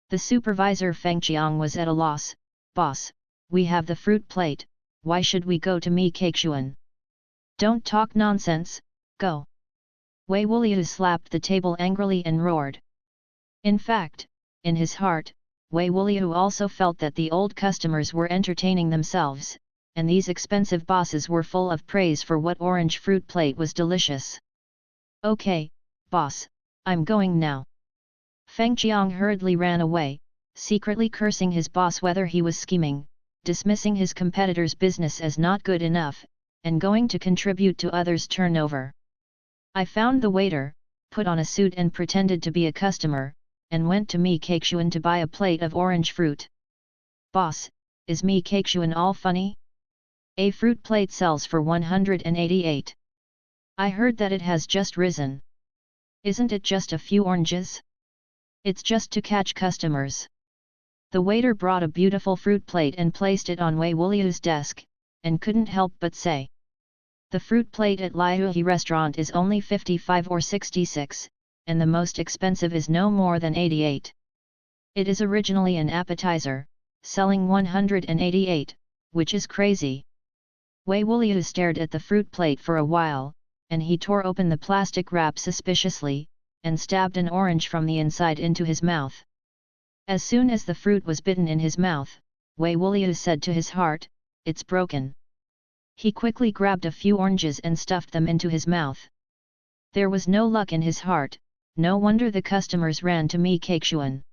The supervisor Feng Qiang was at a loss. "Boss, we have the fruit plate, why should we go to Mi Kakeshuan? Don't talk nonsense, go." Wei Wuliu slapped the table angrily and roared. In fact, in his heart, Wei Wuliu also felt that the old customers were entertaining themselves, and these expensive bosses were full of praise for what orange fruit plate was delicious. "Okay, boss, I'm going now." Feng Qiang hurriedly ran away, secretly cursing his boss whether he was scheming, dismissing his competitor's business as not good enough, and going to contribute to others' turnover. I found the waiter, put on a suit and pretended to be a customer, and went to Mi Kakeshuan to buy a plate of orange fruit. "Boss, is Mi Kakeshuan all funny? A fruit plate sells for 188. I heard that it has just risen. Isn't it just a few oranges? It's just to catch customers." The waiter brought a beautiful fruit plate and placed it on Wei Wuliu's desk, and couldn't help but say, "The fruit plate at Liuhe restaurant is only 55 or 66, and the most expensive is no more than 88. It is originally an appetizer, selling 188, which is crazy." Wei Wuliu stared at the fruit plate for a while, and he tore open the plastic wrap suspiciously, and stabbed an orange from the inside into his mouth. As soon as the fruit was bitten in his mouth, Wei Wuliu said to his heart, "It's broken." He quickly grabbed a few oranges and stuffed them into his mouth. There was no luck in his heart, no wonder the customers ran to Mi Kakeshuan.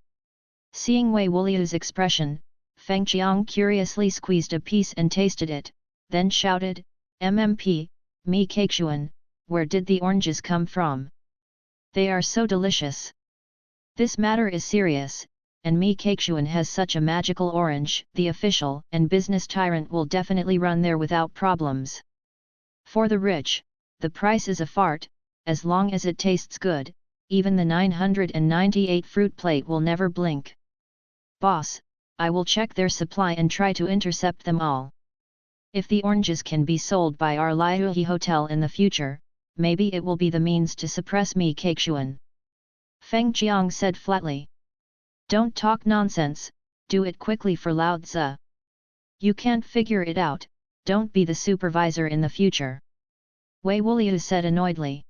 Seeing Wei Wuliu's expression, Feng Qiang curiously squeezed a piece and tasted it, then shouted, "MMP, Mi Kakeshuan, where did the oranges come from? They are so delicious. This matter is serious, and Mi Kakeshuan has such a magical orange, the official and business tyrant will definitely run there without problems. For the rich, the price is a fart, as long as it tastes good, even the 998 fruit plate will never blink. Boss, I will check their supply and try to intercept them all. If the oranges can be sold by our Liuhe Hotel in the future, maybe it will be the means to suppress Mi Kakeshuan." Feng Qiang said flatly. "Don't talk nonsense, do it quickly for Lao Tzu. You can't figure it out, don't be the supervisor in the future." Wei Wuliu said annoyedly.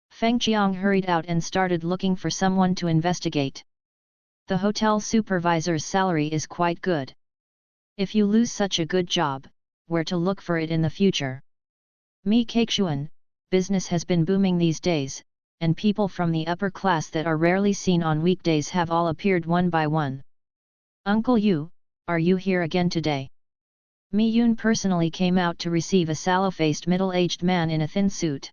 Feng Qiang hurried out and started looking for someone to investigate. The hotel supervisor's salary is quite good. If you lose such a good job, where to look for it in the future? Mi Kakeshuan, business has been booming these days, and people from the upper class that are rarely seen on weekdays have all appeared one by one. "Uncle Yu, are you here again today?" Mi Yun personally came out to receive a sallow-faced middle-aged man in a thin suit.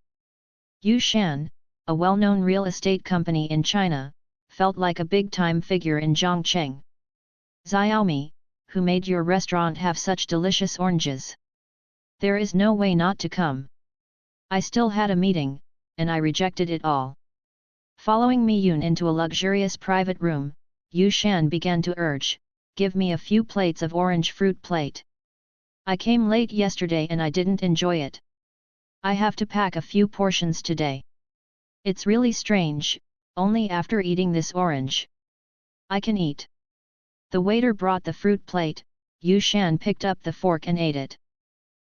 Yu Shan, a well-known real estate company in China, felt like a big-time figure in Zhongcheng. "Xiaomi, who made your restaurant have such delicious oranges? There is no way not to come. I still had a meeting, and I rejected it all." Following Mi Yun into a luxurious private room, Yu Shan began to urge, "Give me a few plates of orange fruit plate. I came late yesterday and I didn't enjoy it. I have to pack a few portions today. It's really strange, only after eating this orange I can eat." The waiter brought the fruit plate, Yu Shan picked up the fork and ate it.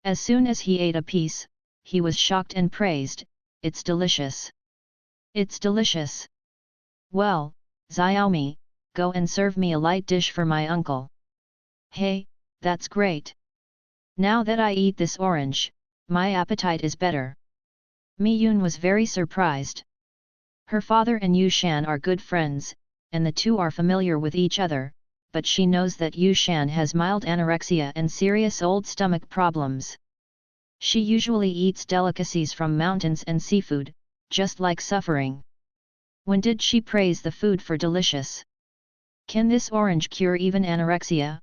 As soon as he ate a piece, he was shocked and praised, "It's delicious. It's delicious. Well, Xiaomi, go and serve me a light dish for my uncle." "Hey, that's great. Now that I eat this orange, my appetite is better. Mi Yun was very surprised. Her father and Yu Shan are good friends, and the two are familiar with each other, but she knows that Yu Shan has mild anorexia and serious old stomach problems. She usually eats delicacies from mountains and seafood, just like suffering. When did she praise the food for delicious? Can this orange cure even anorexia?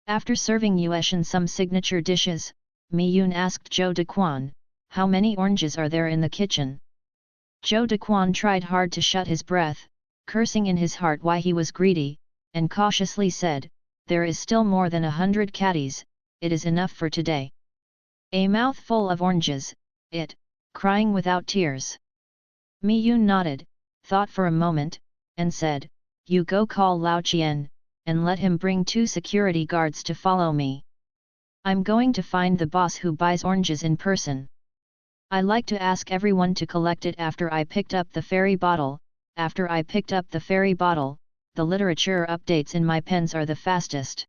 After serving Yueshan some signature dishes, Mi Yun asked Zhou Dequan, how many oranges are there in the kitchen? Zhou Dequan tried hard to shut his breath, cursing in his heart why he was greedy, and cautiously said, there is still more than 100 caddies, it is enough for today. A mouthful of oranges, crying without tears. Mi Yun nodded, thought for a moment, and said, you go call Lao Qian, and let him bring 2 security guards to follow me. I'm going to find the boss who buys oranges in person. I like to ask everyone to collect it after I picked up the fairy bottle. After I picked up the fairy bottle, the literature updates in my pens are the fastest.